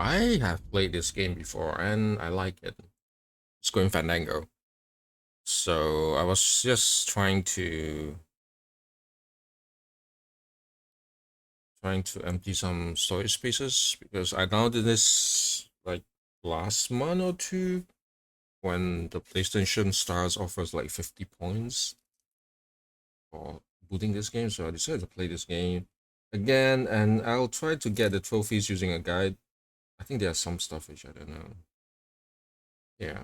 I have played this game before and I like it. It's going Fandango. So I was just trying to empty some storage spaces because I downloaded this like last month or two when the PlayStation Stars offers like 50 points for booting this game. So I decided to play this game again and I'll try to get the trophies using a guide. I think there's some stuff which I don't know. Yeah.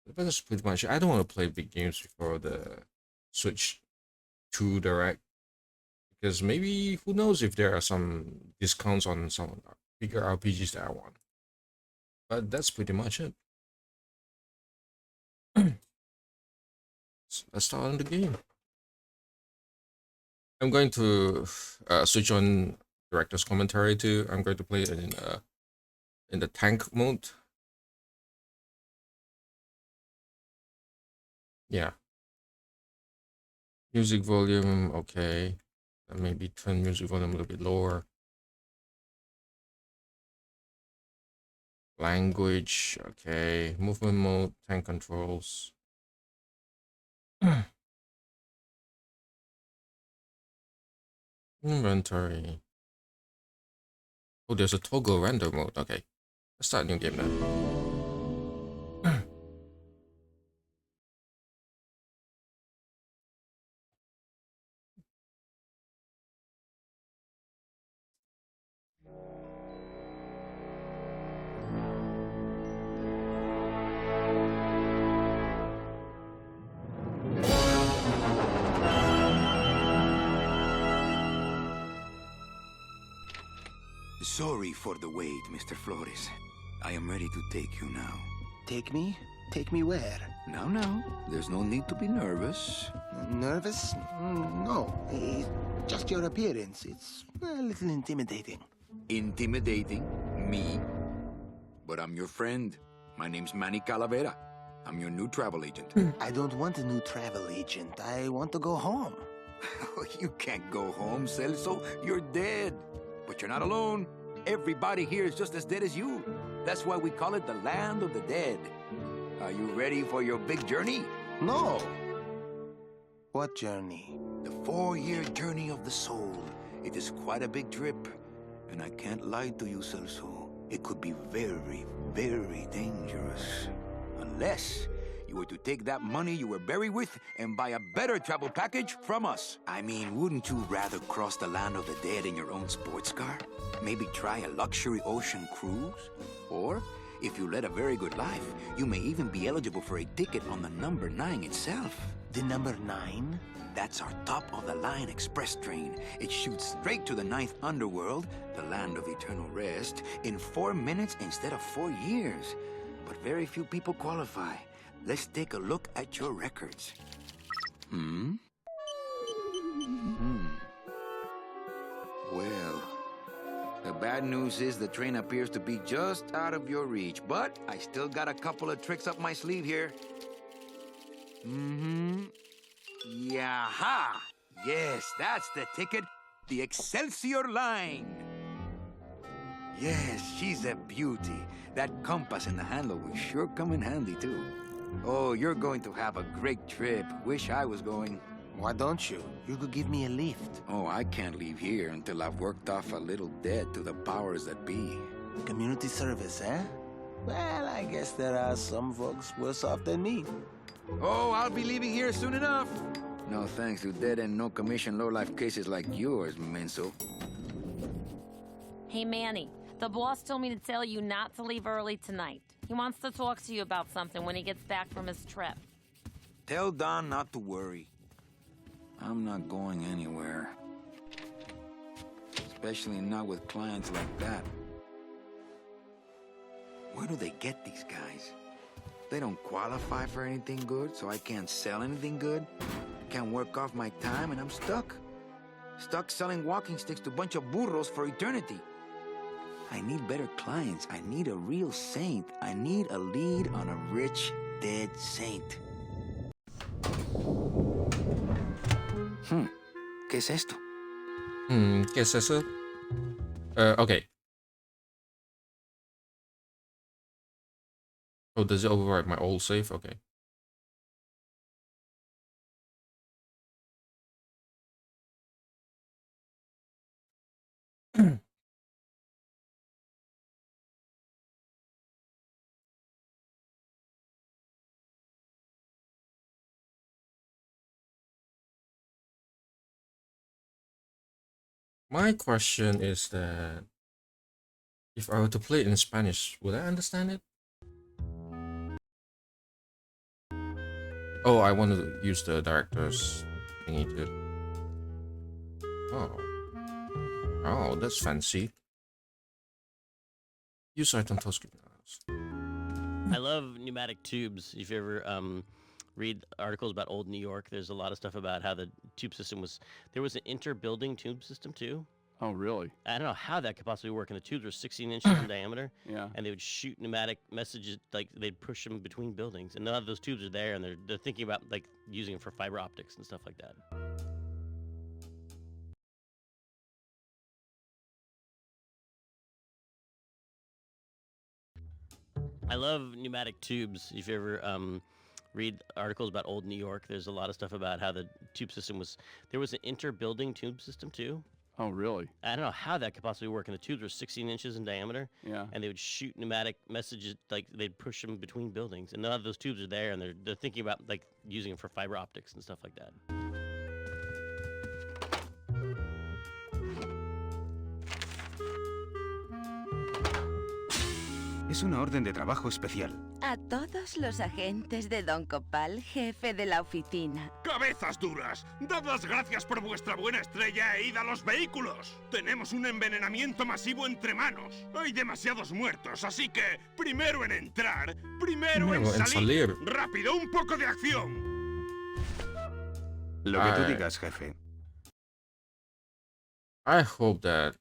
But that's pretty much it. I don't want to play big games before the Switch 2 Direct because maybe who knows if there are some discounts on some bigger RPGs that I want. But that's pretty much it. So let's start on the game. I'm going to switch on director's commentary too. I'm going to play it in the tank mode. Yeah. Music volume, okay. Maybe turn music volume a little bit lower. Language, okay. Movement mode, tank controls. Inventory. Oh, there's a toggle render mode. Okay. Let's start a new game now. Sorry for the wait, Mr. Flores. I am ready to take you now. Take me? Take me where? Now, there's no need to be nervous. Nervous? No. It's just your appearance. It's a little intimidating. Intimidating? Me? But I'm your friend. My name's Manny Calavera. I'm your new travel agent. I don't want a new travel agent. I want to go home. You can't go home, Celso. You're dead. But you're not alone. Everybody here is just as dead as you. That's why we call it the land of the dead. Are you ready for your big journey? No. What journey? The 4-year journey of the soul. It is quite a big trip. And I can't lie to you, Celso. It could be very, very dangerous. Unless you were to take that money you were buried with and buy a better travel package from us. I mean, wouldn't you rather cross the land of the dead in your own sports car? Maybe try a luxury ocean cruise? Or, if you led a very good life, you may even be eligible for a ticket on the number 9 itself. The number 9? That's our top-of-the-line express train. It shoots straight to the 9th underworld, the land of eternal rest, in 4 minutes instead of 4 years. But very few people qualify. Let's take a look at your records. Well, the bad news is the train appears to be just out of your reach, but I still got a couple of tricks up my sleeve here. Yaha! Yes, that's the ticket. The Excelsior line. Yes, she's a beauty. That compass in the handle will sure come in handy, too. Oh, you're going to have a great trip. Wish I was going. Why don't you? You could give me a lift. Oh, I can't leave here until I've worked off a little debt to the powers that be. Community service, eh? Well, I guess there are some folks worse off than me. Oh, I'll be leaving here soon enough. No thanks to dead and no commission low-life cases like yours, Menso. Hey, Manny. The boss told me to tell you not to leave early tonight. He wants to talk to you about something when he gets back from his trip. Tell Don not to worry. I'm not going anywhere. Especially not with clients like that. Where do they get these guys? They don't qualify for anything good, so I can't sell anything good. Can't work off my time, and I'm stuck. Stuck selling walking sticks to a bunch of burros for eternity. I need better clients. I need a real saint. I need a lead on a rich, dead saint. ¿Qué es esto? ¿Qué es eso? Okay. Oh, does it override my old save? Okay. My question is that if I were to play it in Spanish, would I understand it? Oh, I want to use the director's thingy too. Oh. Oh, that's fancy. Use item toolkit. I love pneumatic tubes. If you ever read articles about old New York, there's a lot of stuff about how the tube system was. There was an inter-building tube system too. Oh, really? I don't know how that could possibly work. And the tubes were 16 inches in diameter. Yeah. And they would shoot pneumatic messages, like they'd push them between buildings. And none of those tubes are there, and they're thinking about like using them for fiber optics and stuff like that. I love pneumatic tubes. If you ever read articles about old New York, there's a lot of stuff about how the tube system was. There was an inter-building tube system too. Oh, really? I don't know how that could possibly work. And the tubes were 16 inches in diameter. Yeah. And they would shoot pneumatic messages, like they'd push them between buildings. And none of those tubes are there, and they're thinking about like using them for fiber optics and stuff like that. Es una orden de trabajo especial. A todos los agentes de Don Copal, jefe de la oficina. ¡Cabezas duras! ¡Dad las gracias por vuestra buena estrella e id a los vehículos! Tenemos un envenenamiento masivo entre manos. Hay demasiados muertos, así que primero en entrar, primero en salir. ¡Rápido, un poco de acción! Lo que tú digas, jefe. I hope that,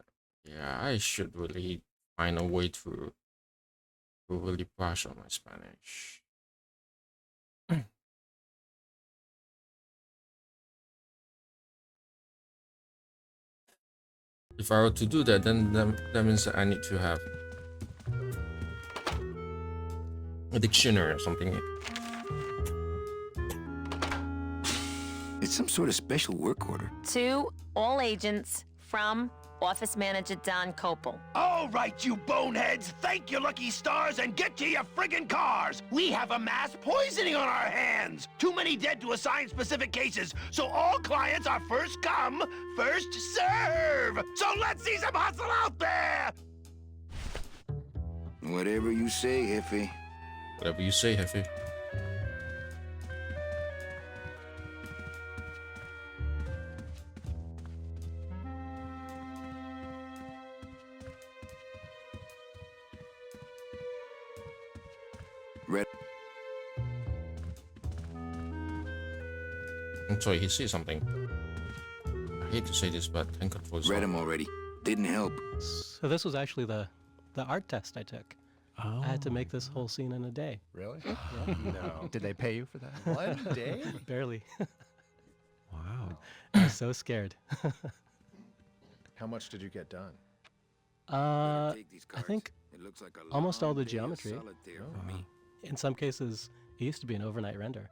yeah, I should really find a way to really brush on my Spanish. If I were to do that, then that means that I need to have a dictionary or something. It's some sort of special work order. To all agents from Office Manager Don Copel. All right, you boneheads, thank your lucky stars and get to your friggin' cars. We have a mass poisoning on our hands. Too many dead to assign specific cases, so all clients are first come, first serve. So let's see some hustle out there. Whatever you say, Jefe. Whatever you say, Jefe. Red. I'm sorry, he said something. I hate to say this, but tank control is Read him already. Didn't help. So this was actually the art test I took. Oh. I had to make this whole scene in a day. Really? No. Did they pay you for that? 1 day? Barely. Wow. I was so scared. How much did you get done? I think almost all the geometry. Oh. In some cases, it used to be an overnight render.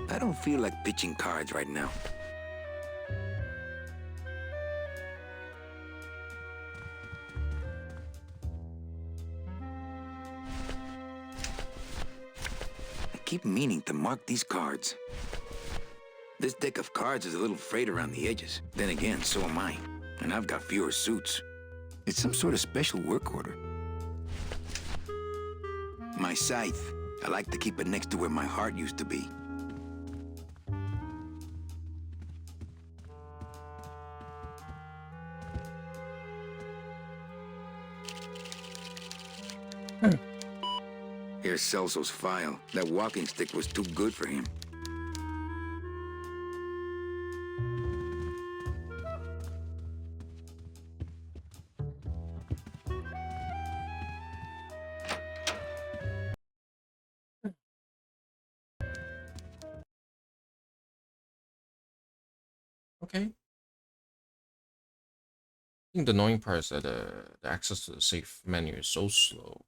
I don't feel like pitching cards right now. I keep meaning to mark these cards. This deck of cards is a little frayed around the edges. Then again, so am I. And I've got fewer suits. It's some sort of special work order. My scythe. I like to keep it next to where my heart used to be. Here's Celso's file. That walking stick was too good for him. Okay. think the annoying part is that the access to the save menu is so slow.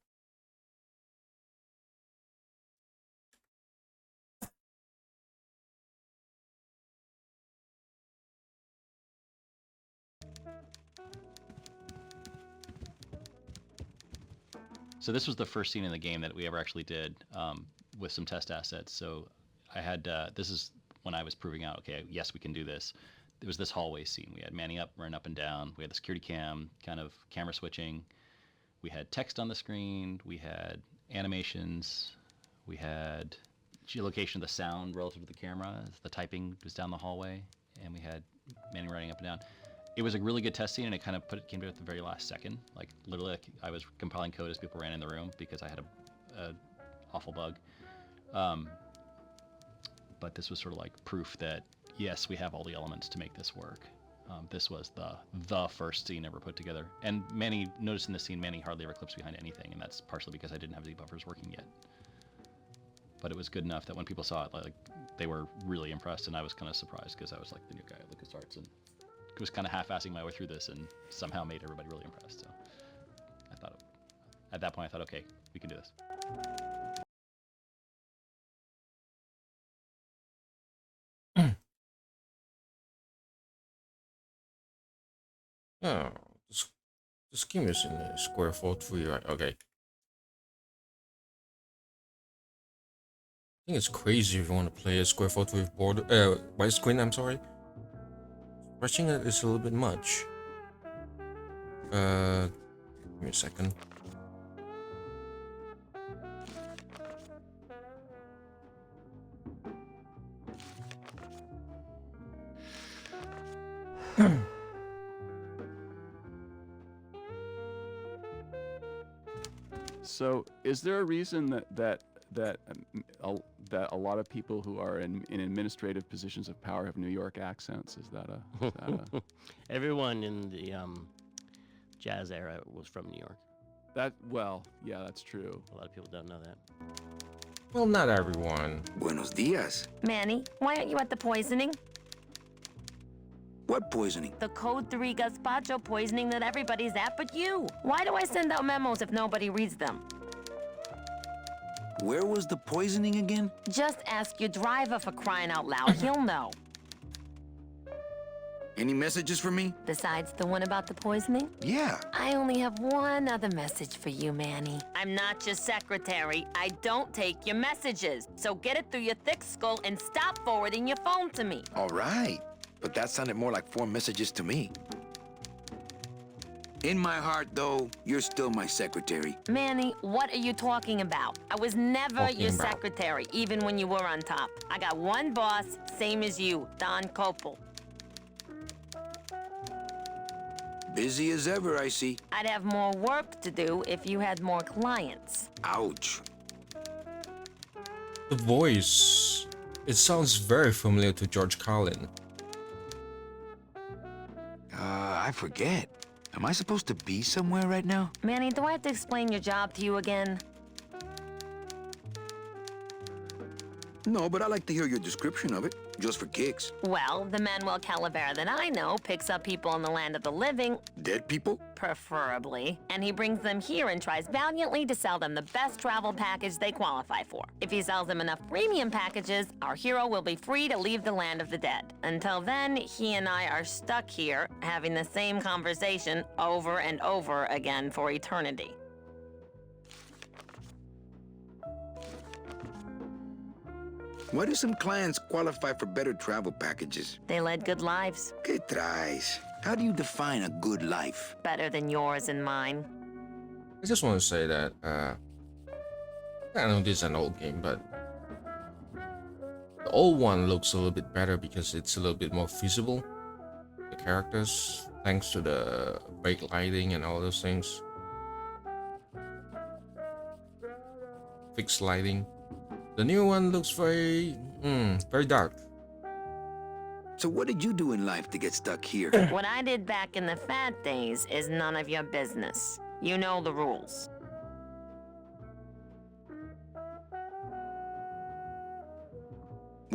So this was the first scene in the game that we ever actually did with some test assets. So I had, this is when I was proving out, okay, yes, we can do this. There was this hallway scene. We had manning up, run up and down. We had the security cam, kind of camera switching. We had text on the screen. We had animations. We had geolocation of the sound relative to the camera as the typing was down the hallway. And we had manning running up and down. It was a really good test scene, and it kind of came to it at the very last second. Like literally, I was compiling code as people ran in the room because I had a awful bug. But this was sort of like proof that yes, we have all the elements to make this work. This was the first scene ever put together. And Manny, notice in this scene, Manny hardly ever clips behind anything, and that's partially because I didn't have the buffers working yet. But it was good enough that when people saw it, like they were really impressed, and I was kind of surprised because I was like the new guy at LucasArts and was kind of half-assing my way through this and somehow made everybody really impressed. So I thought, at that point, I thought, okay, we can do this. Oh, this game is in a square 4-3, right? Okay. I think it's crazy if you want to play a square 4-3 with widescreen, I'm sorry. Stretching it is a little bit much. Give me a second. So, is there a reason that a lot of people who are in administrative positions of power have New York accents? Is that a Everyone in the jazz era was from New York. Yeah, that's true. A lot of people don't know that. Well, not everyone. Buenos dias. Manny, why aren't you at the poisoning? What poisoning? The Code 3 gazpacho poisoning that everybody's at but you. Why do I send out memos if nobody reads them? Where was the poisoning again? Just ask your driver, for crying out loud. He'll know. Any messages for me? Besides the one about the poisoning? Yeah. I only have one other message for you, Manny. I'm not your secretary. I don't take your messages. So get it through your thick skull and stop forwarding your phone to me. All right. But that sounded more like 4 messages to me. In my heart, though, you're still my secretary. Manny, what are you talking about? I was never your secretary, even when you were on top. I got one boss, same as you, Don Copel. Busy as ever, I see. I'd have more work to do if you had more clients. Ouch. The voice, it sounds very familiar to George Carlin. I forget. Am I supposed to be somewhere right now? Manny, do I have to explain your job to you again? No, but I'd like to hear your description of it, just for kicks. Well, the Manuel Calavera that I know picks up people in the land of the living. Dead people? Preferably. And he brings them here and tries valiantly to sell them the best travel package they qualify for. If he sells them enough premium packages, our hero will be free to leave the land of the dead. Until then, he and I are stuck here, having the same conversation over and over again for eternity. Why do some clients qualify for better travel packages? They led good lives. ¿Qué traes? How do you define a good life? Better than yours and mine. I just want to say that, I know this is an old game, but the old one looks a little bit better because it's a little bit more feasible. The characters, thanks to the brake lighting and all those things. Fixed lighting. The new one looks very dark. So what did you do in life to get stuck here? What I did back in the fat days is none of your business. You know the rules.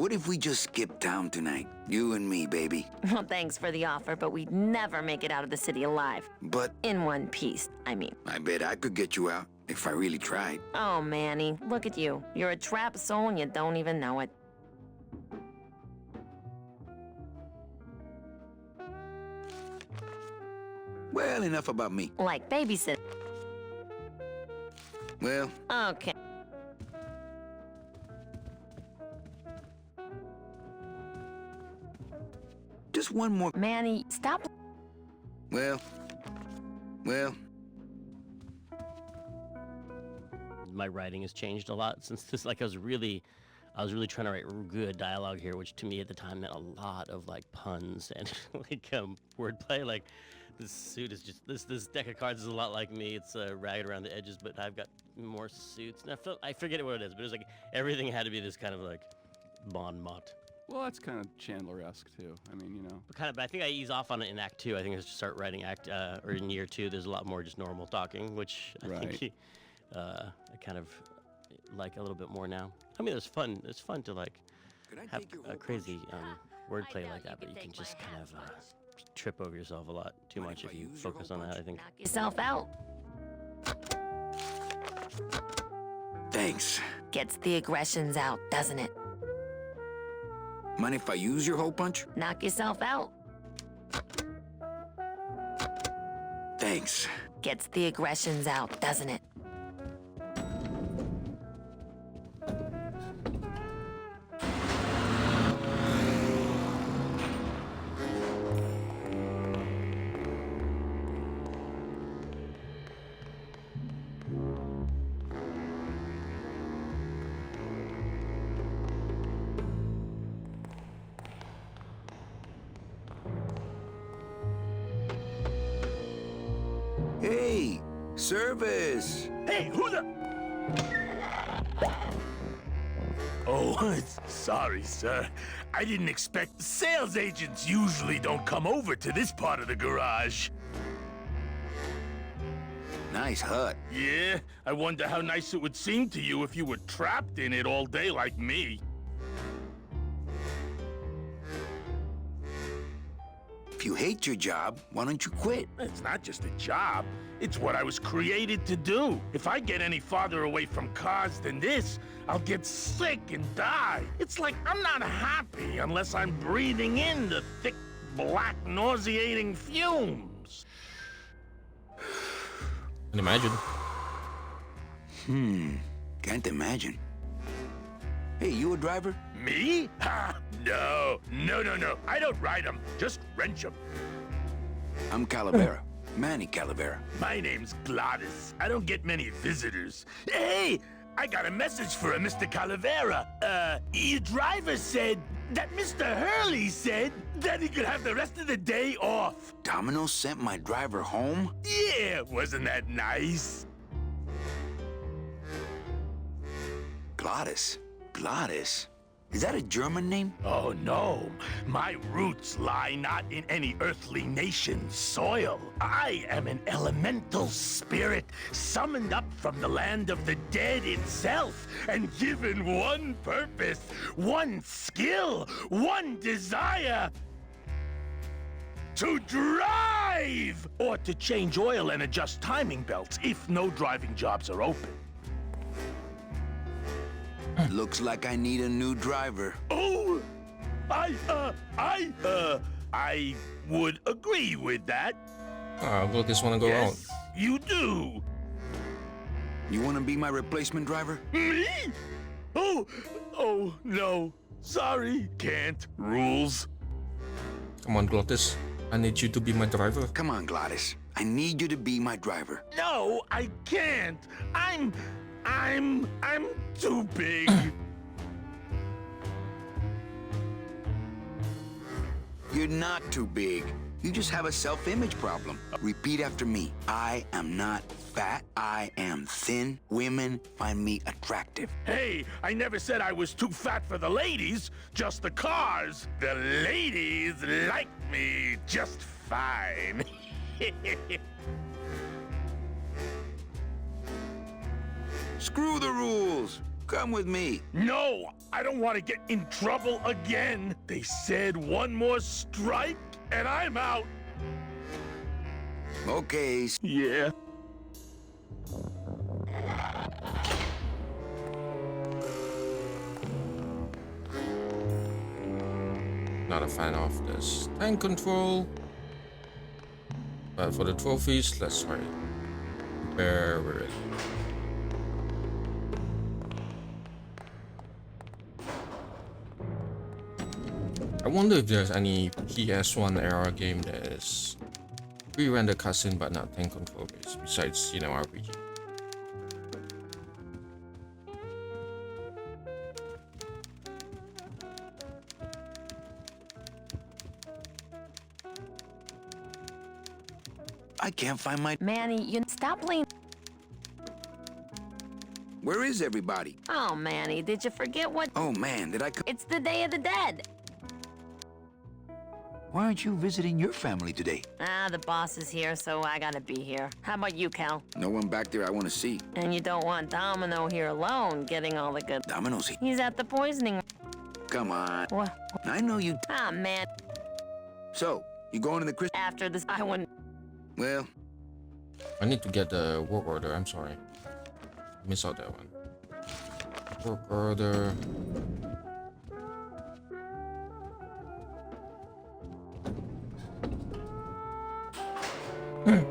What if we just skip town tonight? You and me, baby. Well, thanks for the offer, but we'd never make it out of the city alive. But In one piece, I mean. I bet I could get you out if I really tried. Oh, Manny, look at you. You're a trapped soul and you don't even know it. Well, enough about me. Like babysit. Well, Okay. just one more. Manny, stop. Well. My writing has changed a lot since this. Like I was really trying to write good dialogue here, which to me at the time meant a lot of like puns and like wordplay. Like this suit is just this deck of cards is a lot like me. It's ragged around the edges, but I've got more suits. And I forget what it is, but it was like everything had to be this kind of like bon mot. Well, that's kind of Chandler-esque too. I mean, you know. But I think I ease off on it in Act 2. I think I just start writing or in Year 2. There's a lot more just normal talking, which I think I kind of like a little bit more now. I mean, it's fun. It's fun to like have a crazy wordplay like that, but you can just kind of trip over yourself a lot too much if you focus on that. I think. Knock yourself out. Thanks. Gets the aggressions out, doesn't it? Mind if I use your hole punch? Knock yourself out. Thanks. Gets the aggressions out, doesn't it? Hey, service. Hey, who the... Oh, sorry, sir. I didn't expect... Sales agents usually don't come over to this part of the garage. Nice hut. Yeah, I wonder how nice it would seem to you if you were trapped in it all day like me. If you hate your job, why don't you quit? It's not just a job. It's what I was created to do. If I get any farther away from cars than this, I'll get sick and die. It's like I'm not happy unless I'm breathing in the thick, black, nauseating fumes. Can imagine. Can't imagine. Hey, you a driver? Me? Ha! No. I don't ride them, just wrench them. I'm Calavera. Manny Calavera. My name's Gladys. I don't get many visitors. Hey, I got a message for a Mr. Calavera. Your driver said that Mr. Hurley said that he could have the rest of the day off. Domino sent my driver home? Yeah, wasn't that nice? Gladys. Gladys? Is that a German name? Oh, no. My roots lie not in any earthly nation's soil. I am an elemental spirit summoned up from the land of the dead itself and given one purpose, one skill, one desire. To drive! Or to change oil and adjust timing belts if no driving jobs are open. Looks like I need a new driver. Oh, I would agree with that. I'll go this one and go out. Yes, you do. You want to be my replacement driver? Me? Oh, no. Sorry, can't. Rules. Come on, Glottis. I need you to be my driver. Come on, Gladys. I need you to be my driver. No, I can't. I'm too big. You're not too big. You just have a self-image problem. Repeat after me. I am not fat. I am thin. Women find me attractive. Hey, I never said I was too fat for the ladies, just the cars. The ladies like me just fine. Screw the rules. come with me. No, I don't want to get in trouble again. They said one more strike and I'm out. Okay. Yeah. Not a fan of this tank control. But for the trophies, let's try it. Bear with it. I wonder if there's any PS1 era game that is pre-rendered cutscene but not tank control based, besides, you know, RPG. I can't find my... Manny, you stop playing. Where is everybody? Oh, Manny, did you forget what? Oh, man, did I... It's the Day of the Dead. Why aren't you visiting your family today? Ah, the boss is here, so I gotta be here. How about you, Cal? No one back there I want to see. And you don't want Domino here alone, getting all the good... Domino's here. He's at the poisoning... Come on. What? I know you... Ah, man. So, you going to the Christmas... After this, I wouldn't... Well... I need to get the work order, I'm sorry. Miss out that one. Work order... And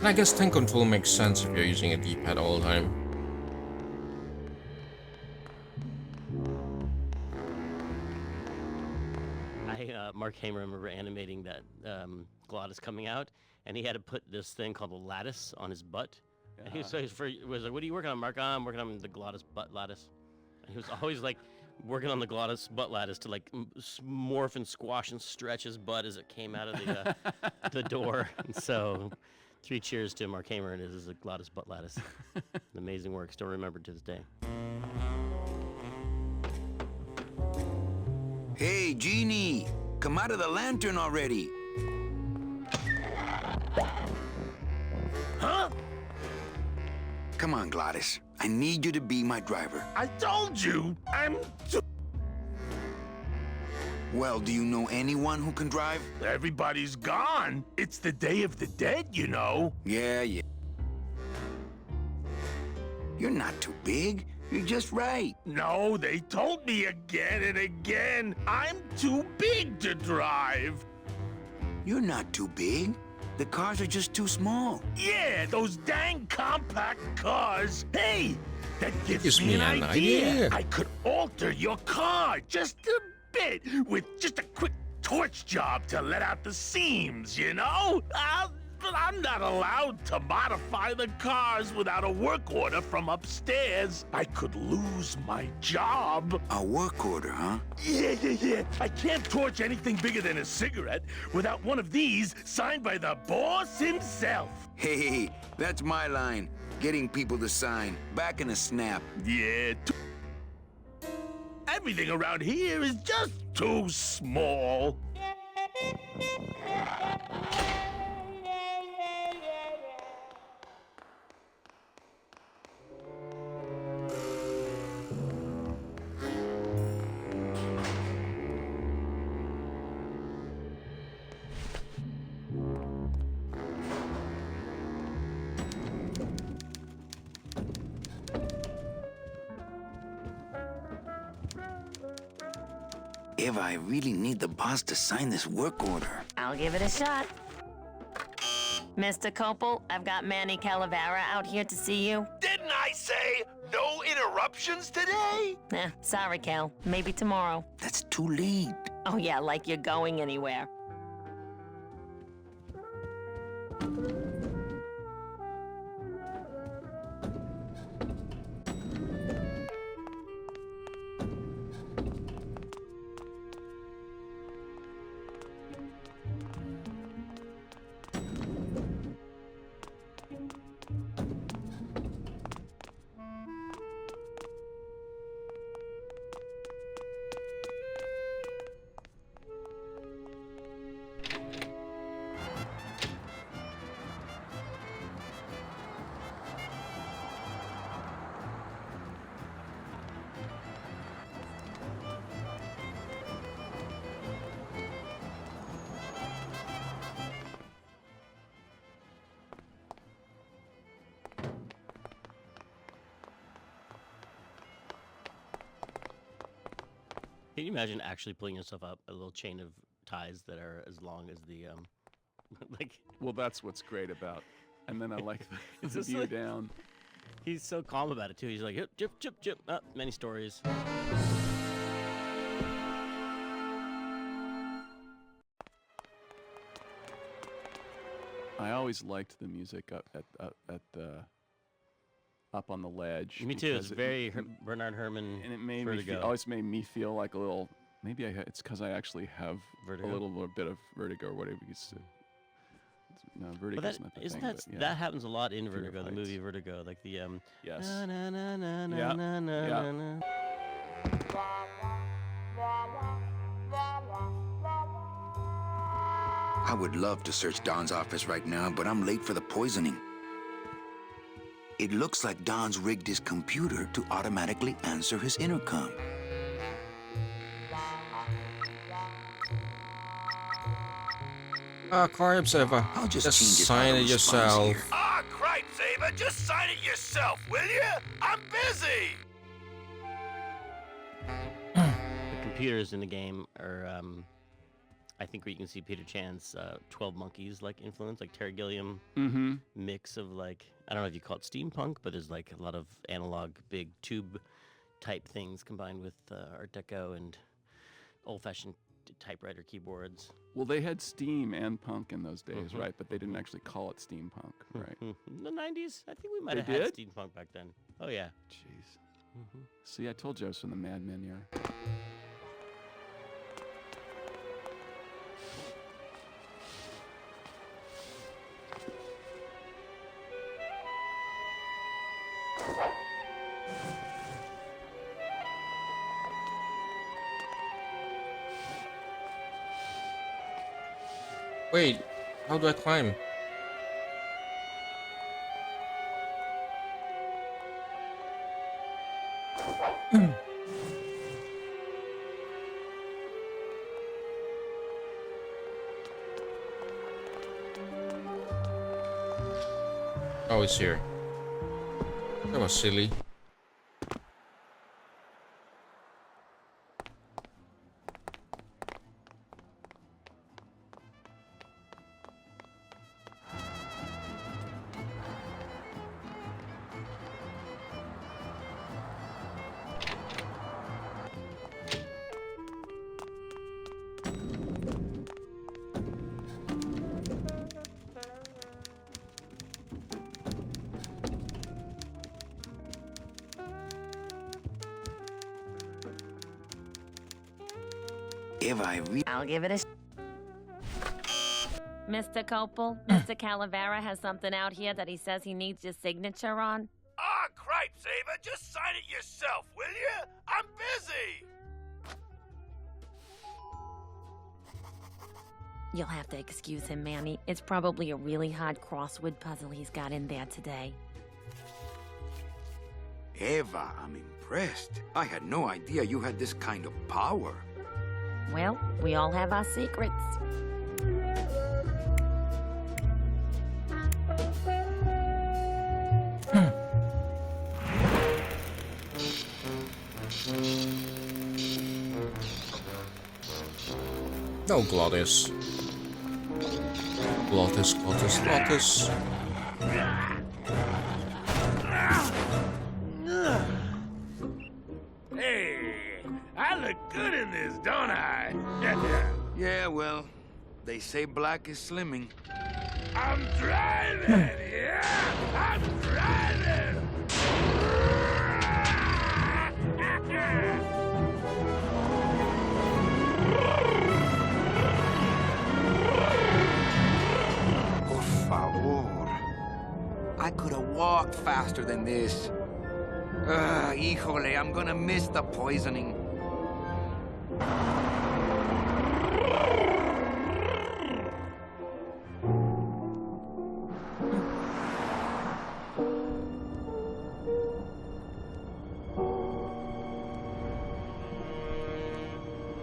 I guess tank control makes sense if you're using a D-pad all the time. Mark Hamer, I remember animating that Glottis coming out, and he had to put this thing called a lattice on his butt. And he was like, "What are you working on, Mark?" I'm working on the Glottis butt lattice. And he was always like working on the Glottis butt lattice to like morph and squash and stretch his butt as it came out of the the door. And so, 3 cheers to Mark Hamer and his Glottis butt lattice. Amazing work, still remembered to this day. Hey, Genie! Come out of the lantern already! Huh? Come on, Glottis. I need you to be my driver. I told you, I'm too... Well, do you know anyone who can drive? Everybody's gone. It's the Day of the Dead, you know. Yeah. You're not too big. You're just right. No, they told me again and again, I'm too big to drive. You're not too big. The cars are just too small. Yeah, those dang compact cars. Hey, that gives me me an an idea. idea. I could alter your car just a bit with just a quick torch job to let out the seams, you know? But I'm not allowed to modify the cars without a work order from upstairs. I could lose my job. A work order, huh? Yeah. I can't torch anything bigger than a cigarette without one of these signed by the boss himself. Hey, that's my line. Getting people to sign. Back in a snap. Yeah, everything around here is just too small. Eva, I really need the boss to sign this work order. I'll give it a shot. Mr. Copel, I've got Manny Calavera out here to see you. Didn't I say no interruptions today? Sorry, Cal. Maybe tomorrow. That's too late. Oh, yeah, like you're going anywhere. Can you imagine actually pulling yourself up a little chain of ties that are as long as the like? Well, that's what's great about. And then I like It's the just view like- down. He's so calm about it too. He's like, "Yep, chip, chip, chip." Many stories. I always liked the music up at the up on the ledge. Me too. It's because very Bernard Herrmann. and it made me Vertigo. feel, always made me feel like a little. Maybe it's because I actually have Vertigo? a little bit of vertigo or whatever. No, vertigo But not the isn't thing. that but yeah. that happens a lot in Fear of Vertigo, the heights. movie Vertigo, like the Yes. na, na, na, na, na, Yeah, na, na, yeah. na. I would love to search Don's office right now, but I'm late for the poisoning. It looks like Don's rigged his computer to automatically answer his intercom. Crime Observer. I'll just Just change his sign it auto response yourself. here. Ah, cripe saver, just sign it yourself, will you? I'm busy. The computers in the game are, I think, where you can see Peter Chan's 12 Monkeys like influence, like Terry Gilliam Mm-hmm. mix of like, I don't know if you call it steampunk, but there's like a lot of analog big tube type things combined with Art Deco and old-fashioned typewriter keyboards. Well, they had steam and punk in those days, Mhm. right? But they didn't actually call it steampunk, right? In the 90s, I think we might They have had did? steampunk back then. Oh yeah. Jeez. See, I told you I was from the Mad Men era. Wait, how do I climb? Oh, it's here. That was silly. I'll give it a Mr. Copel, Mr. Calavera has something out here that he says he needs your signature on. Ah, cripe saver, just sign it yourself, will you? I'm busy. You'll have to excuse him, Manny. It's probably a really hard crossword puzzle he's got in there today. Eva, I'm impressed. I had no idea you had this kind of power. Well, we all have our secrets. No, Glottis. Glottis, Glottis, Glottis. Hey, I look good in this, don't I? Yeah, well, they say black is slimming. I'm driving, yeah, I'm driving. Por favor. I could have walked faster than this. Híjole, I'm gonna miss the poisoning.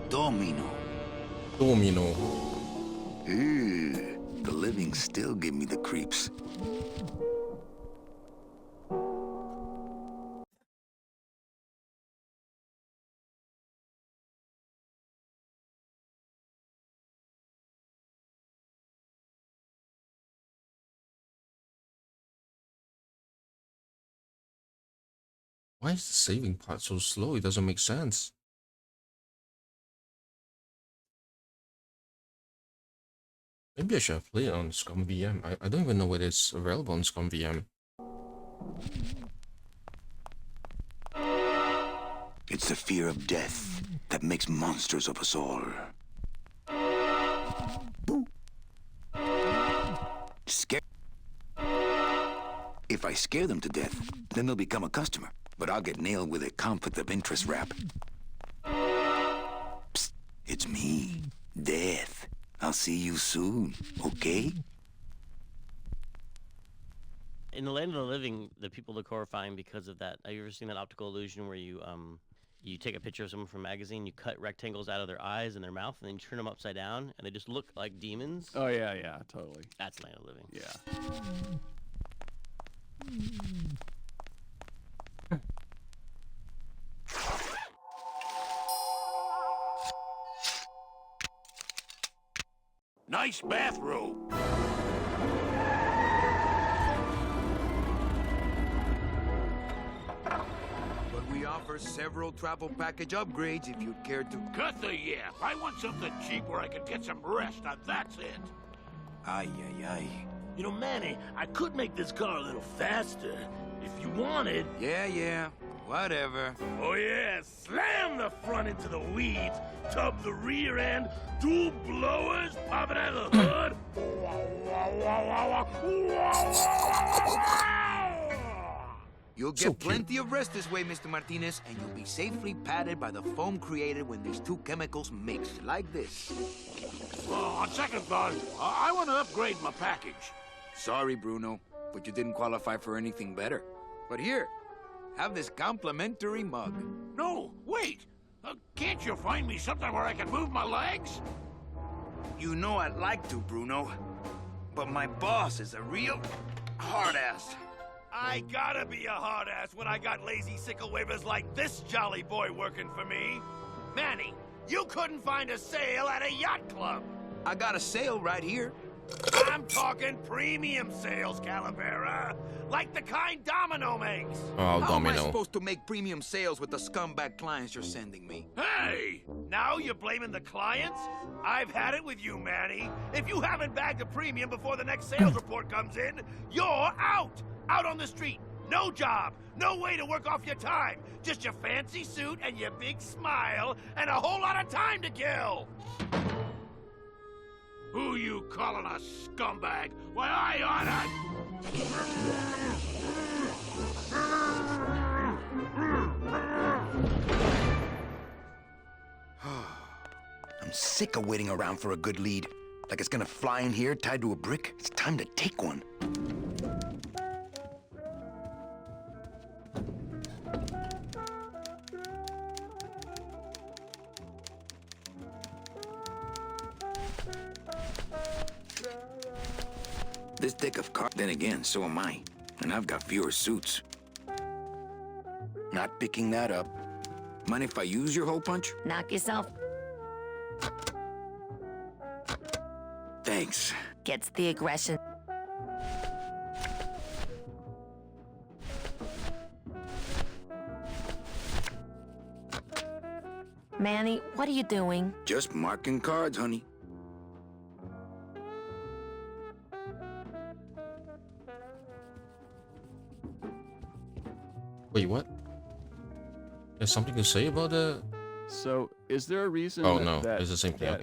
Domino. Domino. Ew, the living still give me the creeps. Why is the saving part so slow? It doesn't make sense. Maybe I should have played it on Scum VM. I don't even know whether it's available on Scum VM. It's the fear of death that makes monsters of us all. Scare. If I scare them to death, then they'll become a customer. But I'll get nailed with a conflict of interest rap. Psst, it's me, Death. I'll see you soon, okay? In the land of the living, the people look horrifying because of that. Have you ever seen that optical illusion where you take a picture of someone from a magazine, you cut rectangles out of their eyes and their mouth, and then you turn them upside down, and they just look like demons? Oh yeah, yeah, totally. That's land of the living. Yeah. Nice bathrobe. But we offer several travel package upgrades if you'd care to... Cut the yap. I want something cheap where I can get some rest. Now that's it. Ay, ay, ay. You know, Manny, I could make this car a little faster. If you wanted. Yeah. Whatever. Oh yeah, slam the front into the weeds, tub the rear end, dual blowers, pop it out of the hood. You'll get plenty of rest this way, Mr. Martinez, and you'll be safely padded by the foam created when these two chemicals mix, like this. On second thought, I want to upgrade my package. Sorry, Bruno, but you didn't qualify for anything better. But here, have this complimentary mug. No, wait. Can't you find me something where I can move my legs? You know I'd like to, Bruno, but my boss is a real hard-ass. I gotta be a hard-ass when I got lazy sickle wavers like this jolly boy working for me. Manny, you couldn't find a sale at a yacht club. I got a sale right here. I'm talking premium sales, Calavera. Like the kind Domino makes. Oh, How am I Domino. supposed to make premium sales with the scumbag clients you're sending me? Hey! Now you're blaming the clients? I've had it with you, Manny. If you haven't bagged a premium before the next sales report comes in, you're out! Out on the street. No job. No way to work off your time. Just your fancy suit and your big smile and a whole lot of time to kill. Who you calling a scumbag? Why, I I'm sick of waiting around for a good lead. Like it's gonna fly in here tied to a brick. It's time to take one. This deck of cards, then again, so am I. And I've got fewer suits. Not picking that up. Mind if I use your hole punch? Knock yourself. Thanks. Gets the aggression. Manny, what are you doing? Just marking cards, honey. Wait, what? There's something to say about the... So, is there a reason Oh, that, no, that, it's the same thing, that,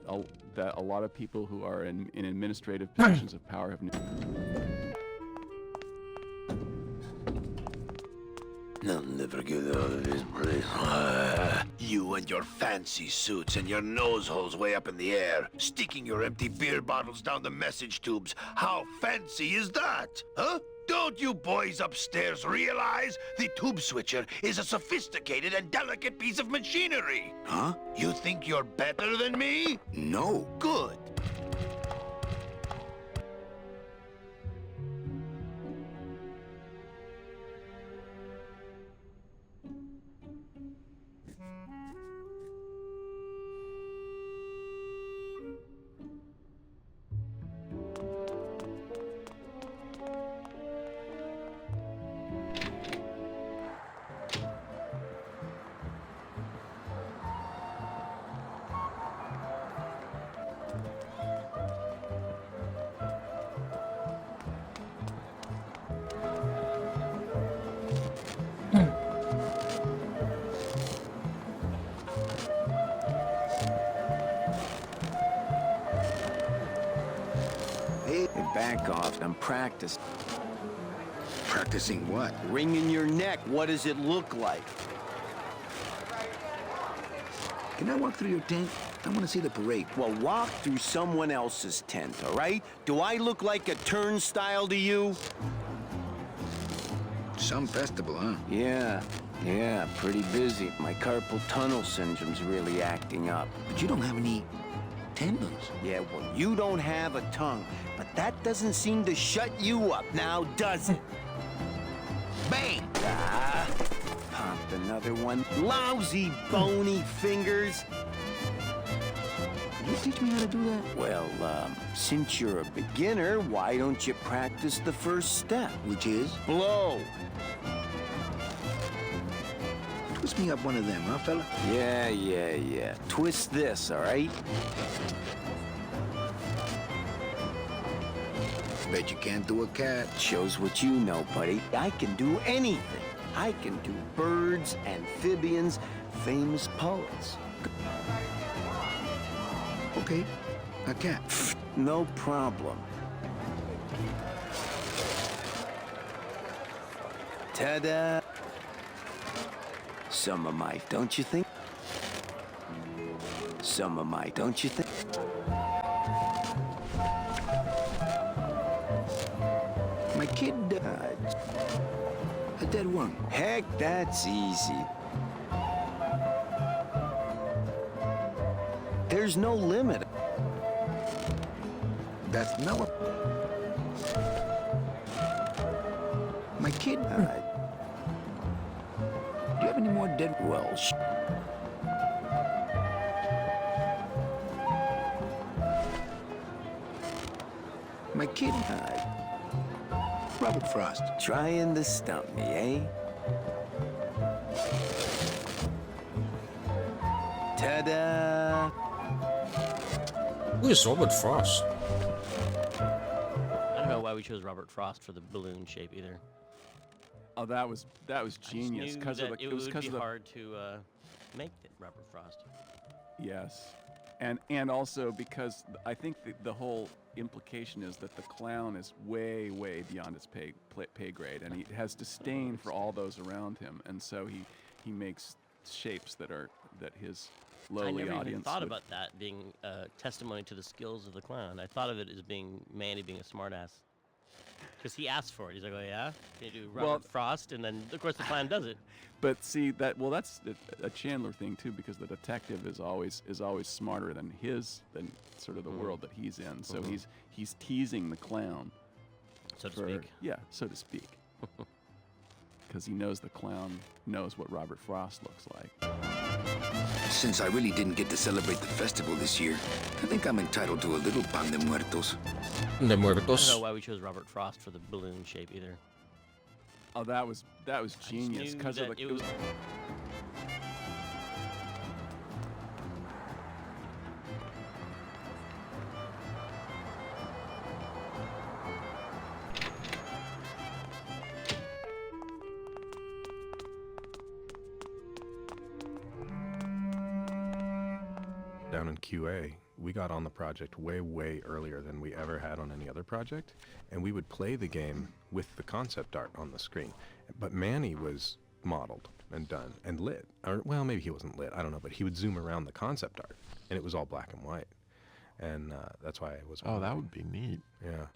okay. That a lot of people who are in administrative positions of power have... They'll never get out of this place. You and your fancy suits and your nose holes way up in the air, sticking your empty beer bottles down the message tubes. How fancy is that? Huh? Don't you boys upstairs realize the tube switcher is a sophisticated and delicate piece of machinery? Huh? You think you're better than me? No. Good. back off. I'm practicing. Practicing what? Wringing your neck. What does it look like? Can I walk through your tent? I want to see the parade. Well, walk through someone else's tent, all right? Do I look like a turnstile to you? Some festival, huh? Yeah, pretty busy. My carpal tunnel syndrome's really acting up. But you don't have any tendons. Yeah, well, you don't have a tongue, but that doesn't seem to shut you up now, does it? Bang! Ah, popped another one. Lousy, bony fingers. Can you teach me how to do that? Well, since you're a beginner, why don't you practice the first step? Which is? Blow. Twist me up one of them, huh, fella? Yeah. Twist this, all right? Bet you can't do a cat. Shows what you know, buddy. I can do anything. I can do birds, amphibians, famous poets. Okay, a cat. No problem. Ta-da! Some of my, don't you think? Some of my, don't you think? My kid, a dead worm. Heck, that's easy. There's no limit. That's not what... My kid, do you have any more dead... Well, My kid, Robert Frost. Trying to stump me, eh? Ta-da! Who is Robert Frost? I don't know why we chose Robert Frost for the balloon shape either. Oh, that was genius because of the it would be hard to make it Robert Frost. Yes, and also because I think the whole implication is that the clown is way beyond his pay grade, and he has disdain for all those around him, and so he makes shapes that his lowly I never audience even thought would... about that being a testimony to the skills of the clown. I thought of it as being Manny being a smartass. Because he asked for it. He's like, oh yeah? Can you do Robert Frost? And then, of course, the clown does it. But see, that's a Chandler thing, too, because the detective is always smarter than sort of the world that he's in. So he's teasing the clown. So to speak. Yeah, so to speak. Because he knows the clown knows what Robert Frost looks like. Since I really didn't get to celebrate the festival this year, I think I'm entitled to a little pan de muertos. De Muertos. I don't know why we chose Robert Frost for the balloon shape either. Oh, that was genius because of the... Down in QA, we got on the project way earlier than we ever had on any other project, and we would play the game with the concept art on the screen. But Manny was modeled and done and lit. Or, well, maybe he wasn't lit, I don't know, but he would zoom around the concept art, and it was all black and white. And that's why it was... Oh, that would be neat. Yeah.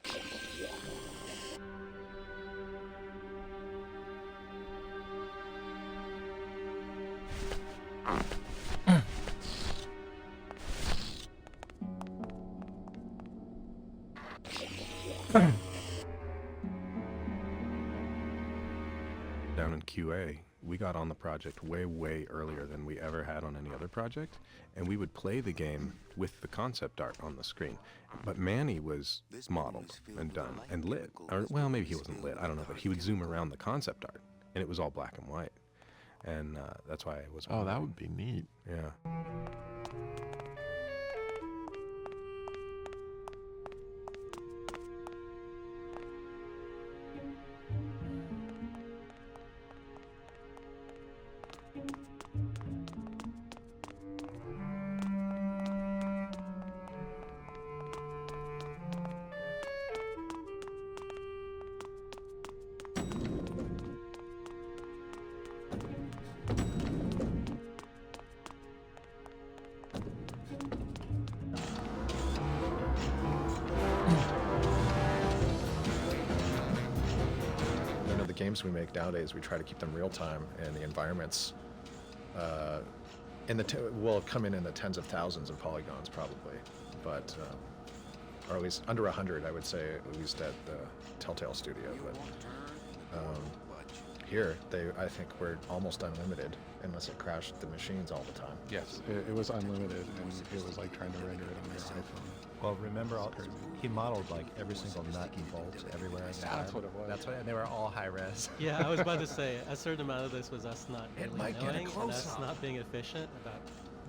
Down in QA, we got on the project way earlier than we ever had on any other project, and we would play the game with the concept art on the screen. But Manny was modeled and done and lit. Or, well, maybe he wasn't lit, I don't know, but he would zoom around the concept art, and it was all black and white. And that's why it was... Oh, that would be neat. Yeah. games we make nowadays, we try to keep them real time, and the environments will come in the tens of thousands of polygons probably, but or at least under 100, I would say, at least at the Telltale Studio. But here, I think we're almost unlimited, unless it crashed the machines all the time. Yes, it was unlimited, and it was like trying to render it on your iPhone. Well, remember, he modeled like every single nut and bolt everywhere. That's what it was. That's what, and they were all high res. Yeah, I was about to say, a certain amount of this was us not It really might get a knowing, and us close-up. not being efficient about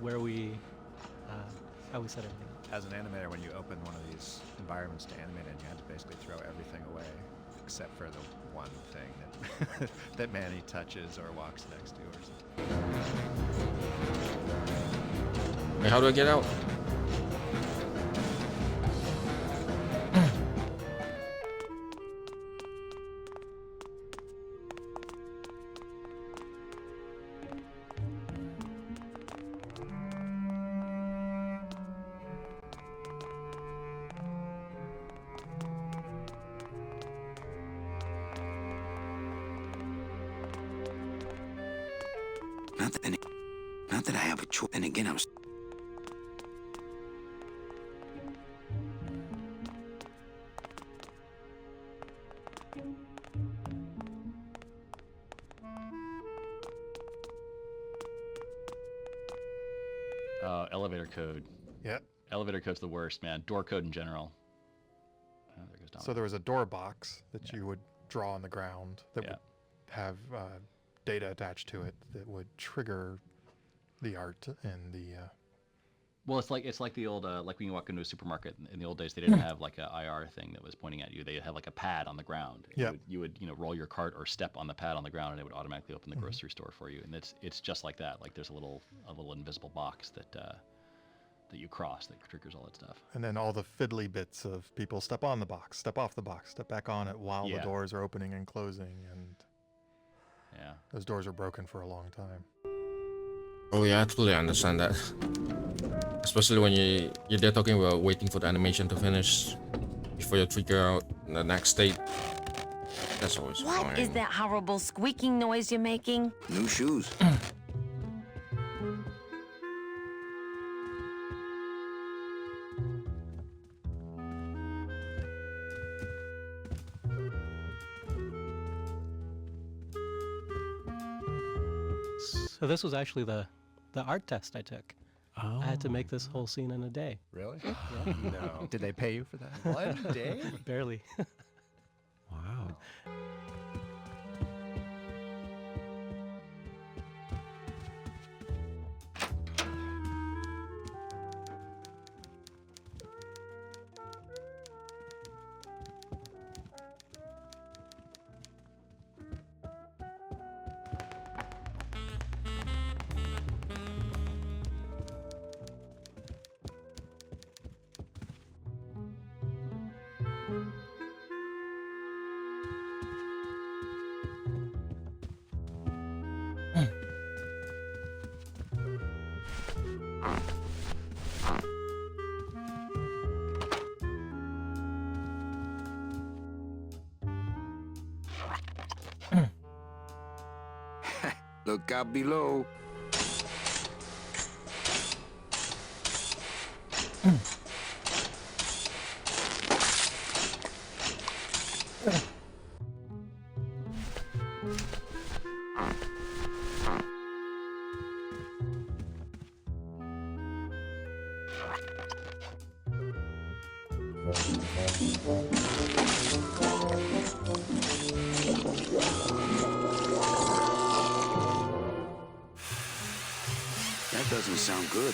where we, how we set everything up. As an animator, when you open one of these environments to animate it, you had to basically throw everything away, except for the one thing that that Manny touches or walks next to or something. Wait, how do I get out? Not that I have a choice. And again, I'm. Elevator code. Yeah. Elevator code's the worst, man. Door code in general. There goes Dominic. So there was a door box that you would draw on the ground that would have data attached to it that would trigger the art and the. Well, it's like the old like when you walk into a supermarket in the old days, they didn't have like a IR thing that was pointing at you. They had like a pad on the ground. Yep. You would roll your cart or step on the pad on the ground, and it would automatically open the grocery store for you. And it's just like that. Like there's a little invisible box that you cross that triggers all that stuff. And then all the fiddly bits of people step on the box, step off the box, step back on it while the doors are opening and closing, and those doors are broken for a long time. Oh yeah, I totally understand that. Especially when you're there talking about waiting for the animation to finish before you figure out the next state. That's always What annoying. is that horrible squeaking noise you're making? New shoes. So this was actually the art test I took. Oh. I had to make this whole scene in a day. Really? Yeah. No. Did they pay you for that? One day? Barely. Wow. Look out below. That doesn't sound good.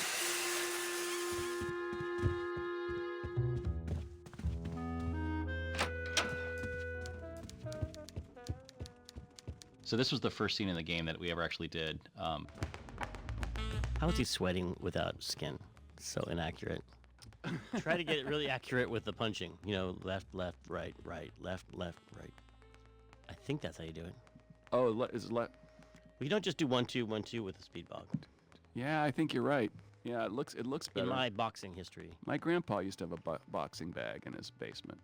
So this was the first scene in the game that we ever actually did. How is he sweating without skin? So inaccurate. Try to get it really accurate with the punching. You know, left, left, right, right, left, left, right. I think that's how you do it. Oh, is it left? Well, you don't just do 1, 2, 1, 2 with a speed bog. Yeah, I think you're right. Yeah, it looks better. In my boxing history. My grandpa used to have a boxing bag in his basement.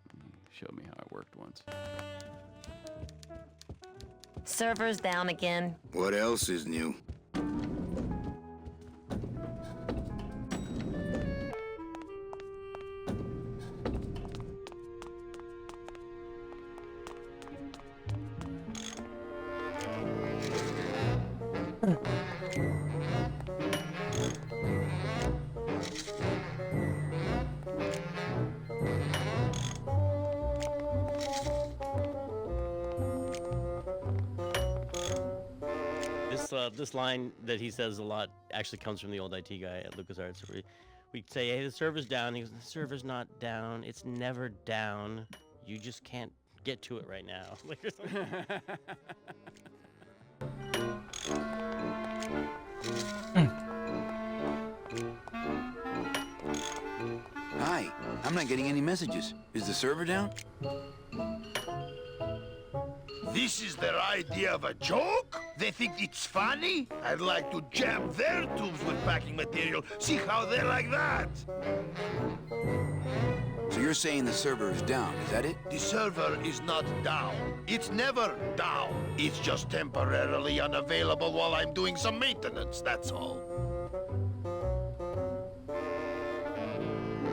He showed me how it worked once. Server's down again. What else is new? This line that he says a lot actually comes from the old IT guy at LucasArts. We'd say, hey, the server's down. He goes, the server's not down. It's never down. You just can't get to it right now. Like, or something. Hi, I'm not getting any messages. Is the server down? This is their idea of a joke? They think it's funny? I'd like to jam their tubes with packing material, see how they like that. So you're saying the server is down, is that it? The server is not down. It's never down. It's just temporarily unavailable while I'm doing some maintenance, that's all.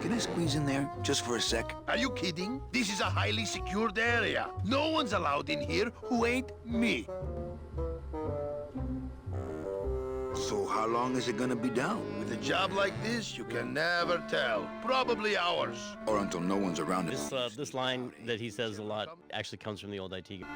Can I squeeze in there just for a sec? Are you kidding? This is a highly secured area. No one's allowed in here who ain't me. So how long is it gonna be down? With a job like this, you can never tell. Probably hours. Or until no one's around it. This line that he says a lot actually comes from the old IT guy.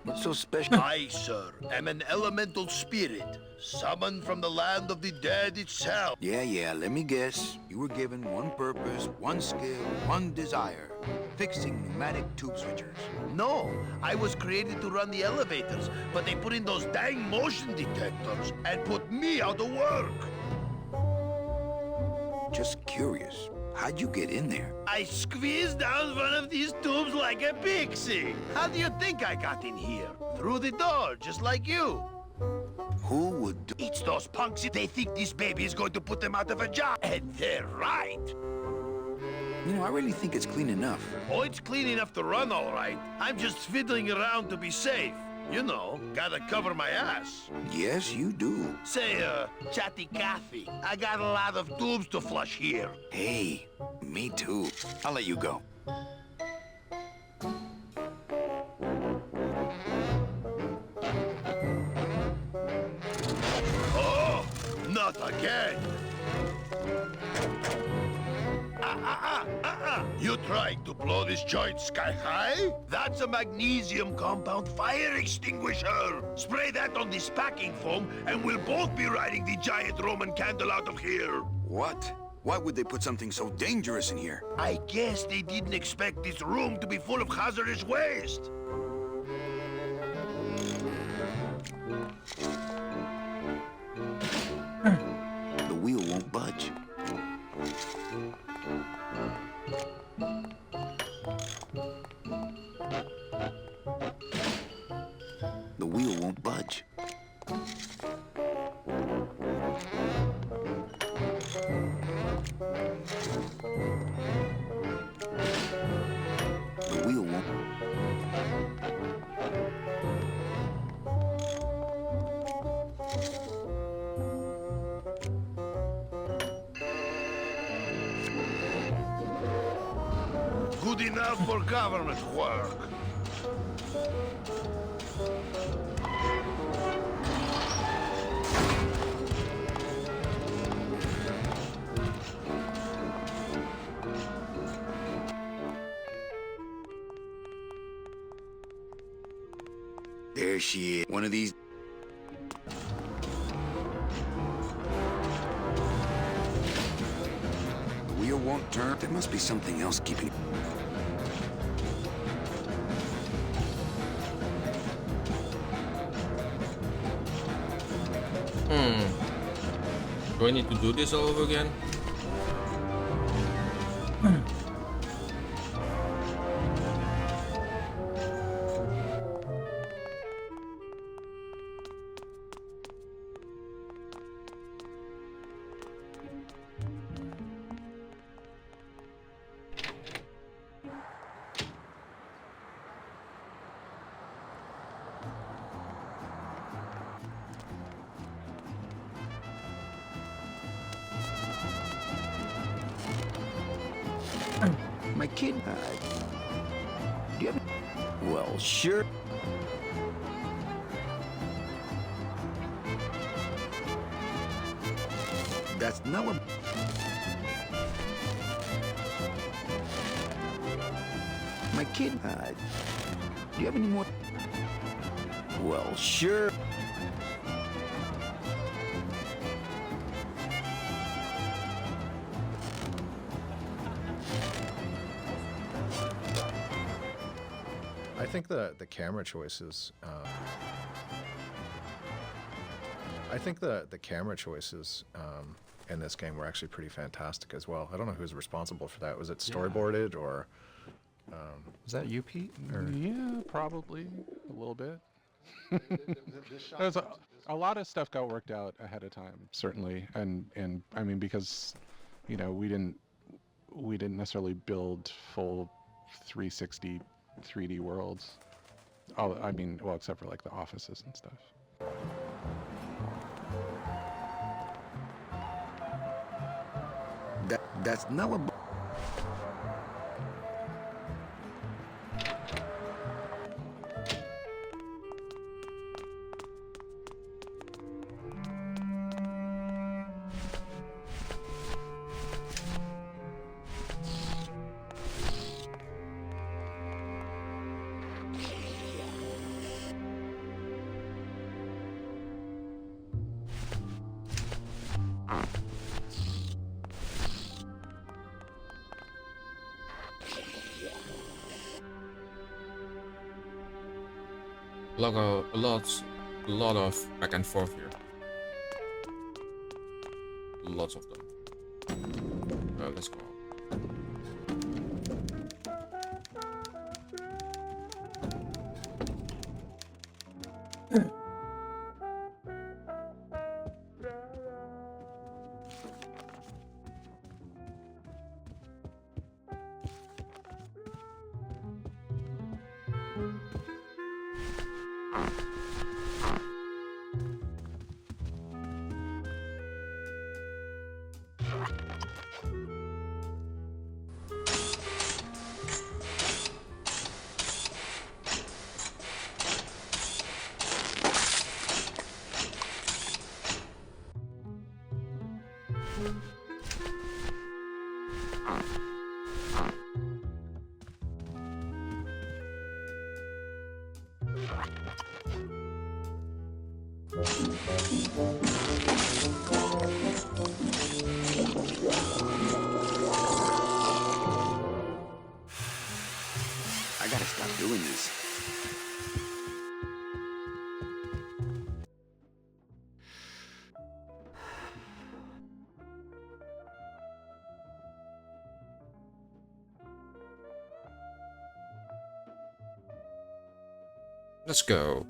What's so special? I, sir, am an elemental spirit, summoned from the land of the dead itself. Yeah, let me guess. You were given one purpose, one skill, one desire. Fixing pneumatic tube switchers. No, I was created to run the elevators, but they put in those dang motion detectors and put me out of work. Just curious. How'd you get in there? I squeezed down one of these tubes like a pixie. How do you think I got in here? Through the door, just like you. Who would do... It's those punks. They think this baby is going to put them out of a job. And they're right. You know, I really think it's clean enough. Oh, it's clean enough to run, all right. I'm just fiddling around to be safe. You know, gotta cover my ass. Yes, you do. Say, Chatty Cathy, I got a lot of tubes to flush here. Hey, me too. I'll let you go. Oh, not again. You trying to blow this joint sky high? That's a magnesium compound fire extinguisher. Spray that on this packing foam and we'll both be riding the giant Roman candle out of here. What? Why would they put something so dangerous in here? I guess they didn't expect this room to be full of hazardous waste. The wheel won't budge. The wheel won't budge. The wheel won't... Good enough for government work. There she is. One of these... The wheel won't turn. There must be something else keeping... Do I need to do this all over again? My kid, do you have... Well, sure. That's not what... My kid, do you have any more? Well, sure. I think the camera choices. I think the camera choices in this game were actually pretty fantastic as well. I don't know who's responsible for that. Was it storyboarded or? Was that you, Pete? Or? Yeah, probably a little bit. There's a lot of stuff got worked out ahead of time, certainly, and I mean because, you know, we didn't necessarily build full 360 3D worlds. Oh, I mean, well, except for like the offices and stuff. That's not what... A lot of back and forth here. Lots of them. Let's go. I gotta stop doing this. Let's go.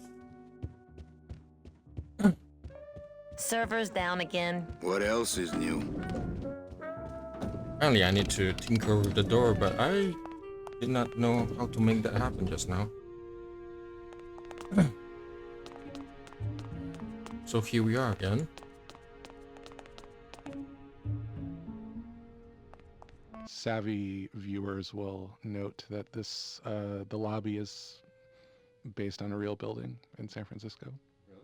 Servers down again. What else is new? Apparently I need to tinker with the door, but I did not know how to make that happen just now. So here we are again. Savvy viewers will note that this the lobby is based on a real building in San Francisco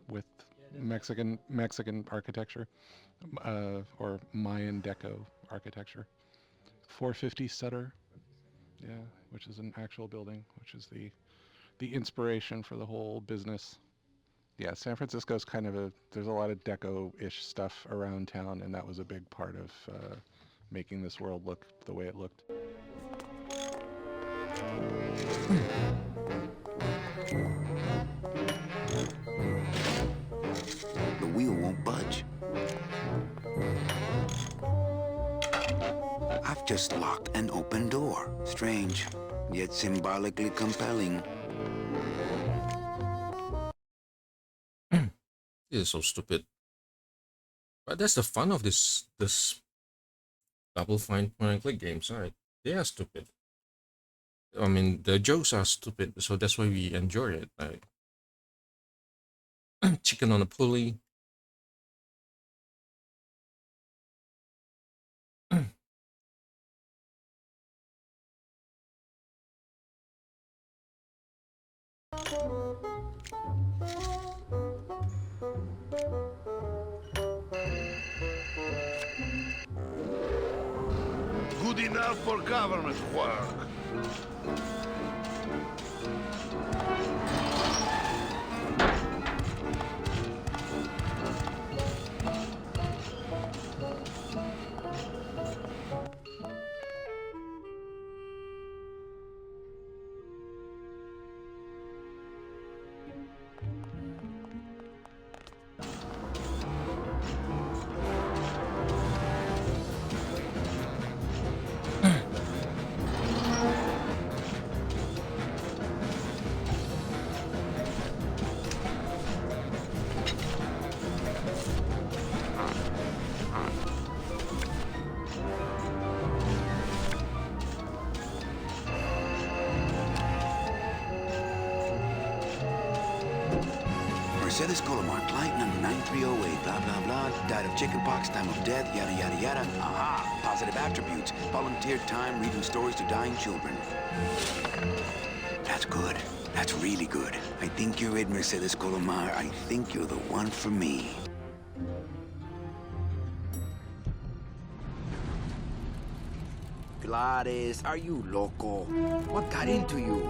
with Mexican architecture or Mayan Deco architecture. 450 Sutter, yeah, which is an actual building, which is the inspiration for the whole business. Yeah, San Francisco's kind of there's a lot of deco-ish stuff around town, and that was a big part of making this world look the way it looked. The wheel won't budge. I've just locked an open door. Strange, yet symbolically compelling. This is so stupid. But that's the fun of this double point and click games, right? They are stupid. I mean, the jokes are stupid, so that's why we enjoy it. Like chicken on a pulley. Good enough for government work. Mercedes Colomar, client number 9308, blah, blah, blah, died of chickenpox, time of death, yada, yada, yada. Aha, positive attributes. Volunteer time reading stories to dying children. That's good. That's really good. I think you're it, Mercedes Colomar. I think you're the one for me. Gladys, are you loco? What got into you?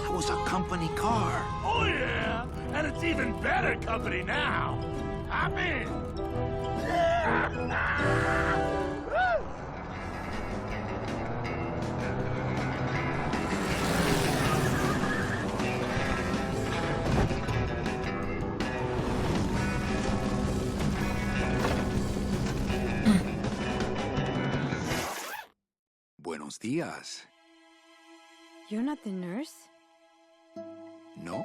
That was a company car. Oh, yeah! And it's even better company now! I'm in! Buenos días. You're not the nurse? No?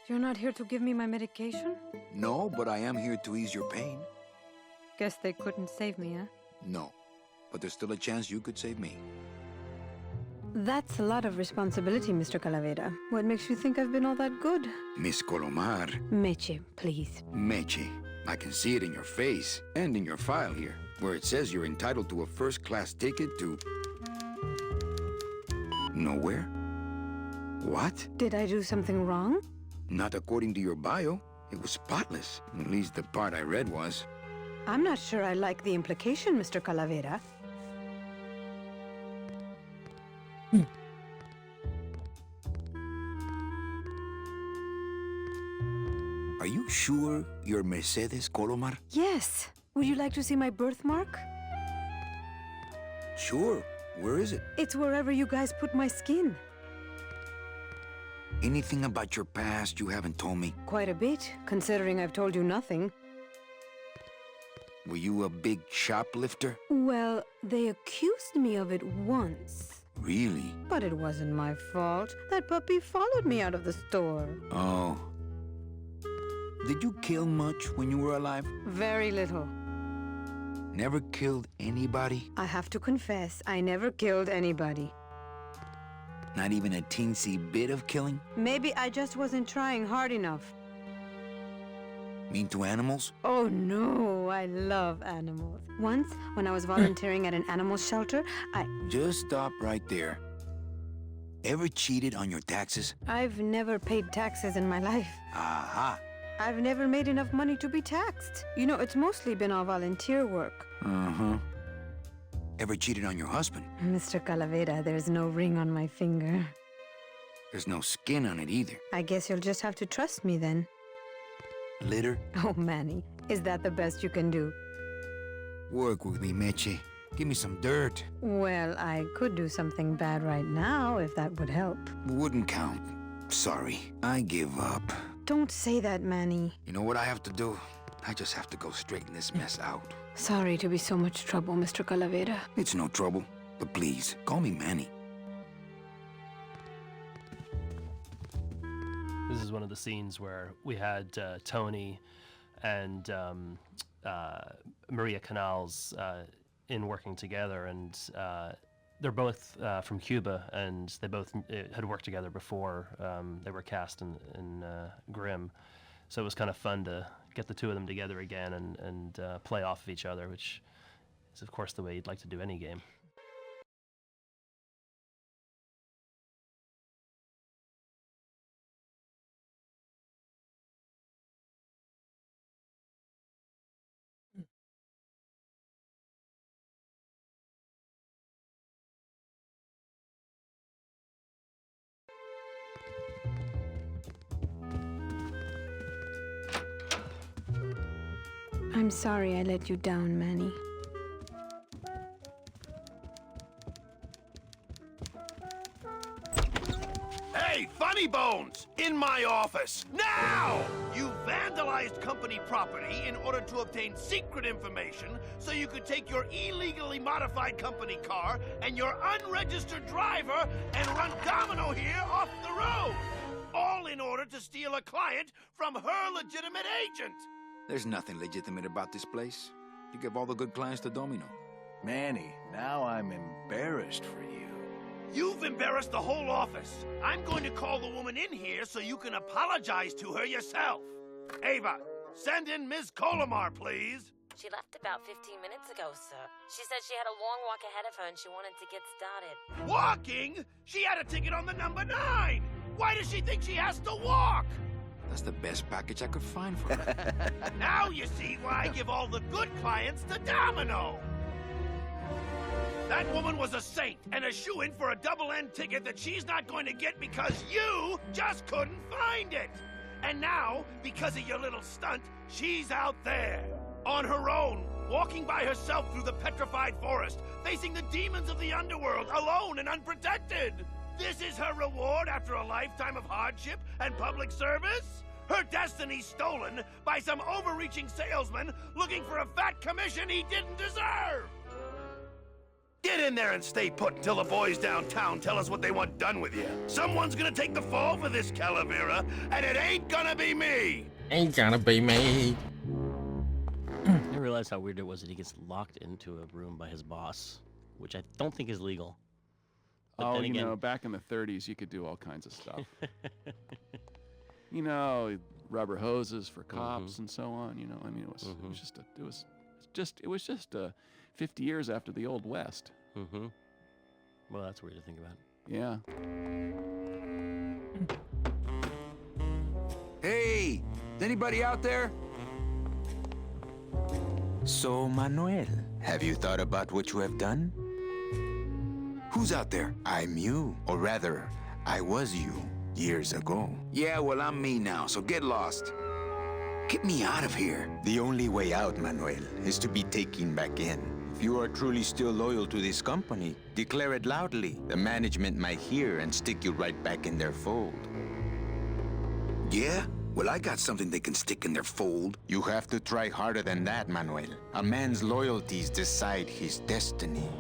You're not here to give me my medication? No, but I am here to ease your pain. Guess they couldn't save me, huh? No. But there's still a chance you could save me. That's a lot of responsibility, Mr. Calavera. What makes you think I've been all that good? Miss Colomar. Meche, please. Meche. I can see it in your face and in your file here, where it says you're entitled to a first-class ticket to... nowhere? What? Did I do something wrong? Not according to your bio. It was spotless. At least the part I read was. I'm not sure I like the implication, Mr. Calavera. Are you sure you're Mercedes Colomar? Yes. Would you like to see my birthmark? Sure. Where is it? It's wherever you guys put my skin. Anything about your past you haven't told me? Quite a bit, considering I've told you nothing. Were you a big shoplifter? Well, they accused me of it once. Really? But it wasn't my fault. That puppy followed me out of the store. Oh. Did you kill much when you were alive? Very little. Never killed anybody? I have to confess, I never killed anybody. Not even a teensy bit of killing? Maybe I just wasn't trying hard enough. Mean to animals? Oh no, I love animals. Once, when I was volunteering at an animal shelter, Just stop right there. Ever cheated on your taxes? I've never paid taxes in my life. Aha. I've never made enough money to be taxed. You know, it's mostly been all volunteer work. Uh-huh. Ever cheated on your husband? Mr. Calavera, there's no ring on my finger. There's no skin on it either. I guess you'll just have to trust me then. Litter? Oh, Manny, is that the best you can do? Work with me, Meche. Give me some dirt. Well, I could do something bad right now, if that would help. Wouldn't count. Sorry, I give up. Don't say that, Manny. You know what I have to do? I just have to go straighten this mess out. Sorry to be so much trouble, Mr. Calavera. It's no trouble. But please, call me Manny. This is one of the scenes where we had Tony and Maria Canals in working together, and they're both from Cuba, and they both had worked together before they were cast in Grimm. So it was kind of fun to get the two of them together again and play off of each other, which is, of course, the way you'd like to do any game. I'm sorry I let you down, Manny. Hey, Funny Bones! In my office! Now! You vandalized company property in order to obtain secret information so you could take your illegally modified company car and your unregistered driver and run domino here off the road! All in order to steal a client from her legitimate agent! There's nothing legitimate about this place. You give all the good clients to Domino. Manny, now I'm embarrassed for you. You've embarrassed the whole office. I'm going to call the woman in here so you can apologize to her yourself. Ava, send in Ms. Colomar, please. She left about 15 minutes ago, sir. She said she had a long walk ahead of her and she wanted to get started. Walking? She had a ticket on the number 9. Why does she think she has to walk? That's the best package I could find for her. Now you see why I give all the good clients to Domino. That woman was a saint and a shoo-in for a double-end ticket that she's not going to get because you just couldn't find it. And now, because of your little stunt, she's out there, on her own, walking by herself through the petrified forest, facing the demons of the underworld, alone and unprotected. This is her reward after a lifetime of hardship and public service? Her destiny stolen by some overreaching salesman looking for a fat commission he didn't deserve! Get in there and stay put until the boys downtown tell us what they want done with you. Someone's gonna take the fall for this, Calavera, and it ain't gonna be me! Ain't gonna be me. I realized how weird it was that he gets locked into a room by his boss, which I don't think is legal. But then again, you know, back in the 30s, you could do all kinds of stuff. You know, rubber hoses for cops and so on. You know, I mean, it was just 50 years after the Old West. Well, that's weird to think about. Yeah. Hey, is anybody out there? So, Manuel, have you thought about what you have done? Who's out there? I'm you, or rather, I was you years ago. Yeah, well, I'm me now, so get lost. Get me out of here. The only way out, Manuel, is to be taken back in. If you are truly still loyal to this company, declare it loudly. The management might hear and stick you right back in their fold. Yeah? Well, I got something they can stick in their fold. You have to try harder than that, Manuel. A man's loyalties decide his destiny.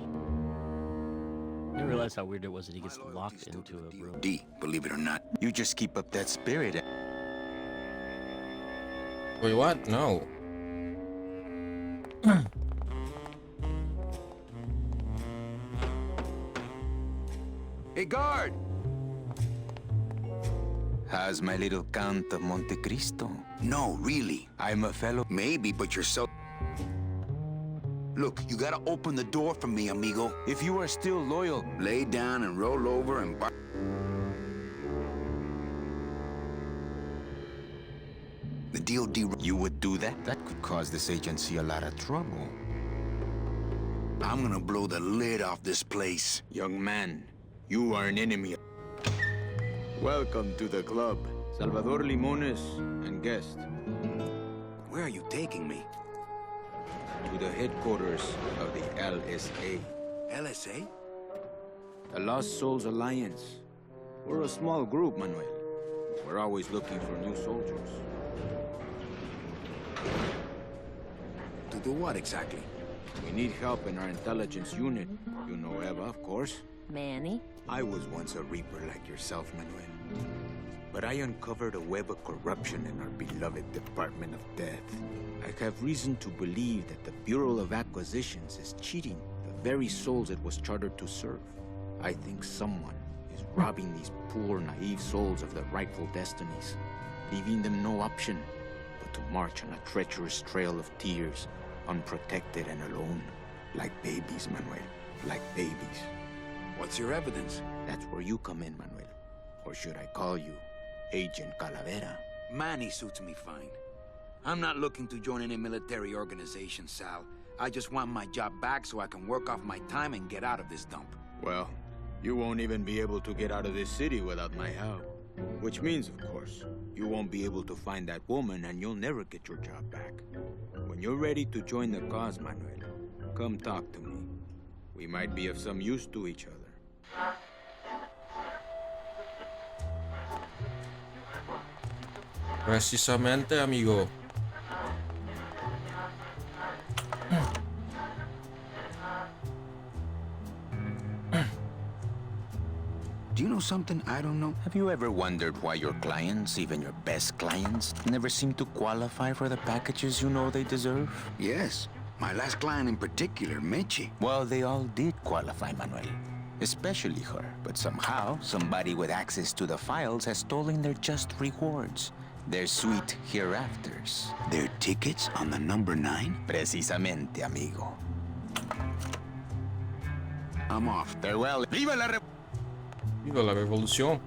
I didn't realize how weird it was that he gets locked into a room. Believe it or not. You just keep up that spirit. Wait, what? No. Hey, guard! How's my little Count of Monte Cristo? No, really. I'm a fellow. Maybe, but you're so... Look, you gotta open the door for me, amigo. If you are still loyal, lay down and roll over and... The DOD... You would do that? That could cause this agency a lot of trouble. I'm gonna blow the lid off this place. Young man, you are an enemy. Welcome to the club. Salvador Limones and guest. Where are you taking me? To the headquarters of the LSA. LSA? The Lost Souls Alliance. We're a small group, Manuel. We're always looking for new soldiers. To do what exactly? We need help in our intelligence unit. You know Eva, of course. Manny? I was once a Reaper like yourself, Manuel. But I uncovered a web of corruption in our beloved Department of Death. I have reason to believe that the Bureau of Acquisitions is cheating the very souls it was chartered to serve. I think someone is robbing these poor, naive souls of their rightful destinies, leaving them no option but to march on a treacherous trail of tears, unprotected and alone, like babies, Manuel, like babies. What's your evidence? That's where you come in, Manuel. Or should I call you Agent Calavera? Manny suits me fine. I'm not looking to join any military organization, Sal. I just want my job back so I can work off my time and get out of this dump. Well, you won't even be able to get out of this city without my help. Which means, of course, you won't be able to find that woman and you'll never get your job back. When you're ready to join the cause, Manuel, come talk to me. We might be of some use to each other. Precisamente, amigo. Do you know something I don't know? Have you ever wondered why your clients, even your best clients, never seem to qualify for the packages you know they deserve? Yes. My last client in particular, Mechi. Well, they all did qualify, Manuel. Especially her. But somehow, somebody with access to the files has stolen their just rewards. Their sweet hereafters. Their tickets on the number 9? Precisamente, amigo. I'm off. Farewell. Viva la Viva la revolución.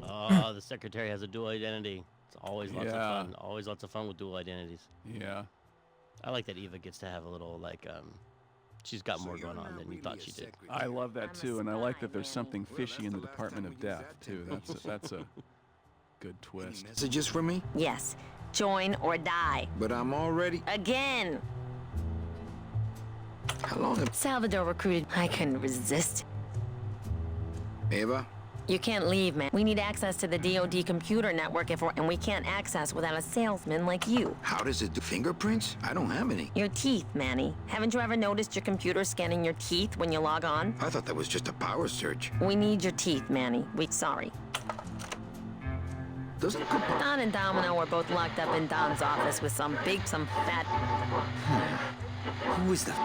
Oh, the secretary has a dual identity. It's always lots of fun. Always lots of fun with dual identities. Yeah. I like that Eva gets to have a little, like, she's got more going on than you thought she did. I love that too, and I like that there's something fishy in the Department of Death too. That's a good twist. Messages for me? Yes. Join or die. But I'm already... Again. How long have... Salvador recruited. I couldn't resist. Eva? You can't leave, man. We need access to the DoD computer network and we can't access without a salesman like you. How does it do fingerprints? I don't have any. Your teeth, Manny. Haven't you ever noticed your computer scanning your teeth when you log on? I thought that was just a power surge. We need your teeth, Manny. Sorry. Doesn't Don and Domino are both locked up in Don's office with some fat... Who is that?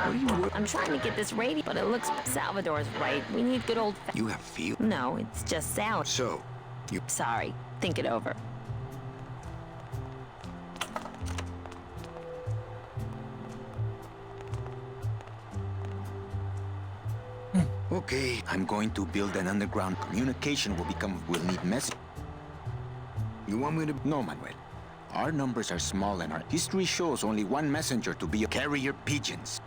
What do you... I'm trying to get this radio, but it looks Salvador's right. We need good old... You have feel? No, it's just Sal. So, you... Sorry. Think it over. Okay, I'm going to build an underground communication we'll need message. You want me to... No, Manuel. Our numbers are small and our history shows only one messenger to be a carrier pigeons.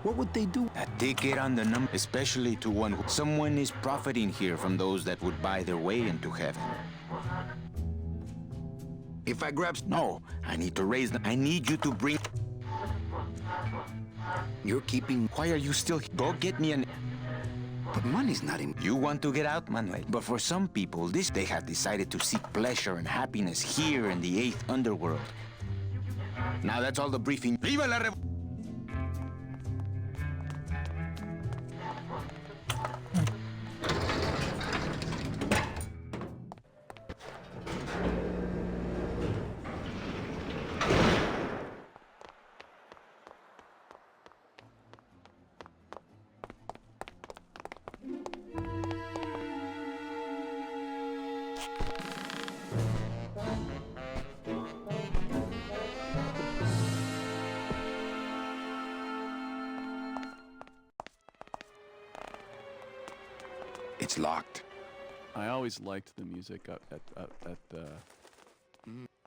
What would they do? A ticket on the number, especially to one who... Someone is profiting here from those that would buy their way into heaven. If I grab... No, I need to raise them. I need you to bring... You're keeping... Why are you still... Go get me an... But money's not in... You want to get out, Manuel. But for some people, they have decided to seek pleasure and happiness here in the 8th underworld. Now that's all the briefing. Viva la Rev... It's locked. I always liked the music up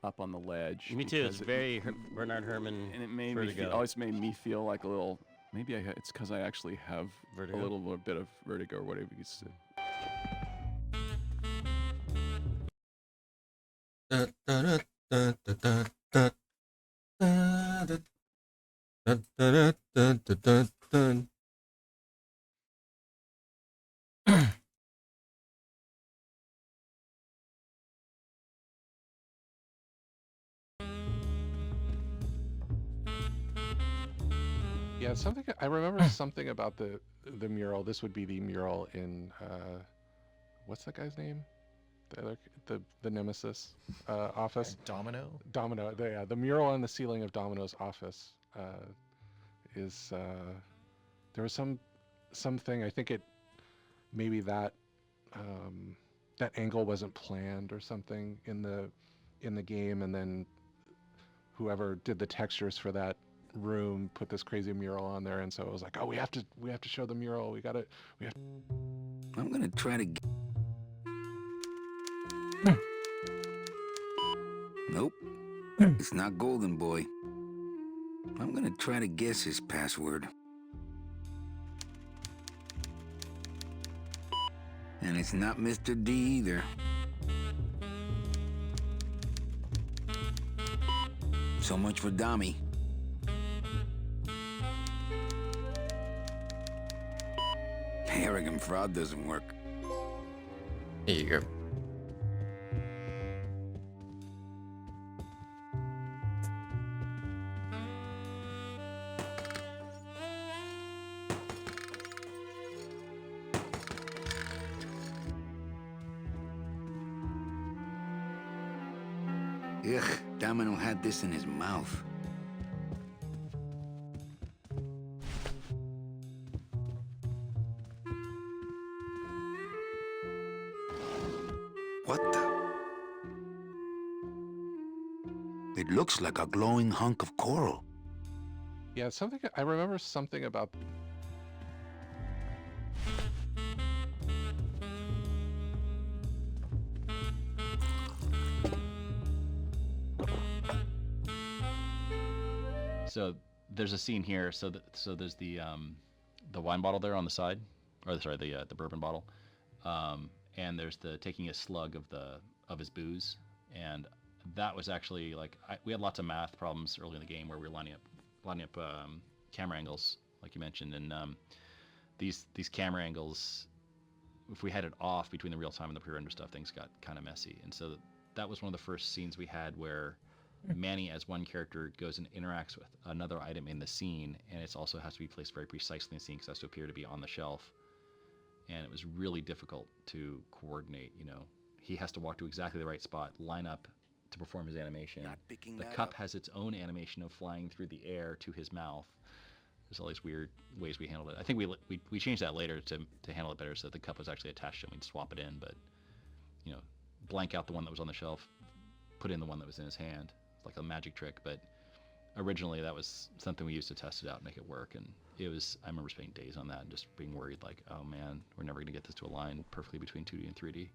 up on the ledge. Me too. It's very Bernard Herrmann. And it made Vertigo. me always made me feel like a little. Maybe it's because I actually have Vertigo? a little bit of vertigo or whatever you said. Yeah, something I remember something about the mural. This would be the mural in what's that guy's name? The Nemesis office. Domino. Domino. The mural on the ceiling of Domino's office is there was something. I think it maybe that that angle wasn't planned or something in the game, and then whoever did the textures for that room put this crazy mural on there, and so it was like, oh, we have to show the mural. We have. I'm gonna try to. Nope, it's not Golden Boy. I'm gonna try to guess his password. And it's not Mr. D either. So much for Dami. Arrogant fraud doesn't work. Here you go. Ugh, Domino had this in his mouth. What the? It looks like a glowing hunk of coral. Yeah, something I remember something about. So there's a scene here. So there's the wine bottle there on the side, or sorry, the bourbon bottle, and there's the taking a slug of his booze, and that was actually like we had lots of math problems early in the game where we were lining up camera angles, like you mentioned, and these camera angles, if we had it off between the real time and the pre-render stuff, things got kind of messy, and so that was one of the first scenes we had where Manny as one character goes and interacts with another item in the scene, and it also has to be placed very precisely in the scene because it has to appear to be on the shelf. And it was really difficult to coordinate. You know, he has to walk to exactly the right spot, line up to perform his animation. The cup has its own animation of flying through the air to his mouth. There's all these weird ways we handled it. I think we changed that later to handle it better, so that the cup was actually attached and we'd swap it in. But you know, blank out the one that was on the shelf, put in the one that was in his hand. Like a magic trick, but originally that was something we used to test it out and make it work, and it was, I remember spending days on that and just being worried like, oh man, we're never gonna get this to align perfectly between 2D and 3D.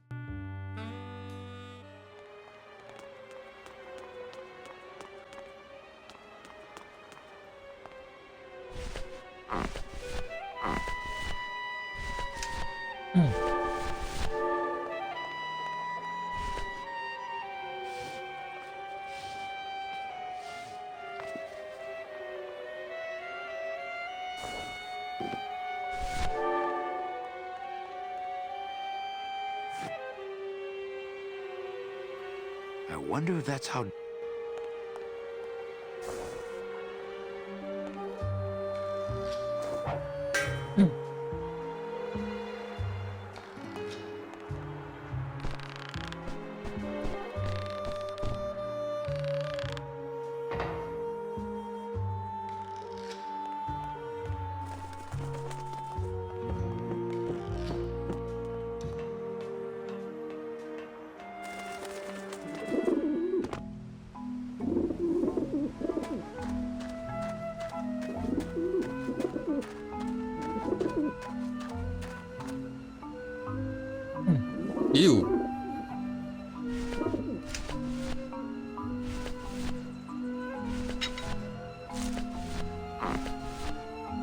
I wonder if that's how... Ew.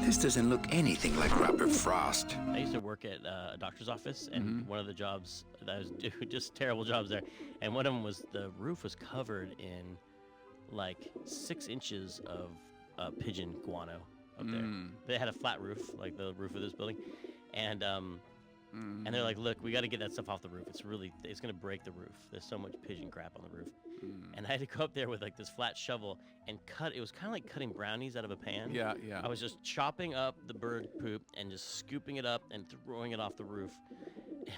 This doesn't look anything like Robert Frost. I used to work at a doctor's office, and one of the jobs that I was doing, just terrible jobs there, and one of them was the roof was covered in like 6 inches of pigeon guano up there. They had a flat roof, like the roof of this building, and they're like, look, we got to get that stuff off the roof. It's gonna break the roof. There's so much pigeon crap on the roof. And I had to go up there with like this flat shovel and cut. It was kind of like cutting brownies out of a pan. Yeah. I was just chopping up the bird poop and just scooping it up and throwing it off the roof.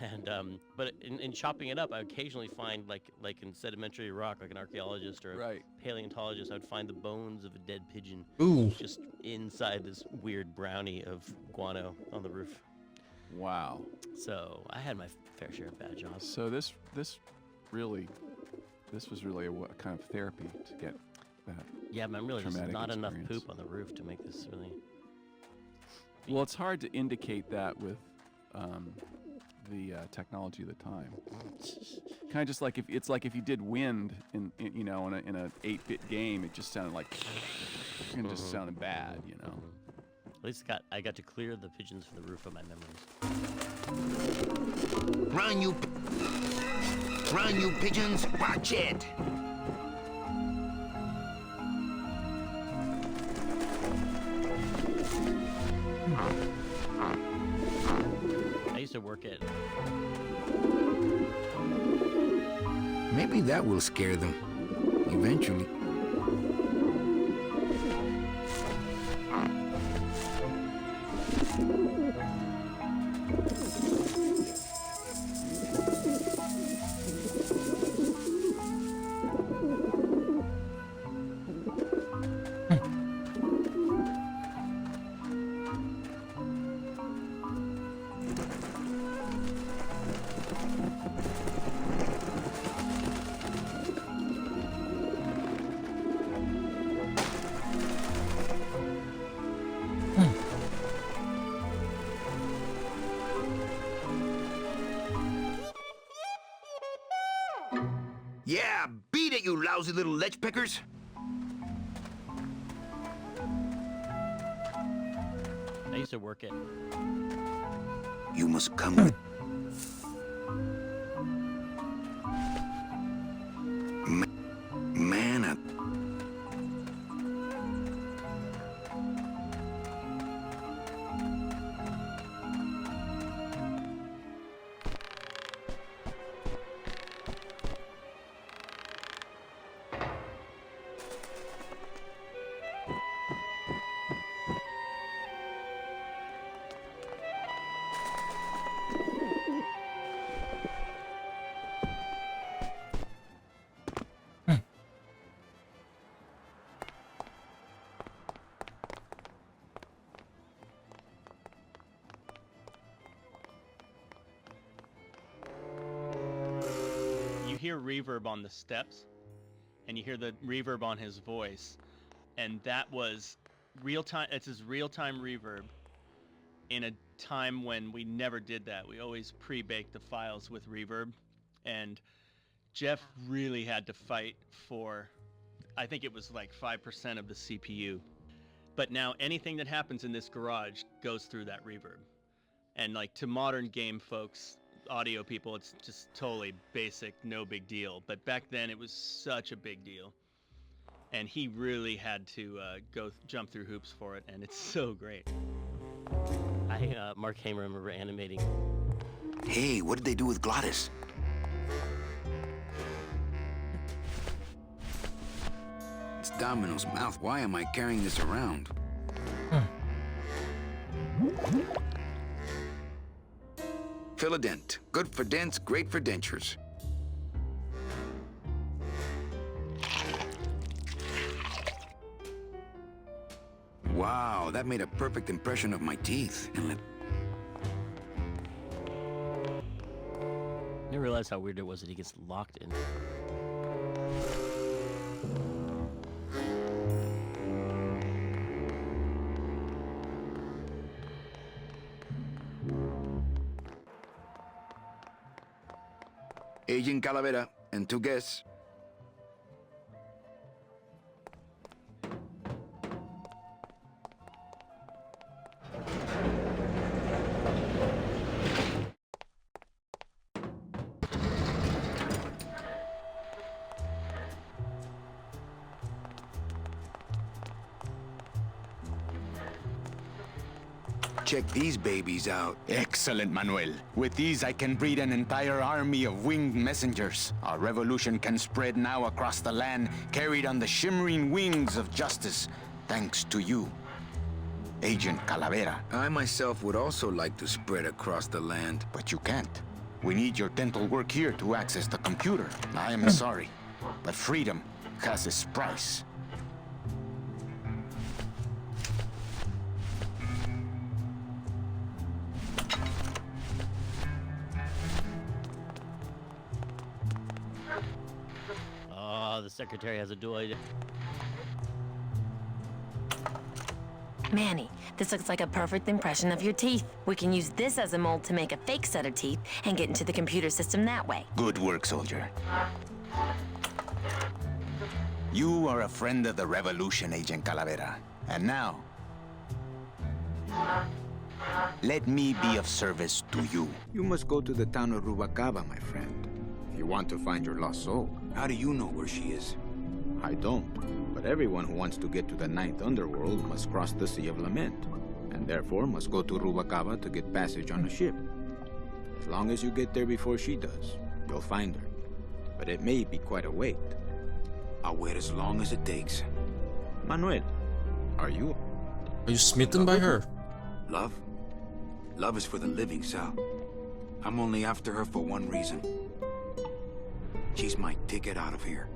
And but in chopping it up, I occasionally find like in sedimentary rock, like an archaeologist or a paleontologist, I would find the bones of a dead pigeon. Ooh. Just inside this weird brownie of guano on the roof. Wow. So I had my fair share of bad jobs. So this was really a kind of therapy to get that. Yeah, man, really, there's traumatic not enough experience. poop on the roof to make this really. Well, it's hard to indicate that with the technology of the time. Kind of just like if you did wind in an 8-bit game, it just sounded like it just sounded bad, you know. At least I got to clear the pigeons from the roof of my memories. Run, you pigeons! Watch it! I used to work it. Maybe that will scare them. Eventually. Yeah, beat it, you lousy little lech pickers! I used to work it. You must come with... Man, You hear reverb on the steps, and you hear the reverb on his voice, and that was real time. It's his real time reverb in a time when we never did that. We always pre-baked the files with reverb, and Jeff really had to fight for, I think it was like 5% of the CPU. But now anything that happens in this garage goes through that reverb. And like to modern game folks, audio people, it's just totally basic, no big deal. But back then it was such a big deal. And he really had to jump through hoops for it, and it's so great. Mark Hamer, remember animating. Hey, what did they do with Glottis? It's Domino's mouth. Why am I carrying this around? Philadent. Good for dents, great for dentures. Wow, that made a perfect impression of my teeth. I didn't realize how weird it was that he gets locked in. Agent Calavera and 2 guests. Check these babies out. Excellent, Manuel. With these, I can breed an entire army of winged messengers. Our revolution can spread now across the land, carried on the shimmering wings of justice, thanks to you, Agent Calavera. I myself would also like to spread across the land. But you can't. We need your dental work here to access the computer. I am sorry, but freedom has its price. The secretary has a dual idea. Manny, this looks like a perfect impression of your teeth. We can use this as a mold to make a fake set of teeth and get into the computer system that way. Good work, soldier. You are a friend of the revolution, Agent Calavera. And now, Let me be of service to you. You must go to the town of Rubalcaba, my friend, if you want to find your lost soul. How do you know where she is? I don't, but everyone who wants to get to the ninth underworld must cross the Sea of Lament, and therefore must go to Rubalcaba to get passage on a ship. As long as you get there before she does, you'll find her. But it may be quite a wait. I'll wait as long as it takes. Manuel, are you smitten by her? Love? Love is for the living, Sal. I'm only after her for one reason. She's my ticket out of here.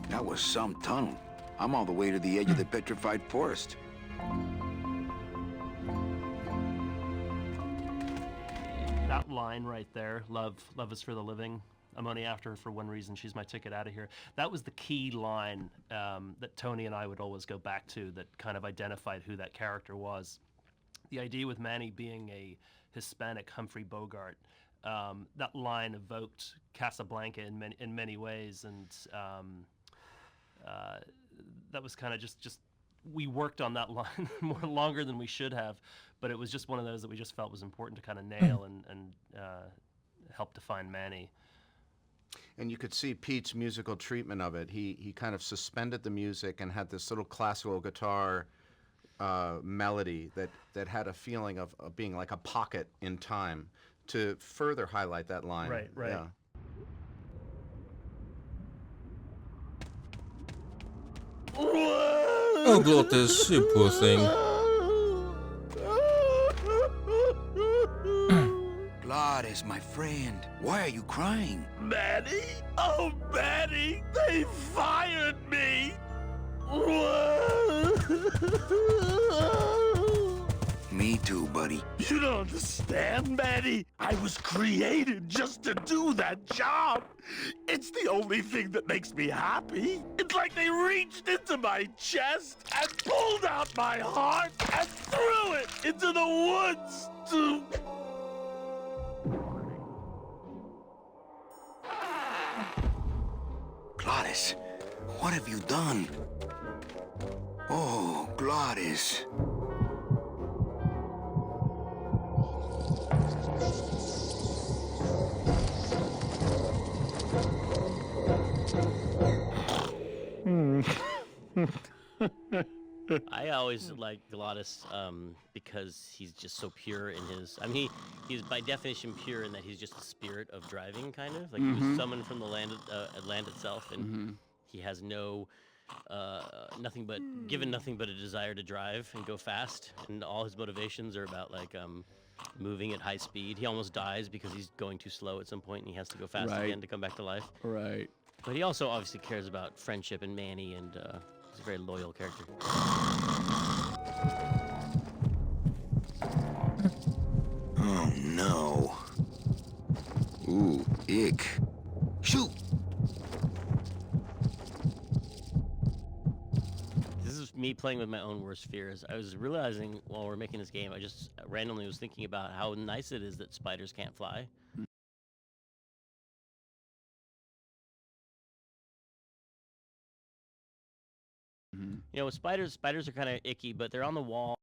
That was some tunnel. I'm all the way to the edge of the petrified forest. That line right there, love is for the living. I'm only after her for one reason. She's my ticket out of here. That was the key line that Tony and I would always go back to that kind of identified who that character was. The idea with Manny being a Hispanic Humphrey Bogart, that line evoked Casablanca in many ways, and that was kind of just we worked on that line more longer than we should have, but it was just one of those that we just felt was important to kind of nail and help define Manny. And you could see Pete's musical treatment of it. He kind of suspended the music and had this little classical guitar melody that had a feeling of being like a pocket in time to further highlight that line. Right. Yeah. Oh, Glottis, you poor thing. Glottis, my friend, why are you crying? Manny? Oh, Manny! They fired me! Me too, buddy. You don't understand, Manny. I was created just to do that job. It's the only thing that makes me happy. It's like they reached into my chest and pulled out my heart and threw it into the woods to... Glottis, what have you done? Oh, Glottis. I always liked Glottis because he's just so pure in his. I mean, he's by definition pure in that he's just a spirit of driving, kind of like he was summoned from the land itself, and he has nothing but a desire to drive and go fast, and all his motivations are about like moving at high speed. He almost dies because he's going too slow at some point, and he has to go fast again to come back to life. Right. But he also obviously cares about friendship and Manny, and he's a very loyal character. Oh, no. Ooh, ick. Shoot! This is me playing with my own worst fears. I was realizing while we're making this game, I just randomly was thinking about how nice it is that spiders can't fly. You know, with spiders are kind of icky, but they're on the wall.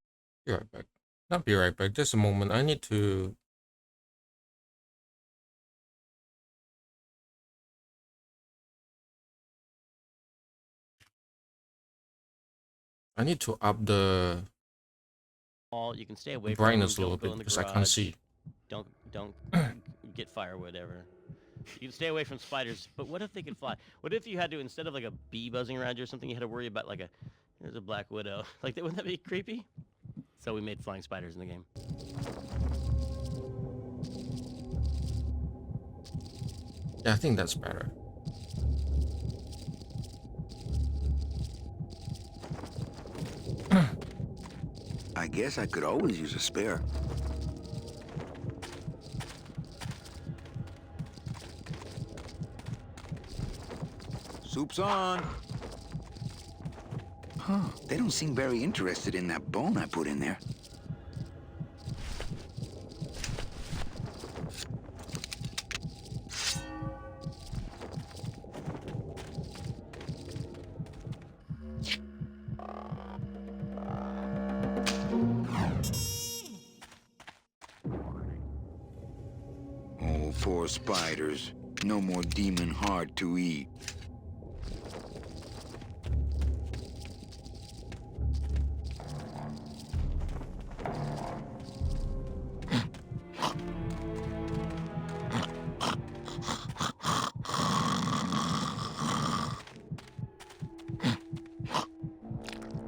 Be right back. Not be right back. Just a moment. I need to... up the You can stay away brightness a from them. little Don't go bit in the because I can't garage. see. Don't get firewood ever. You can stay away from spiders, but what if they could fly? What if you had to, instead of like a bee buzzing around you or something, you had to worry about like there's a black widow. Like, wouldn't that be creepy? So we made flying spiders in the game. Yeah, I think that's better. I guess I could always use a spare. Soup's on. Huh, they don't seem very interested in that bone I put in there. more spiders. No more demon heart to eat.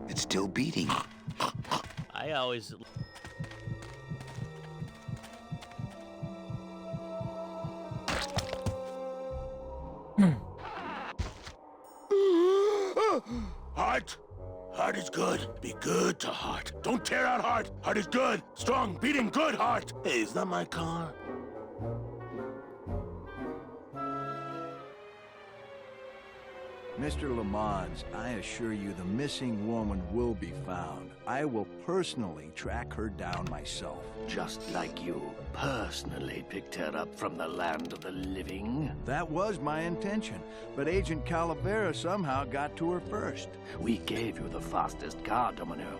It's still beating. I always. Heart. Heart is good. Be good to Heart. Don't tear out Heart. Heart is good. Strong, beating, good Heart. Hey, is that my car? Mr. Lamont, I assure you the missing woman will be found. I will personally track her down myself. Just like you personally picked her up from the land of the living. That was my intention, but Agent Calavera somehow got to her first. We gave you the fastest car, Domino.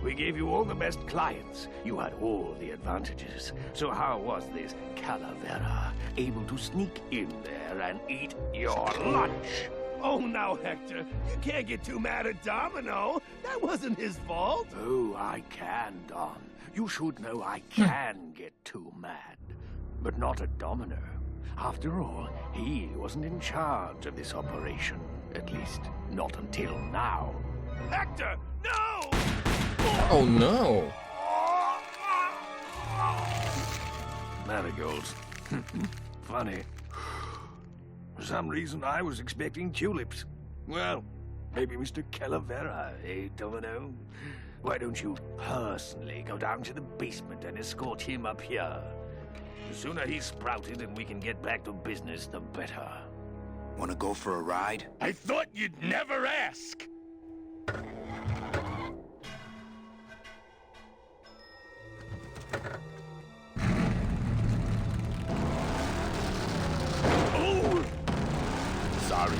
We gave you all the best clients. You had all the advantages. So how was this Calavera able to sneak in there and eat your lunch? Oh, now, Hector, you can't get too mad at Domino. That wasn't his fault. Oh, I can, Don. You should know I can get too mad. But not at Domino. After all, he wasn't in charge of this operation. At least, not until now. Hector, no! Oh no! Marigolds. Funny. For some reason, I was expecting tulips. Well, maybe Mr. Calavera, eh, Domino? Why don't you personally go down to the basement and escort him up here? The sooner he's sprouted and we can get back to business, the better. Wanna go for a ride? I thought you'd never ask. Oh! Sorry.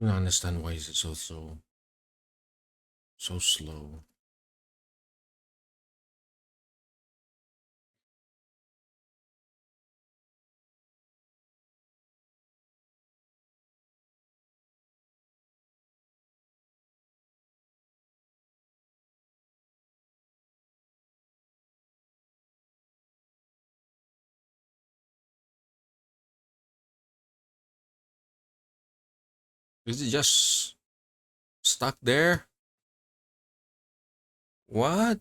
I don't understand why is it so slow. Is it just stuck there? What?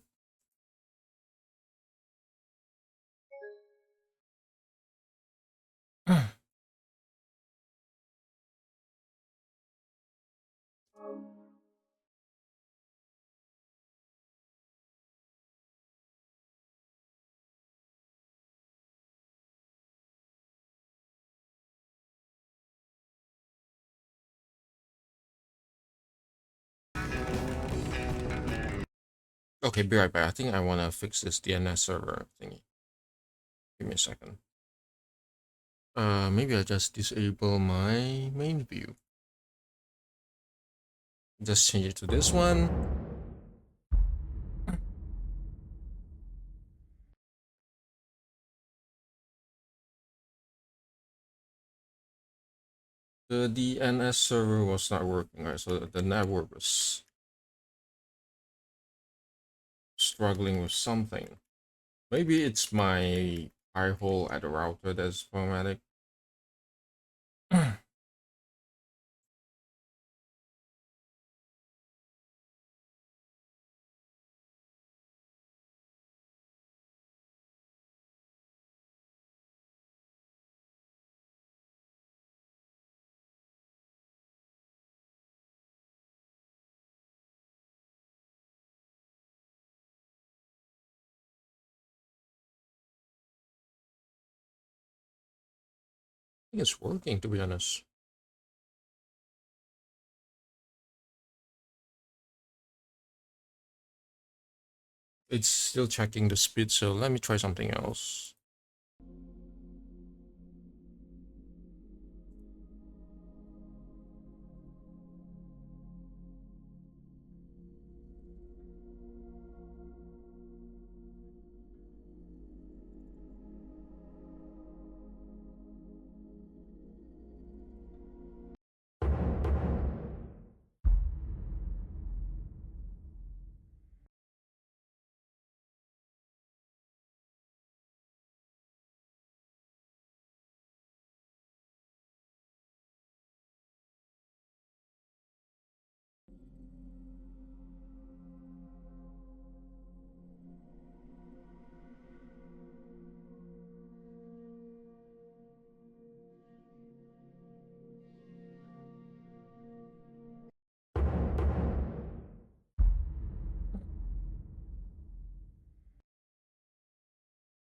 Okay, be right back. I think I want to fix this DNS server thingy. Give me a second. Maybe I just disable my main view. Just change it to this one. The DNS server was not working, right? So the network was struggling with something. Maybe it's my eye hole at the router that's problematic. think it's working, to be honest. It's still checking the speed, so let me try something else.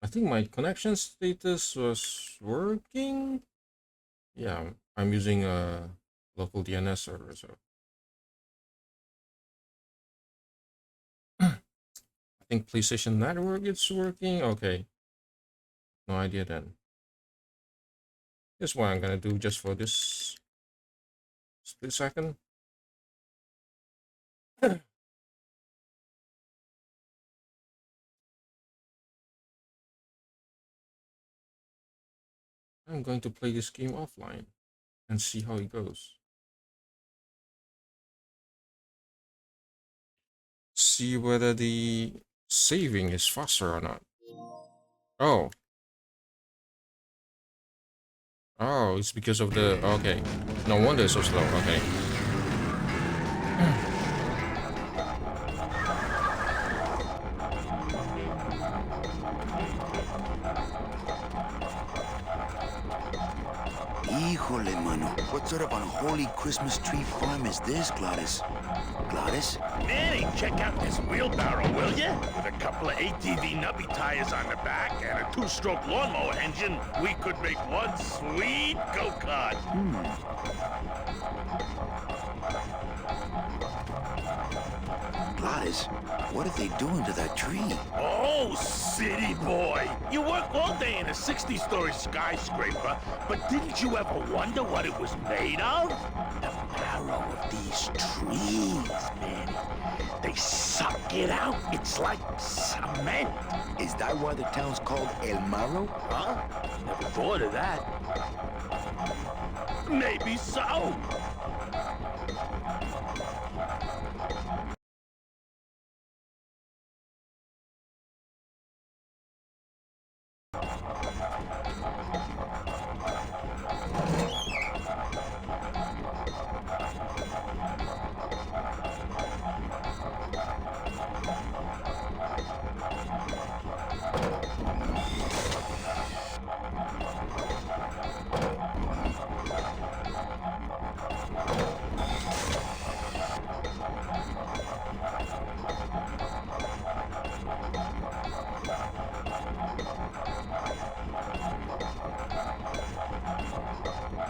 I think my connection status was working. Yeah, I'm using a local DNS server, so I think PlayStation Network is working. Okay, no idea then. Here's what I'm gonna do just for this split second. I'm going to play this game offline and see how it goes. See whether the saving is faster or not. Oh. Oh, it's because of the... Okay. No wonder it's so slow. Okay. Híjole, mano. What sort of unholy Christmas tree farm is this, Gladys? Gladys? Manny, check out this wheelbarrow, will ya? With a couple of ATV nubby tires on the back and a 2-stroke lawnmower engine, we could make one sweet go-kart. Gladys, what are they doing to that tree? Oh, city boy. You work all day in a 60-story skyscraper, but didn't you ever wonder what it was made of? The marrow of these trees, Manny. They suck it out. It's like cement. Is that why the town's called El Marrow? Huh? Never thought of that. Maybe so.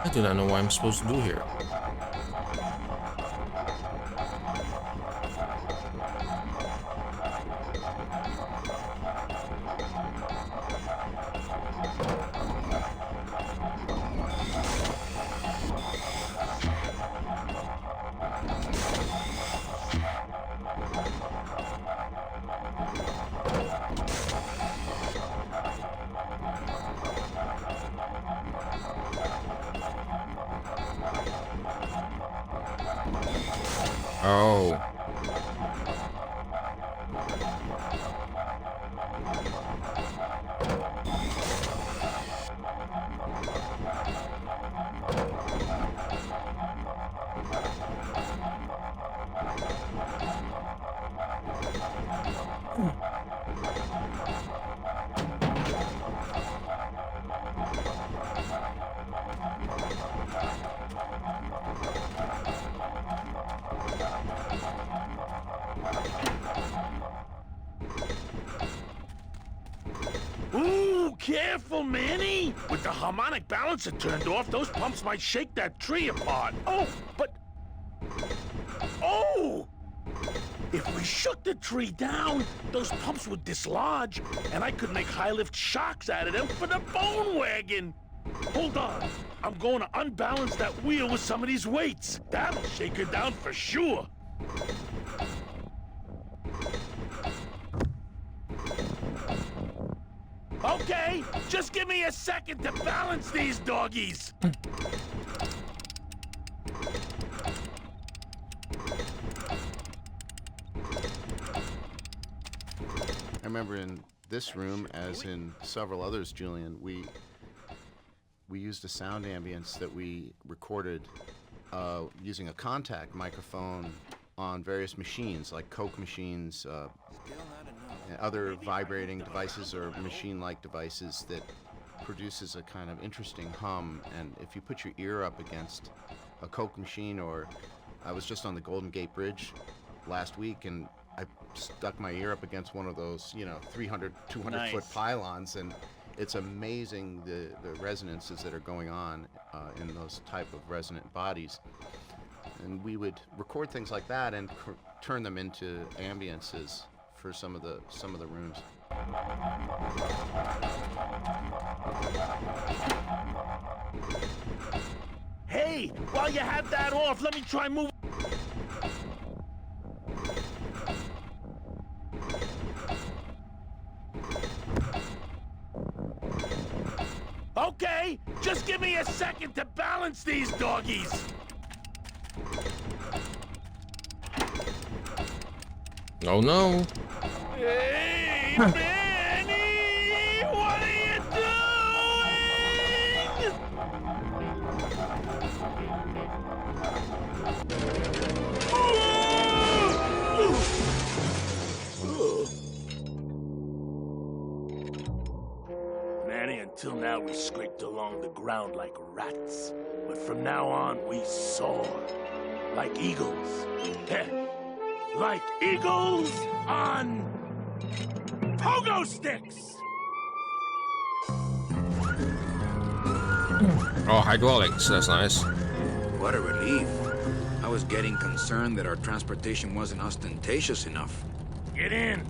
I do not know what I'm supposed to do here. Oh. Whoa, careful, Manny! With the harmonic balancer turned off, those pumps might shake that tree apart. Oh, but... Oh! If we shook the tree down, those pumps would dislodge, and I could make high-lift shocks out of them for the bone wagon. Hold on. I'm going to unbalance that wheel with some of these weights. That'll shake her down for sure. Okay, just give me a second to balance these doggies. I remember in this room, as in several others, Julian, we used a sound ambience that we recorded using a contact microphone on various machines, like Coke machines, and other vibrating devices or machine-like devices that produces a kind of interesting hum. And if you put your ear up against a Coke machine, or I was just on the Golden Gate Bridge last week, and I stuck my ear up against one of those, 300, 200-foot pylons, and it's amazing the resonances that are going on in those type of resonant bodies. And we would record things like that and turn them into ambiences for some of the rooms. Hey, while you have that off, let me try moving. Okay, just give me a second to balance these doggies. Oh no. Hey, Manny! What are you doing? Manny, until now we scraped along the ground like rats. But from now on, we soar. Like eagles. Like eagles on pogo sticks! Oh, hydraulics, that's nice. What a relief. I was getting concerned that our transportation wasn't ostentatious enough. Get in!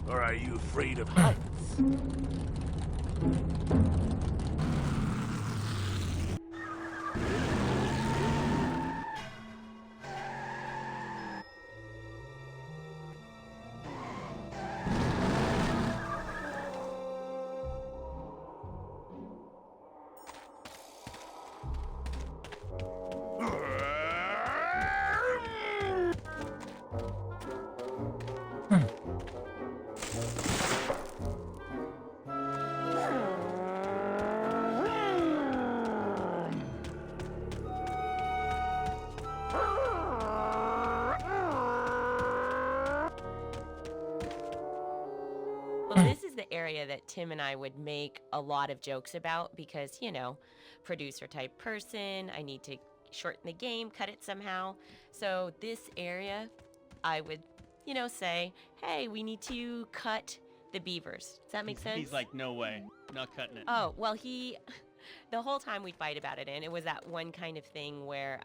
Or are you afraid of heights? Well, this is the area that Tim and I would make a lot of jokes about because, producer type person, I need to shorten the game, cut it somehow. So this area, I would, say, hey, we need to cut the beavers. Does that make sense? He's like, no way, not cutting it. Oh, well, the whole time we'd fight about it, and it was that one kind of thing where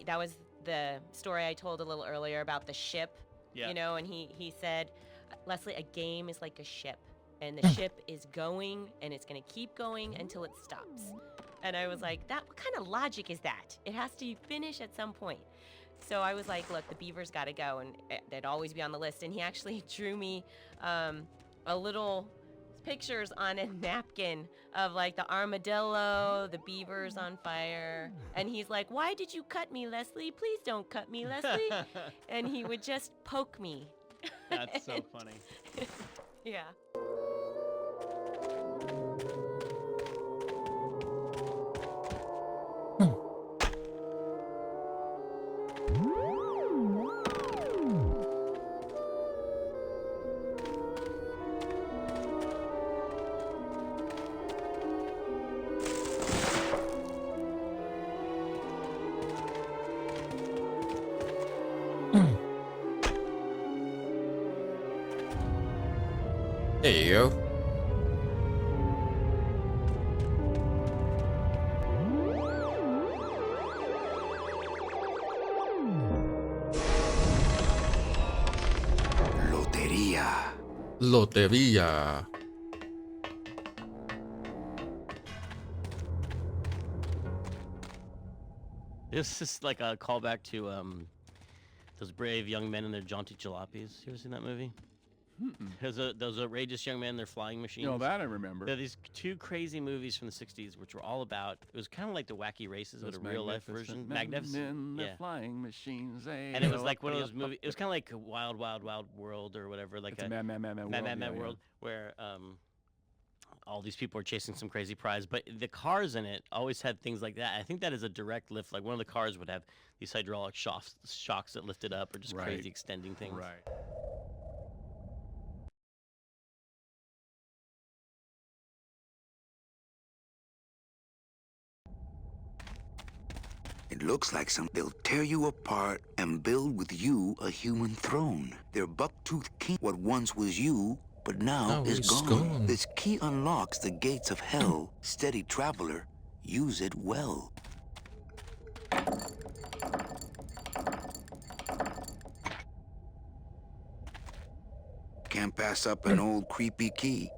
that was the story I told a little earlier about the ship, and he said, Leslie, a game is like a ship, and the ship is going, and it's going to keep going until it stops. And I was like, what kind of logic is that? It has to finish at some point. So I was like, look, the beavers got to go, and they'd always be on the list. And he actually drew me a little pictures on a napkin of like the armadillo, the beavers on fire. And he's like, why did you cut me, Leslie? Please don't cut me, Leslie. And he would just poke me. That's so funny. Yeah. There you go. Loteria. This is like a callback to those brave young men and their jaunty jalopies. You ever seen that movie? Those outrageous young men, their flying machines. No, that I remember. They're these two crazy movies from the 60s, which were all about, it was kind of like the Wacky Races, but a real-life version. Magnificent. Their flying machines. And it was like one of those movies, it was kind of like Wild, Wild, Wild World or whatever. Like It's a Mad World, where all these people are chasing some crazy prize, but the cars in it always had things like that. I think that is a direct lift. Like one of the cars would have these hydraulic shocks that lifted up, or just crazy extending things. Right. It looks like they'll tear you apart and build with you a human throne. Their buck-toothed king, what once was you, but now is gone. This key unlocks the gates of hell. Steady traveler, use it well. Can't pass up an old creepy key.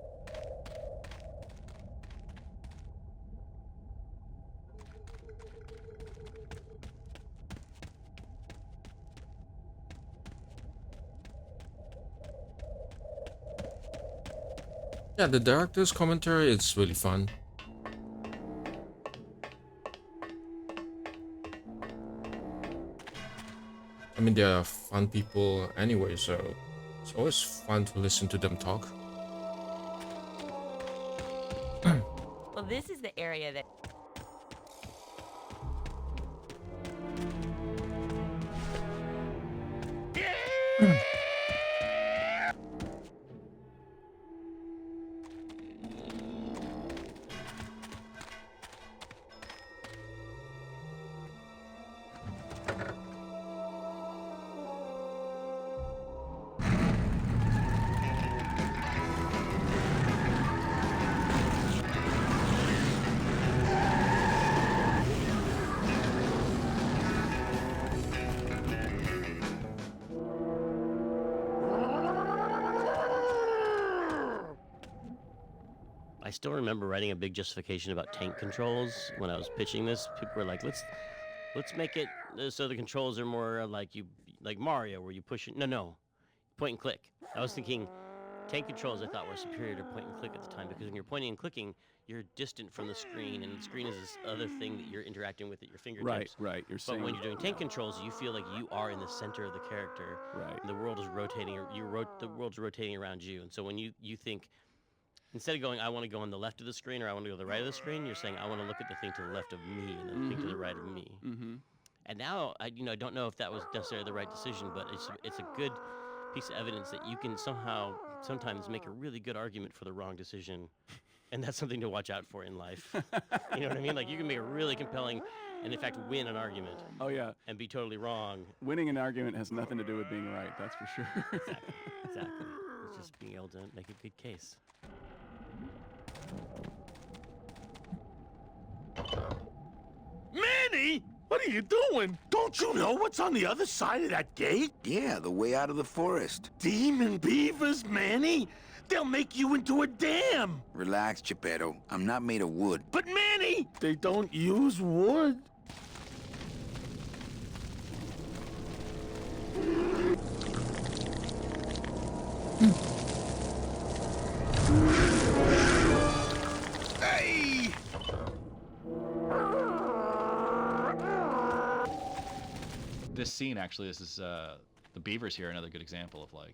Yeah, the director's commentary is really fun. I mean, they're fun people anyway, so it's always fun to listen to them talk. Well, this is the area that... I still remember writing a big justification about tank controls when I was pitching this. People were like, let's make it so the controls are more like Mario, where you push it. No, point and click. I was thinking tank controls I thought were superior to point and click at the time, because when you're pointing and clicking, you're distant from the screen, and the screen is this other thing that you're interacting with at your fingertips. Right. But when you're doing tank controls, you feel like you are in the center of the character. Right. And the world is rotating, the world's rotating around you. And so when you think, instead of going, I want to go on the left of the screen or I want to go to the right of the screen, you're saying, I want to look at the thing to the left of me and the thing to the right of me. Mm-hmm. And now, I don't know if that was necessarily the right decision, but it's a good piece of evidence that you can sometimes make a really good argument for the wrong decision. And that's something to watch out for in life. You know what I mean? Like, you can make a really compelling and, in fact, win an argument. Oh, yeah. And be totally wrong. Winning an argument has nothing to do with being right, that's for sure. Exactly. It's just being able to make a good case. Manny, what are you doing? Don't you know what's on the other side of that gate? Yeah, the way out of the forest. Demon beavers, Manny. They'll make you into a dam. Relax, Geppetto. I'm not made of wood. But Manny, they don't use wood. Hey! This scene, actually, this is the beavers here, another good example of, like,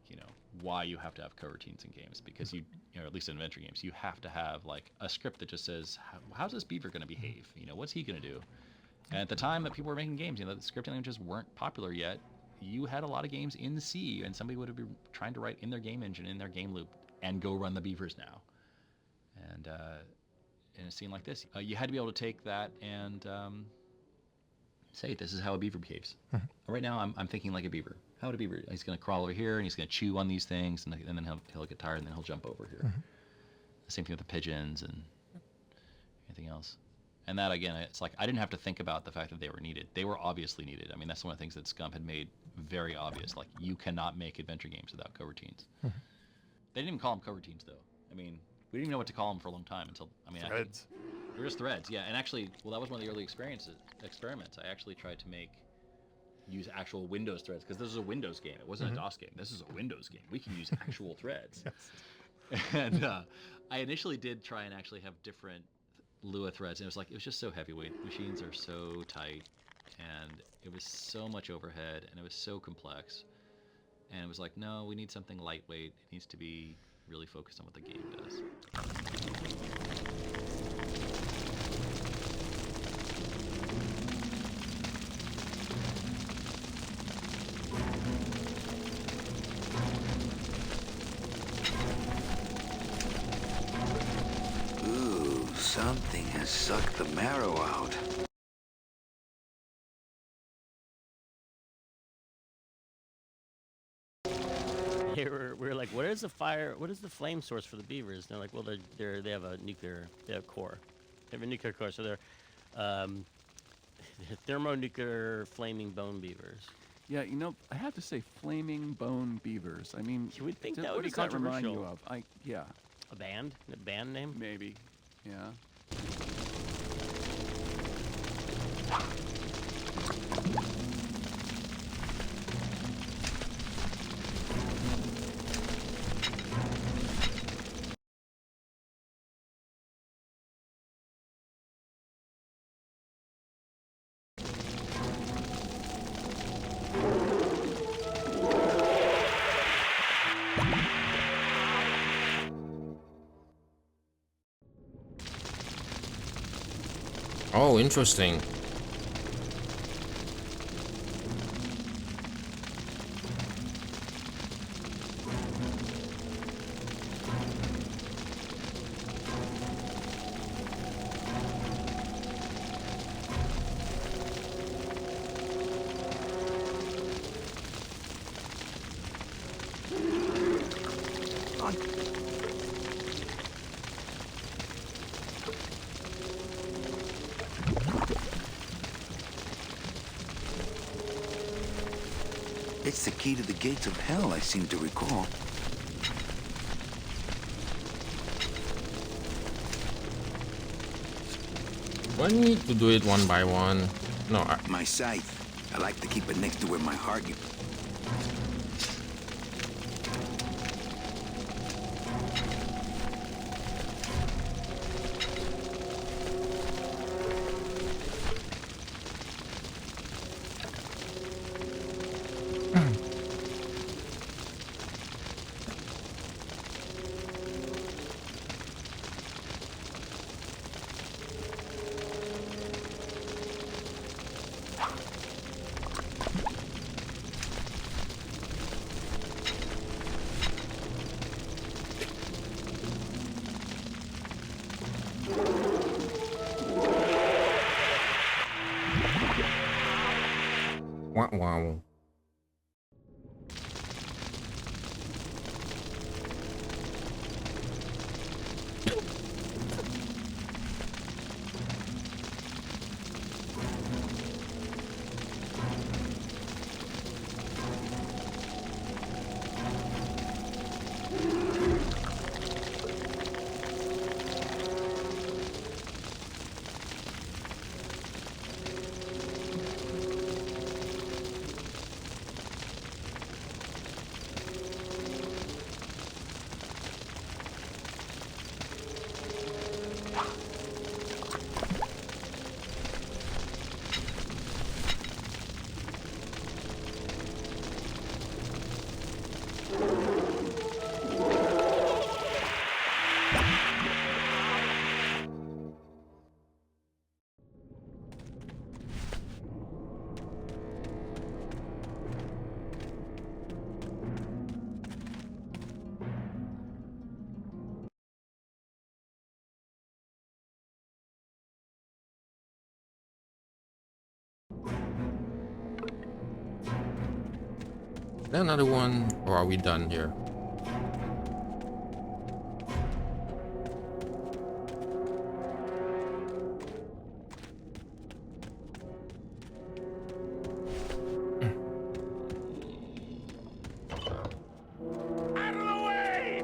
why you have to have coroutines in games, because you know, at least in adventure games, you have to have like a script that just says, how's this beaver going to behave? What's he going to do? And at the time that people were making games, the scripting languages weren't popular yet. You had a lot of games in C, and somebody would have been trying to write in their game engine, in their game loop, and go run the beavers now. And in a scene like this, you had to be able to take that and say, this is how a beaver behaves. Right now, I'm thinking like a beaver. How would a beaver? He's going to crawl over here, and he's going to chew on these things, and then he'll get tired, and then he'll jump over here. The same thing with the pigeons and anything else. And that, again, it's like I didn't have to think about the fact that they were needed. They were obviously needed. I mean, that's one of the things that Scum had made very obvious. Like, you cannot make adventure games without coroutines. They didn't even call them coroutines, though. I mean, we didn't even know what to call them for a long time until, I mean, Threads. They were just threads, yeah. And actually, well, that was one of the early experiments. I actually tried to use actual Windows threads, because this is a Windows game. It wasn't a DOS game. This is a Windows game. We can use actual threads. And I initially did try and actually have different Lua threads, and it was just so heavyweight. Machines are so tight, and it was so much overhead, and it was so complex. And it was like, no, we need something lightweight. It needs to be really focused on what the game does. Ooh, something has sucked the marrow out. We were like, what is the flame source for the beavers? And they're like, well, they have a nuclear core. They have a nuclear core, so they're thermonuclear flaming bone beavers. Yeah, you know, I have to say, flaming bone beavers. I mean, you would think that what would be does that remind you controversial. of? Yeah. A band name? Maybe. Yeah. Oh, interesting. It's the key to the gates of hell, I seem to recall. Do I need to do it one by one? No, My scythe. I like to keep it next to where my heart is. Wow. Is there another one, or are we done here? Out of the way!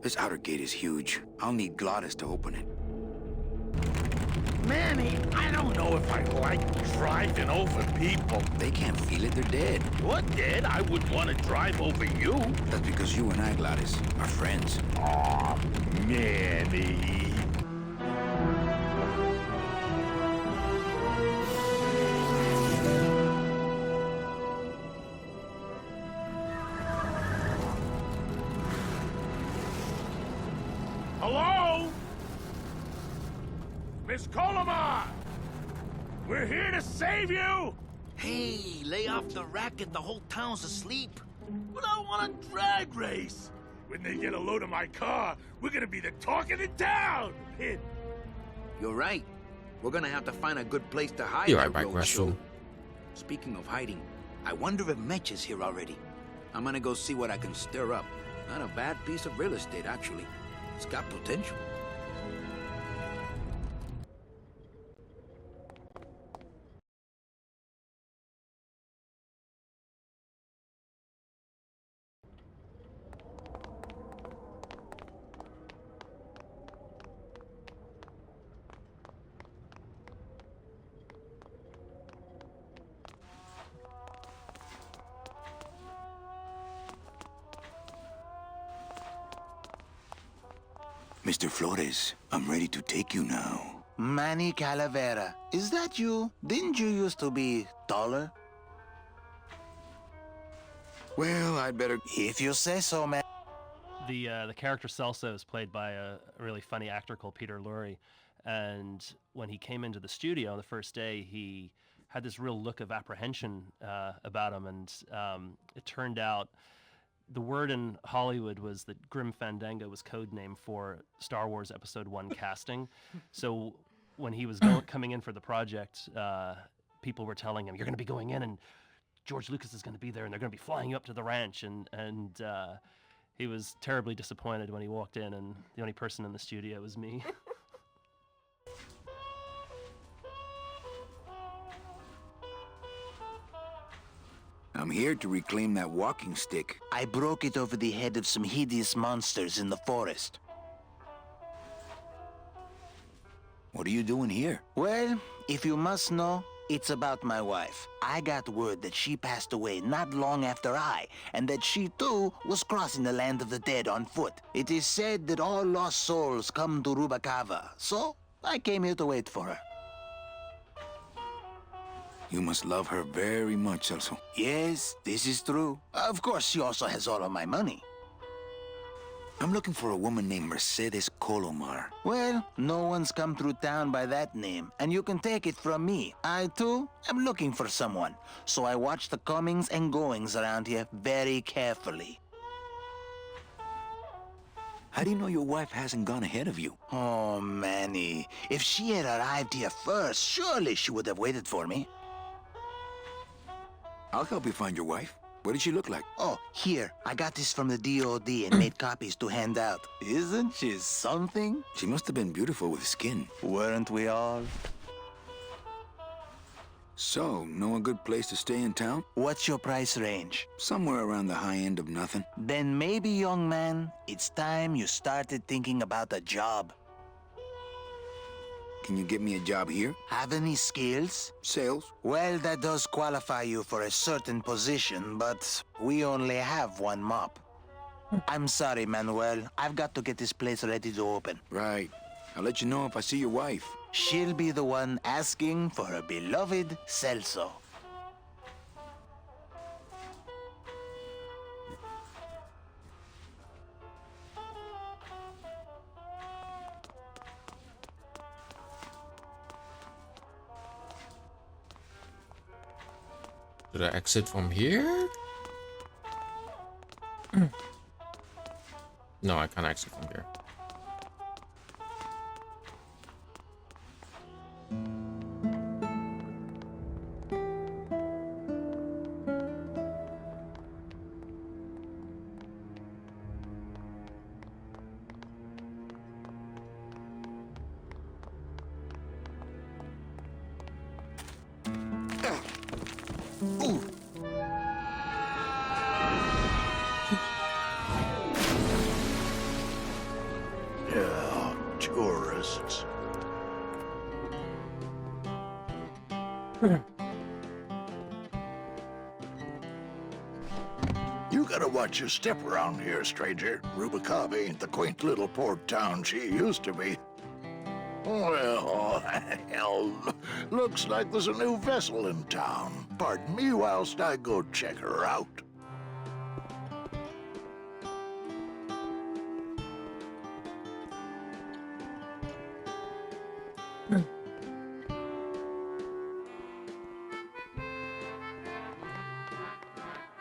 This outer gate is huge. I'll need Glottis to open it. Manny, I don't know if I like driving over people. They can't feel it, they're dead. You're dead? I wouldn't want to drive over you. That's because you and I, Glottis, are friends. Aw, Manny. Hello? Miss Colomar! We're here to save you! Hey, lay off the racket. The whole town's asleep. But I want a drag race. When they get a load of my car, we're gonna be the talk of the town! Pin. You're right. We're gonna have to find a good place to hide. Be right at back, Road Rachel. Show. Speaking of hiding, I wonder if Mitch is here already. I'm gonna go see what I can stir up. Not a bad piece of real estate, actually. It's got potential. Mr. Flores, I'm ready to take you now. Manny Calavera, is that you? Didn't you used to be taller? Well, I'd better... If you say so, man. The character Celso is played by a really funny actor called Peter Lorre, and when he came into the studio on the first day, he had this real look of apprehension about him, and it turned out the word in Hollywood was that Grim Fandango was code name for Star Wars Episode 1 casting. So when he was coming in for the project, people were telling him, "You're going to be going in, and George Lucas is going to be there, and they're going to be flying you up to the ranch." And he was terribly disappointed when he walked in, and the only person in the studio was me. I'm here to reclaim that walking stick. I broke it over the head of some hideous monsters in the forest. What are you doing here? Well, if you must know, it's about my wife. I got word that she passed away not long after I, and that she too was crossing the land of the dead on foot. It is said that all lost souls come to Rubacava, so I came here to wait for her. You must love her very much, Celso. Yes, this is true. Of course, she also has all of my money. I'm looking for a woman named Mercedes Colomar. Well, no one's come through town by that name, and you can take it from me. I, too, am looking for someone, so I watch the comings and goings around here very carefully. How do you know your wife hasn't gone ahead of you? Oh, Manny. If she had arrived here first, surely she would have waited for me. I'll help you find your wife. What did she look like? Oh, here. I got this from the DOD and made copies to hand out. Isn't she something? She must have been beautiful with skin. Weren't we all? So, know a good place to stay in town? What's your price range? Somewhere around the high end of nothing. Then maybe, young man, it's time you started thinking about a job. Can you get me a job here? Have any skills? Sales. Well, that does qualify you for a certain position, but we only have one mop. I'm sorry, Manuel. I've got to get this place ready to open. Right. I'll let you know if I see your wife. She'll be the one asking for her beloved Celso. Did I exit from here? No, I can't exit from here. You gotta watch your step around here, stranger. Rubicava ain't the quaint little port town she used to be. Well, hell, looks like there's a new vessel in town. Pardon me whilst I go check her out.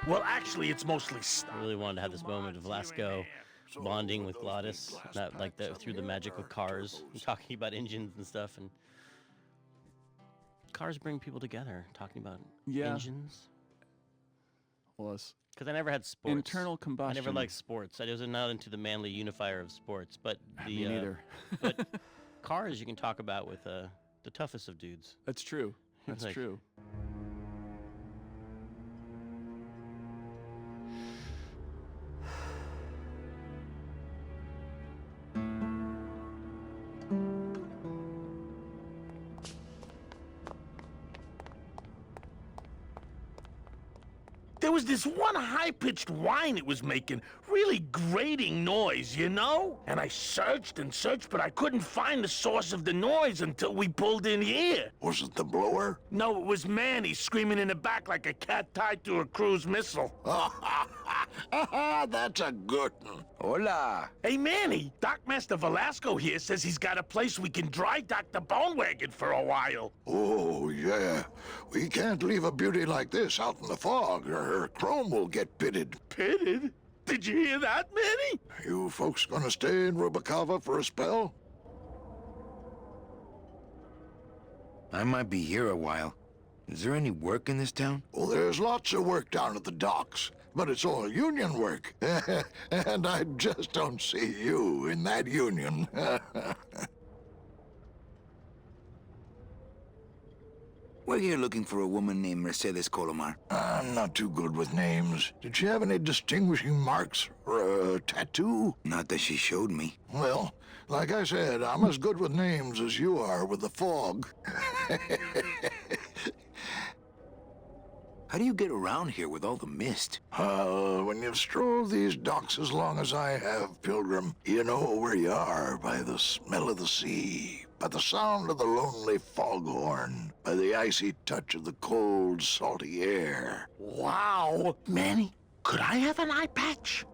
Well, actually, it's mostly I really wanted to have this moment of Lasco bonding with Glottis, not like through the magic of cars, and talking about engines and stuff, and cars bring people together. Talking about engines. Well, because I never had sports. Internal combustion. I never liked sports. I was not into the manly unifier of sports, but the Me neither. but cars you can talk about with the toughest of dudes. That's true. That's Like, true. There was this one high-pitched whine it was making, really grating noise, you know? And I searched and searched, but I couldn't find the source of the noise until we pulled in here. Was it the blower? No, it was Manny screaming in the back like a cat tied to a cruise missile. That's a good one. Hola. Hey, Manny, Dockmaster Velasco here says he's got a place we can dry dock the bone wagon for a while. Oh, yeah. We can't leave a beauty like this out in the fog, or her chrome will get pitted. Pitted? Did you hear that, Manny? You folks gonna stay in Rubicava for a spell? I might be here a while. Is there any work in this town? Well, there's lots of work down at the docks, but it's all union work. And I just don't see you in that union. We're here looking for a woman named Mercedes Colomar. I'm not too good with names. Did she have any distinguishing marks or a tattoo? Not that she showed me. Well, like I said, I'm as good with names as you are with the fog. How do you get around here with all the mist? When you've strolled these docks as long as I have, Pilgrim, you know where you are by the smell of the sea, by the sound of the lonely foghorn, by the icy touch of the cold, salty air. Wow. Manny, could I have an eye patch?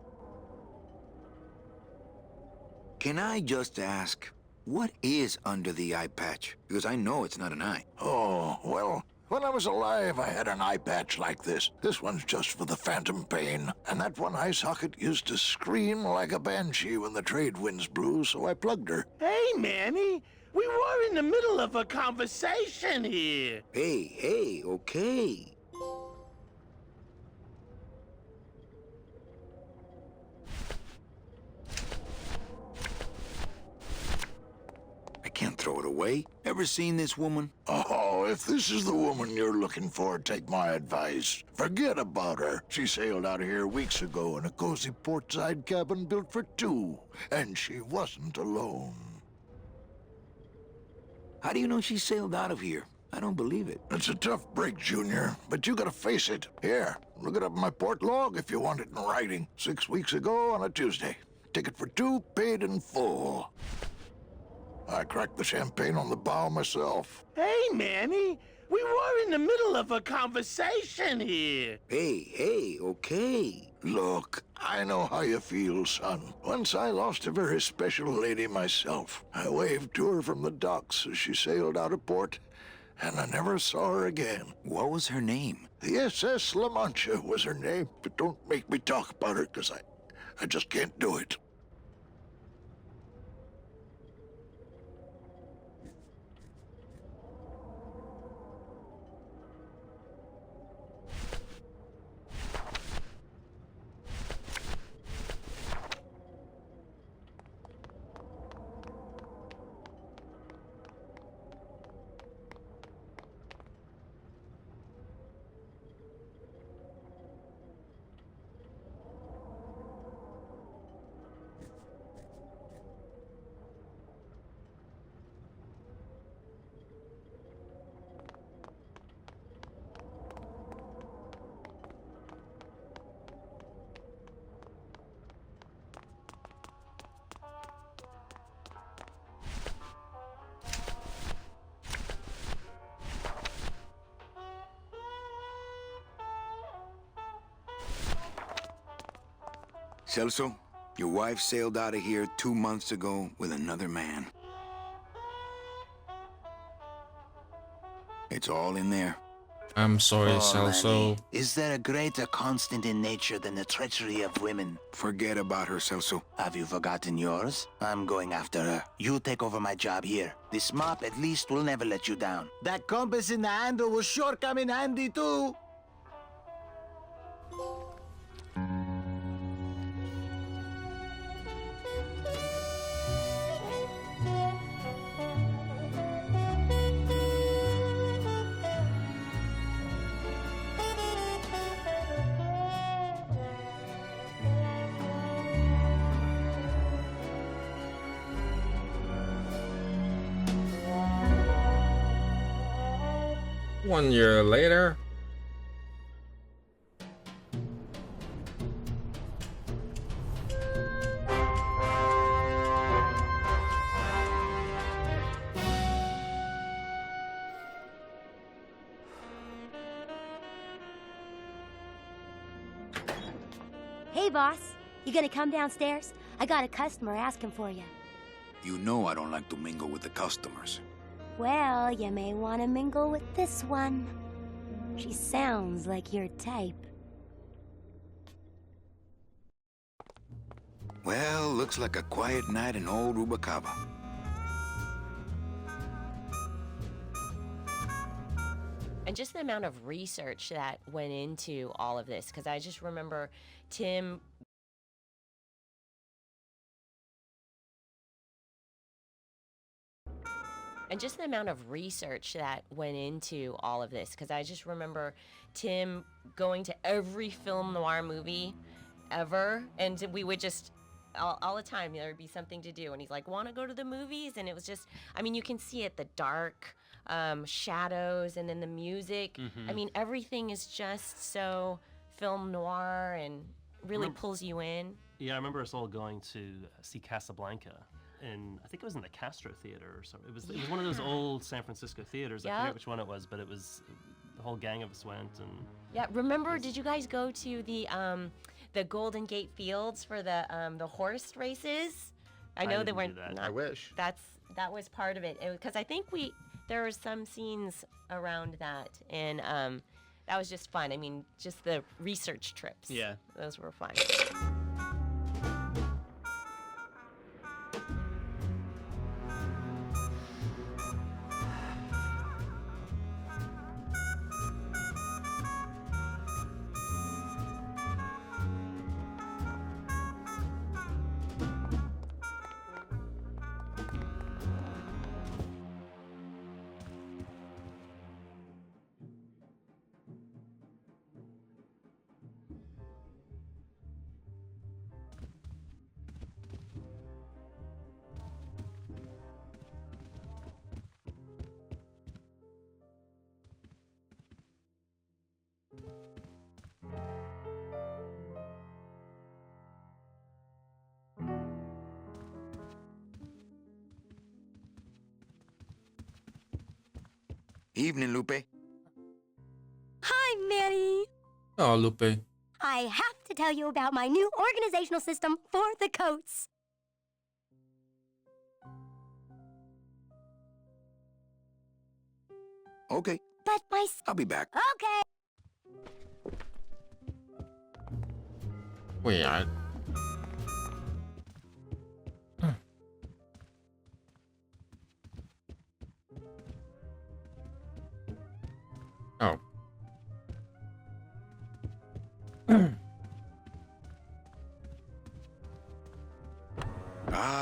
Can I just ask, what is under the eye patch? Because I know it's not an eye. Oh, well, when I was alive, I had an eye patch like this. This one's just for the phantom pain. And that one eye socket used to scream like a banshee when the trade winds blew, so I plugged her. Hey, Manny, we were in the middle of a conversation here. Hey, okay. I can't throw it away. Ever seen this woman? Oh, if this is the woman you're looking for, take my advice. Forget about her. She sailed out of here weeks ago in a cozy portside cabin built for two, and she wasn't alone. How do you know she sailed out of here? I don't believe it. It's a tough break, Junior, but you gotta face it. Here, look it up in my port log if you want it in writing. 6 weeks ago on a Tuesday. Ticket for two, paid in full. I cracked the champagne on the bow myself. Hey, Manny, we were in the middle of a conversation here. Hey, okay. Look, I know how you feel, son. Once I lost a very special lady myself. I waved to her from the docks as she sailed out of port, and I never saw her again. What was her name? The SS La Mancha was her name, but don't make me talk about her, because I just can't do it. Celso, your wife sailed out of here 2 months ago with another man. It's all in there. I'm sorry, Oh, Celso. Manny, is there a greater constant in nature than the treachery of women? Forget about her, Celso. Have you forgotten yours? I'm going after her. You take over my job here. This mop at least will never let you down. That compass in the handle will sure come in handy too. One year later. Hey, boss. You gonna come downstairs? I got a customer asking for you. You know I don't like to mingle with the customers. Well, you may want to mingle with this one. She sounds like your type. Well, looks like a quiet night in old Rubacaba. And just the amount of research that went into all of this, because I just remember Tim and just the amount of research that went into all of this, because I just remember Tim going to every film noir movie ever, and we would just all the time there would be something to do, and he's like, want to go to the movies? And it was just, I mean, you can see it, the dark shadows, and then the music. I mean, everything is just so film noir and really pulls you in. Yeah, I remember us all going to see Casablanca. And I think it was in the Castro Theater or something. It was one of those old San Francisco theaters. I forget which one it was, but it was the whole gang of us went. And yeah, remember? Did you guys go to the Golden Gate Fields for the horse races? I know they weren't. I wish. That was part of it, because I think there were some scenes around that, and that was just fun. I mean, just the research trips. Yeah, those were fun. Evening, Lupe. Hi, Manny. Oh, Lupe. I have to tell you about my new organizational system for the coats. Okay. But I'll be back. Okay. Wait, Oh.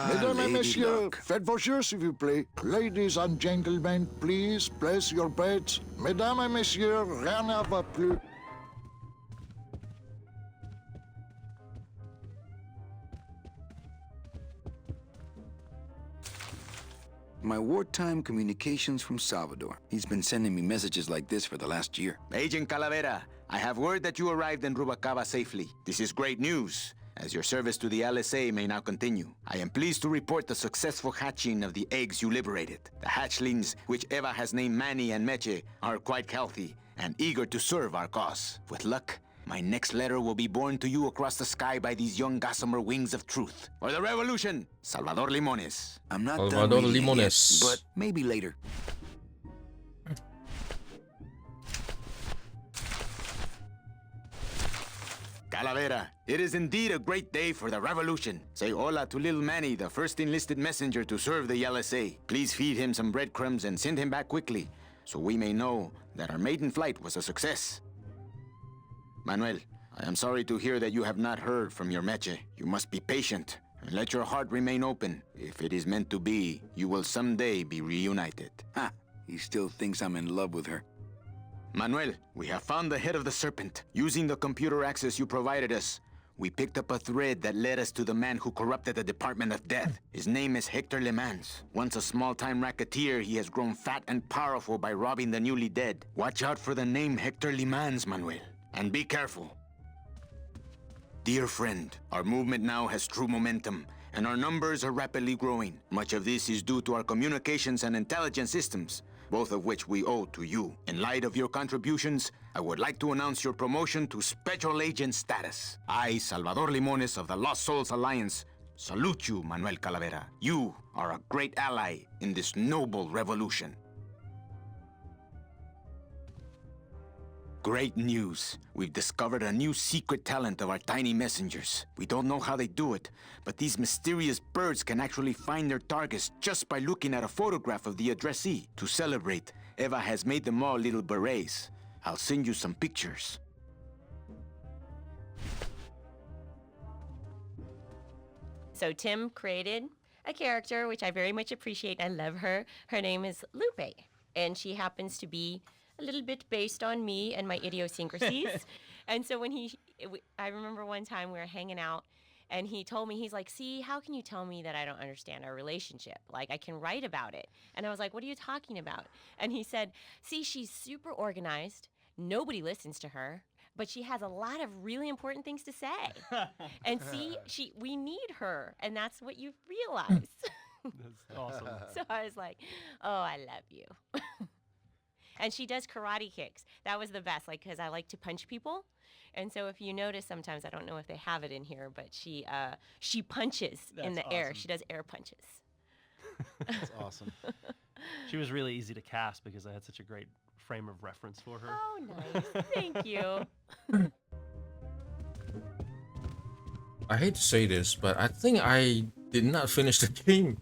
Mesdames et messieurs, faites vos jeux s'il vous plaît. Ladies and gentlemen, please place your bets. Mesdames et messieurs, rien ne va plus. My wartime communications from Salvador. He's been sending me messages like this for the last year. Agent Calavera, I have word that you arrived in Rubacaba safely. This is great news, as your service to the LSA may now continue. I am pleased to report the successful hatching of the eggs you liberated. The hatchlings, which Eva has named Manny and Meche, are quite healthy and eager to serve our cause. With luck, My next letter will be borne to you across the sky by these young gossamer wings of truth. For the revolution, Salvador Limones. I'm not Salvador done reading it yet, Limones. but maybe later. Calavera, it is indeed a great day for the revolution. Say hola to little Manny, the first enlisted messenger to serve the LSA. Please feed him some breadcrumbs and send him back quickly, so we may know that our maiden flight was a success. Manuel, I am sorry to hear that you have not heard from your Meche. You must be patient and let your heart remain open. If it is meant to be, you will someday be reunited. Ha! He still thinks I'm in love with her. Manuel, we have found the head of the serpent. Using the computer access you provided us, we picked up a thread that led us to the man who corrupted the Department of Death. His name is Hector Le Mans. Once a small-time racketeer, he has grown fat and powerful by robbing the newly dead. Watch out for the name Hector Le Mans, Manuel. And be careful. Dear friend, our movement now has true momentum, and our numbers are rapidly growing. Much of this is due to our communications and intelligence systems, both of which we owe to you. In light of your contributions, I would like to announce your promotion to Special Agent status. I, Salvador Limones of the Lost Souls Alliance, salute you, Manuel Calavera. You are a great ally in this noble revolution. Great news. We've discovered a new secret talent of our tiny messengers. We don't know how they do it, but these mysterious birds can actually find their targets just by looking at a photograph of the addressee. To celebrate, Eva has made them all little berets. I'll send you some pictures. So Tim created a character, which I very much appreciate. I love her. Her name is Lupe, and she happens to be a little bit based on me and my idiosyncrasies. And so when I remember one time we were hanging out, and he told me, he's like, see, how can you tell me that I don't understand our relationship? Like, I can write about it. And I was like, what are you talking about? And he said, see, she's super organized. Nobody listens to her, but she has a lot of really important things to say. And see, we need her, and that's what you realize. That's awesome. So I was like, oh, I love you. And she does karate kicks. That was the best, like, because I like to punch people. And so if you notice, sometimes, I don't know if they have it in here, but she punches in the air. She does air punches. That's awesome. She was really easy to cast because I had such a great frame of reference for her. Oh, nice. Thank you. I hate to say this, but I think I did not finish the game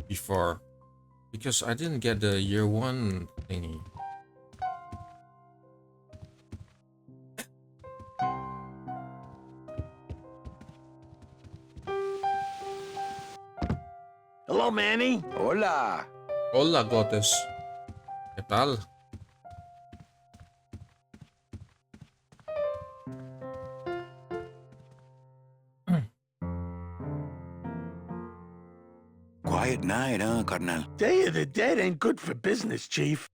before because I didn't get the year one thingy. Hello, Manny. Hola. Hola, Gotes. ¿Qué tal? Quiet night, huh, carnal? Day of the Dead ain't good for business, Chief.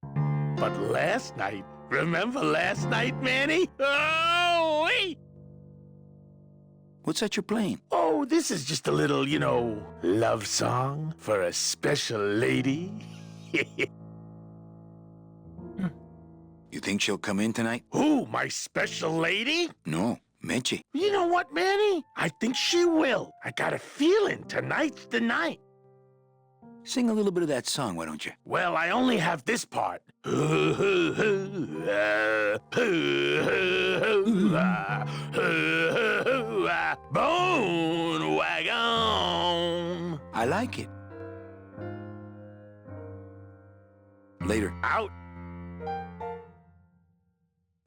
But last night, remember last night, Manny? Oh, wait! What's that you're playing? Oh, this is just a little, love song for a special lady. You think she'll come in tonight? Who, my special lady? No, Meche. You know what, Manny? I think she will. I got a feeling tonight's the night. Sing a little bit of that song, why don't you? Well, I only have this part. Bone wagon. I like it. Later. Out.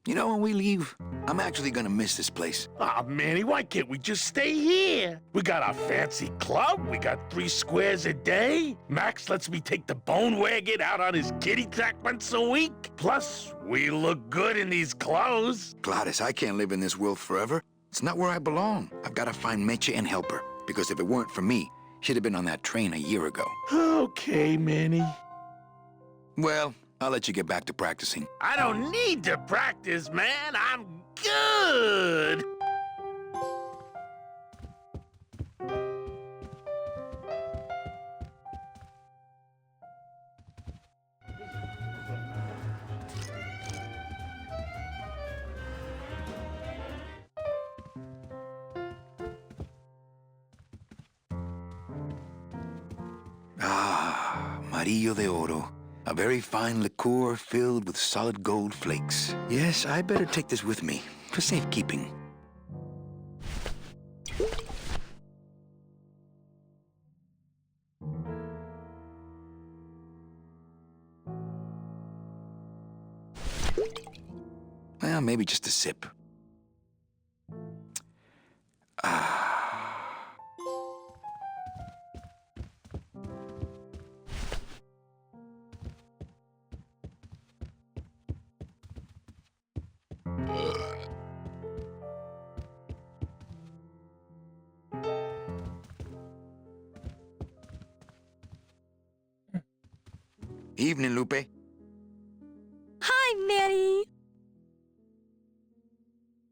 You know, when we leave, I'm actually gonna miss this place. Aw, Manny, why can't we just stay here? We got our fancy club, we got 3 squares a day. Max lets me take the bone wagon out on his kitty track once a week. Plus, we look good in these clothes. Gladys, I can't live in this world forever. It's not where I belong. I've gotta find Meche and help her. Because if it weren't for me, she'd have been on that train a year ago. Okay, Manny. Well, I'll let you get back to practicing. I don't need to practice, man. I'm good. Amarillo de Oro. A very fine liqueur filled with solid gold flakes. Yes, I better take this with me for safekeeping. Well, maybe just a sip. Evening, Lupe. Hi, Mary.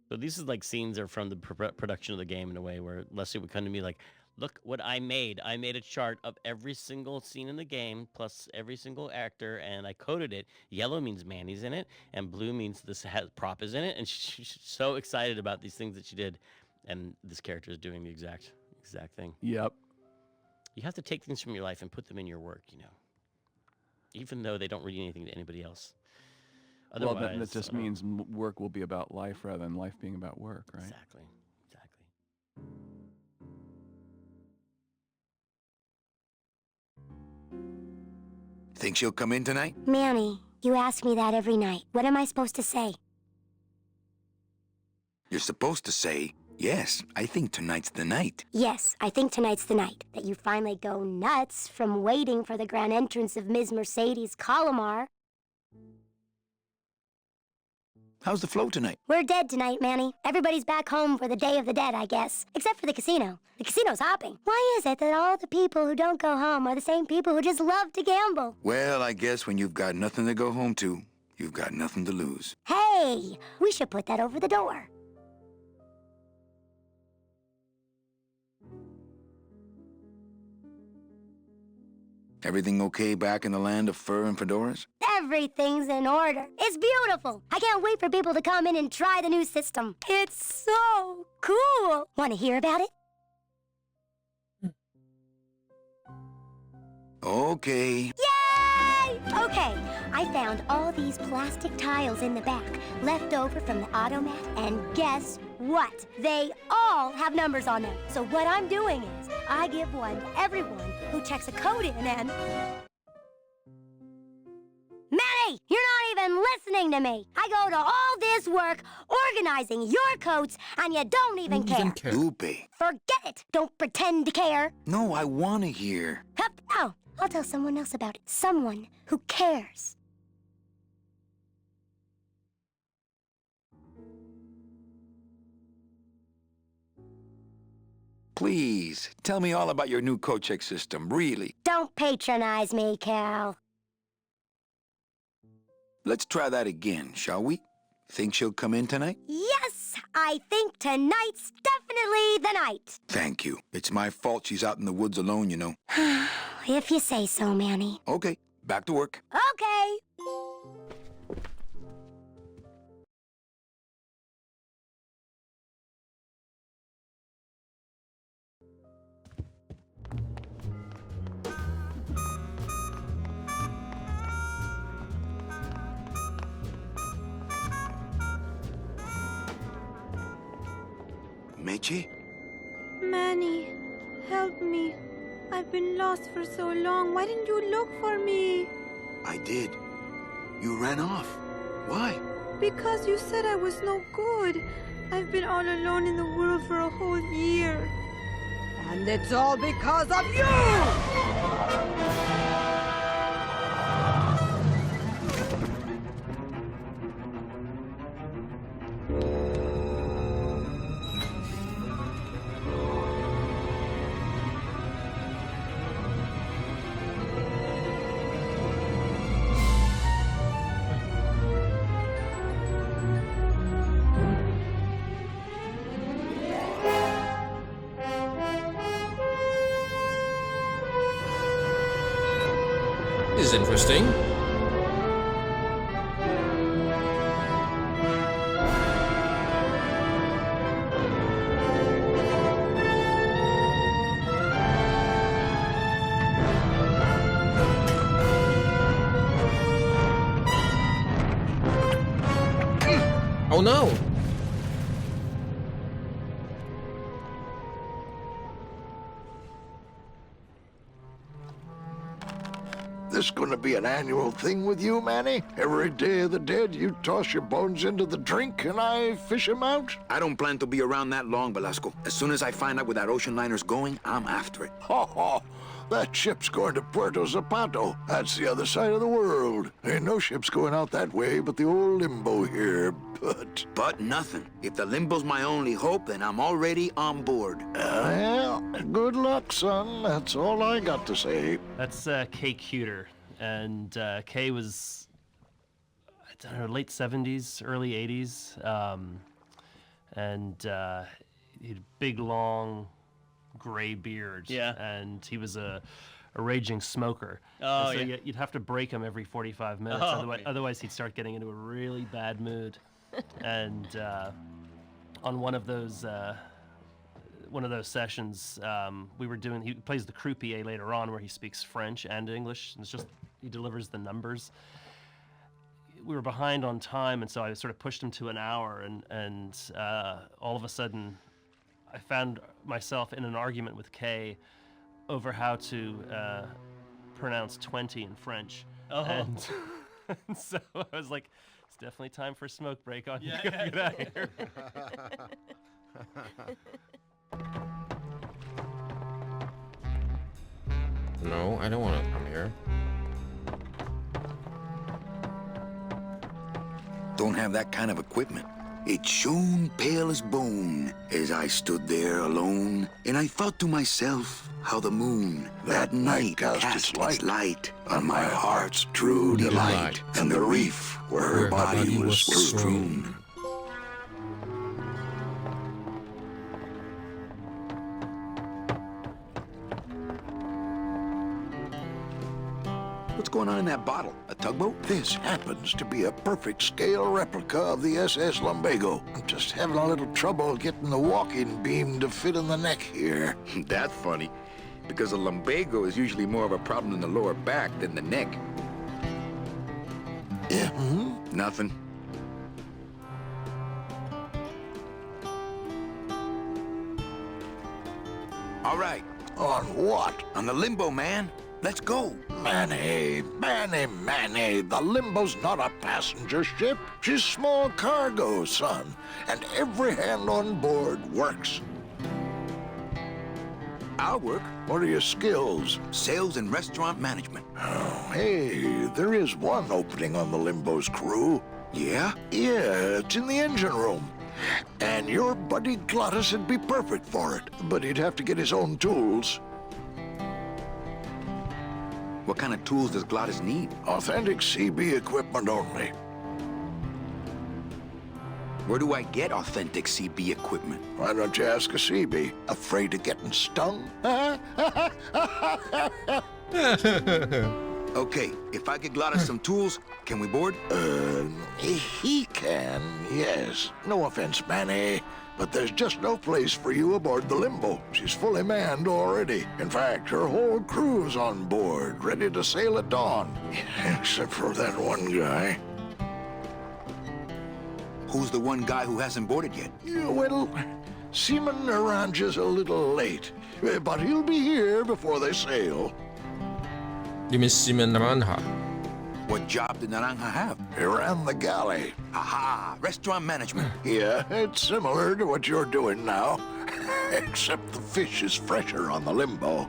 So these is like scenes are from the production of the game in a way where Leslie would come to me like, look what I made. I made a chart of every single scene in the game plus every single actor, and I coded it. Yellow means Manny's in it, and blue means this prop is in it. And she's so excited about these things that she did, and this character is doing the exact thing. Yep. You have to take things from your life and put them in your work, you know, even though they don't read anything to anybody else. Well, that just means work will be about life rather than life being about work, right? Exactly. Think she'll come in tonight? Manny, you ask me that every night. What am I supposed to say? You're supposed to say, yes, I think tonight's the night. Yes, I think tonight's the night that you finally go nuts from waiting for the grand entrance of Ms. Mercedes Colomar. How's the flow tonight? We're dead tonight, Manny. Everybody's back home for the Day of the Dead, I guess. Except for the casino. The casino's hopping. Why is it that all the people who don't go home are the same people who just love to gamble? Well, I guess when you've got nothing to go home to, you've got nothing to lose. Hey, we should put that over the door. Everything okay back in the land of fur and fedoras? Everything's in order. It's beautiful. I can't wait for people to come in and try the new system. It's so cool. Want to hear about it? Okay. Yay! Okay, I found all these plastic tiles in the back, left over from the automat, and guess what? They all have numbers on them. So what I'm doing is, I give one to everyone who checks a code in and... Manny, you're not even listening to me. I go to all this work organizing your coats, and you don't even care. Lupe. Forget it. Don't pretend to care. No, I want to hear. Hup, no. I'll tell someone else about it. Someone who cares. Please, tell me all about your new coat check system, really. Don't patronize me, Cal. Let's try that again, shall we? Think she'll come in tonight? Yes, I think tonight's definitely the night. Thank you. It's my fault she's out in the woods alone, you know. If you say so, Manny. Okay, back to work. Okay. Meche? Manny, help me. I've been lost for so long. Why didn't you look for me? I did. You ran off. Why? Because you said I was no good. I've been all alone in the world for a whole year. And it's all because of you! This is interesting. Oh no! This gonna be an annual thing with you, Manny? Every Day of the Dead, you toss your bones into the drink and I fish 'em out? I don't plan to be around that long, Velasco. As soon as I find out where that ocean liner's going, I'm after it. Ho ho! That ship's going to Puerto Zapato. That's the other side of the world. Ain't no ships going out that way but the old Limbo here, but... But nothing. If the Limbo's my only hope, then I'm already on board. Well, good luck, son. That's all I got to say. That's Kay Cuter. And Kay was, I don't know, late 70s, early 80s. And he had a big, long, gray beard. Yeah. And he was a raging smoker. Oh, and so yeah. you'd have to break him every 45 minutes. Oh, otherwise, okay. otherwise, he'd start getting into a really bad mood. And on one of those sessions, we were doing. He plays the croupier later on, where he speaks French and English. And it's just he delivers the numbers. We were behind on time, and so I sort of pushed him to an hour. And all of a sudden, I found myself in an argument with Kay over how to pronounce 20 in French. Oh. And so I was like, it's definitely time for a smoke break on you. Yeah. Get out of here. No, I don't want to come here. Don't have that kind of equipment. It shone pale as bone as I stood there alone, and I thought to myself how the moon that night cast its light on my heart's true delight, and the reef where her body was strewn. What's going on in that bottle? A tugboat? This happens to be a perfect scale replica of the SS Lumbago. I'm just having a little trouble getting the walking beam to fit in the neck here. That's funny, because a lumbago is usually more of a problem in the lower back than the neck. Yeah? Nothing. All right. On what? On the Limbo, man. Let's go. Manny, the Limbo's not a passenger ship. She's small cargo, son. And every hand on board works. I'll work. What are your skills? Sales and restaurant management. Oh, hey, there is one opening on the Limbo's crew. Yeah? Yeah, it's in the engine room. And your buddy Glottis would be perfect for it, but he'd have to get his own tools. What kind of tools does Glottis need? Authentic CB equipment only. Where do I get authentic CB equipment? Why don't you ask a CB? Afraid of getting stung? Okay, if I get Glottis some tools, can we board? He can, yes. No offense, Manny, but there's just no place for you aboard the Limbo. She's fully manned already. In fact, her whole crew's on board, ready to sail at dawn. Except for that one guy. Who's the one guy who hasn't boarded yet? Yeah, well, Seaman Naranja's a little late, but he'll be here before they sail. You mean Seaman Naranja? What job did Naranja have? He ran the galley. Aha! Restaurant management. Yeah, it's similar to what you're doing now. Except the fish is fresher on the Limbo.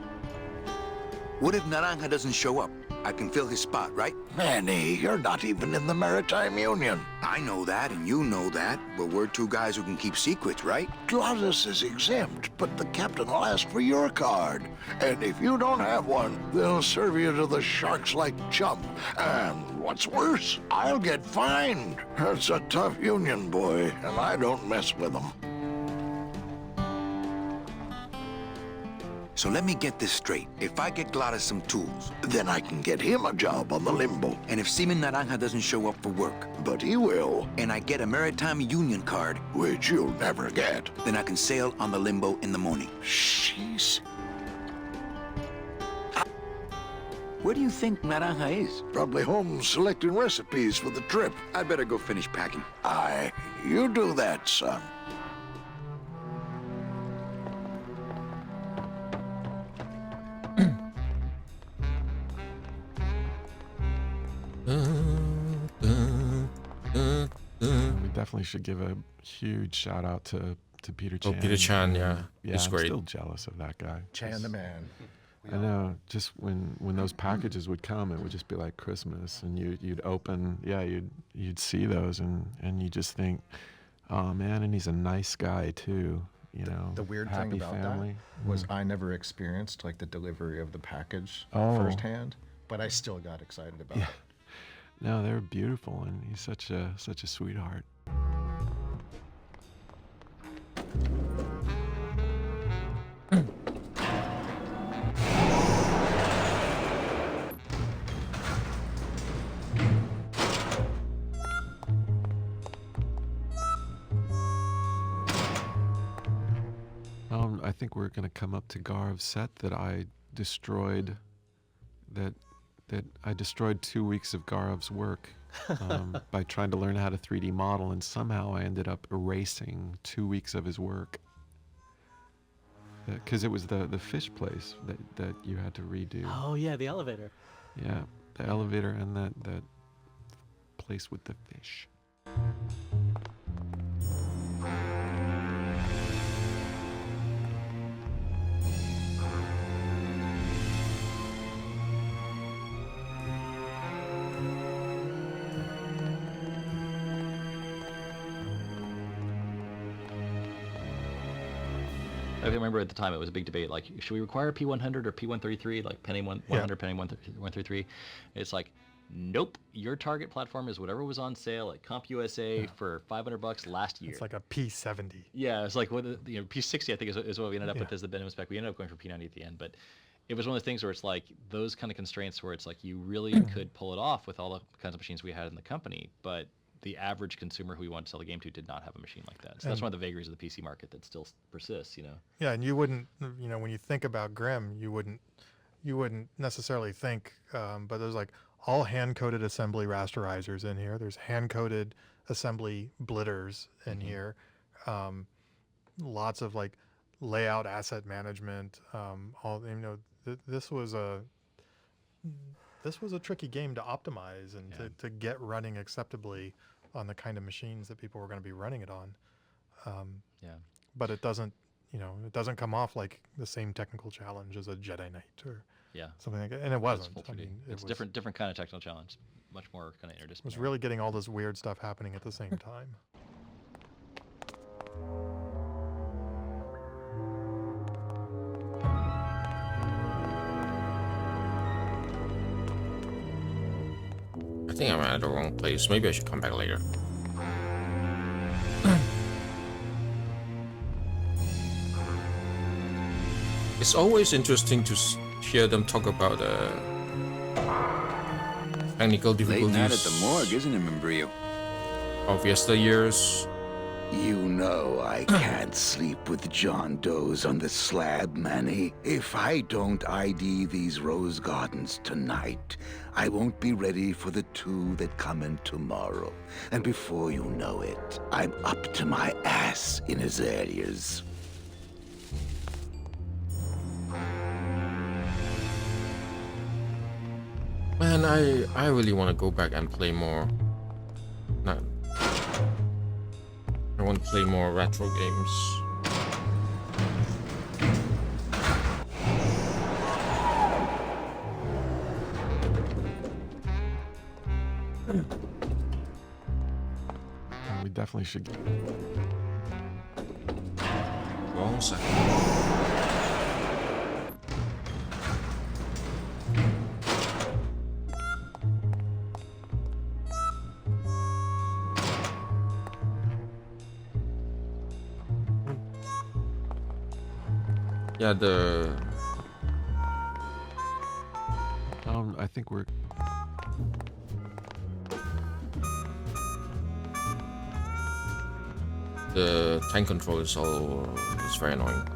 What if Naranja doesn't show up? I can fill his spot, right? Manny, you're not even in the Maritime Union. I know that, and you know that, but we're two guys who can keep secrets, right? Glottis is exempt, but the captain will ask for your card. And if you don't have one, they'll serve you to the sharks like chum. And what's worse, I'll get fined. It's a tough union, boy, and I don't mess with them. So let me get this straight. If I get Glottis some tools, then I can get him a job on the Limbo. And if Seaman Naranja doesn't show up for work, but he will, and I get a Maritime Union card, which you'll never get, then I can sail on the Limbo in the morning. Jeez. Where do you think Naranja is? Probably home selecting recipes for the trip. I'd better go finish packing. Aye, you do that, son. We definitely should give a huge shout out to Peter Chan. Oh, Peter Chan, yeah. Yeah, He's I'm great. still jealous of that guy. Chan the man. I know. Just when those packages would come, it would just be like Christmas, and you'd open, you'd see those, and you just think, oh man, and he's a nice guy too. You know, The weird happy thing about family. that was I never experienced like the delivery of the package Oh. firsthand, but I still got excited about Yeah. it. No, they're beautiful, and he's such a sweetheart. I think we're gonna come up to Garv's set that I destroyed. That I destroyed 2 weeks of Garov's work by trying to learn how to 3D model, and somehow I ended up erasing 2 weeks of his work. Because it was the fish place that you had to redo. Oh yeah, the elevator. Yeah, the elevator and that place with the fish. I remember at the time it was a big debate, like, should we require P100 or P133, like penny 100, penny 133? It's like, nope, your target platform is whatever was on sale at CompUSA for $500 last year. It's like a P70. Yeah, it's like, P60 I think is what we ended up with as the minimum spec. We ended up going for P90 at the end, but it was one of the things where it's like those kind of constraints where it's like you really could pull it off with all the kinds of machines we had in the company, but the average consumer who we wanted to sell the game to did not have a machine like that. So that's one of the vagaries of the PC market that still persists, Yeah, and you wouldn't, when you think about Grimm, you wouldn't necessarily think, but there's like all hand-coded assembly rasterizers in here. There's hand-coded assembly blitters in here. Lots of like layout asset management. This was a tricky game to optimize and to get running acceptably on the kind of machines that people were going to be running it on. But it doesn't come off like the same technical challenge as a Jedi Knight or something like that. And it wasn't. I mean, it's different kind of technical challenge, much more kind of interdisciplinary. It was really getting all this weird stuff happening at the same time. I think I'm at the wrong place. Maybe I should come back later. It's always interesting to hear them talk about technical difficulties. Late night at the morgue, isn't it, Membrillo? Of yesteryears. You know I can't sleep with John Doe's on the slab, Manny. If I don't ID these rose gardens tonight, I won't be ready for the two that come in tomorrow. And before you know it, I'm up to my ass in azaleas. Man, I really want to go back and play more. I want to play more retro games. We definitely should. Wrong second. Yeah, I think we're. The tank control is very annoying.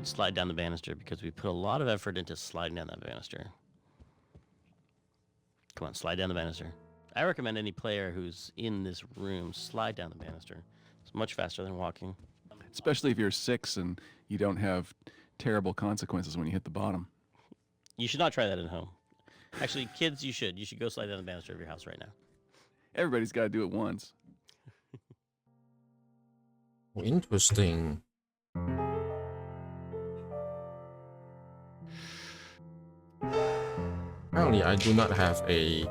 would slide down the banister because we put a lot of effort into sliding down that banister. Come on, slide down the banister. I recommend any player who's in this room slide down the banister. It's much faster than walking. Especially if you're 6 and you don't have terrible consequences when you hit the bottom. You should not try that at home. Actually, kids, you should. You should go slide down the banister of your house right now. Everybody's got to do it once. Interesting. Apparently, I do not have a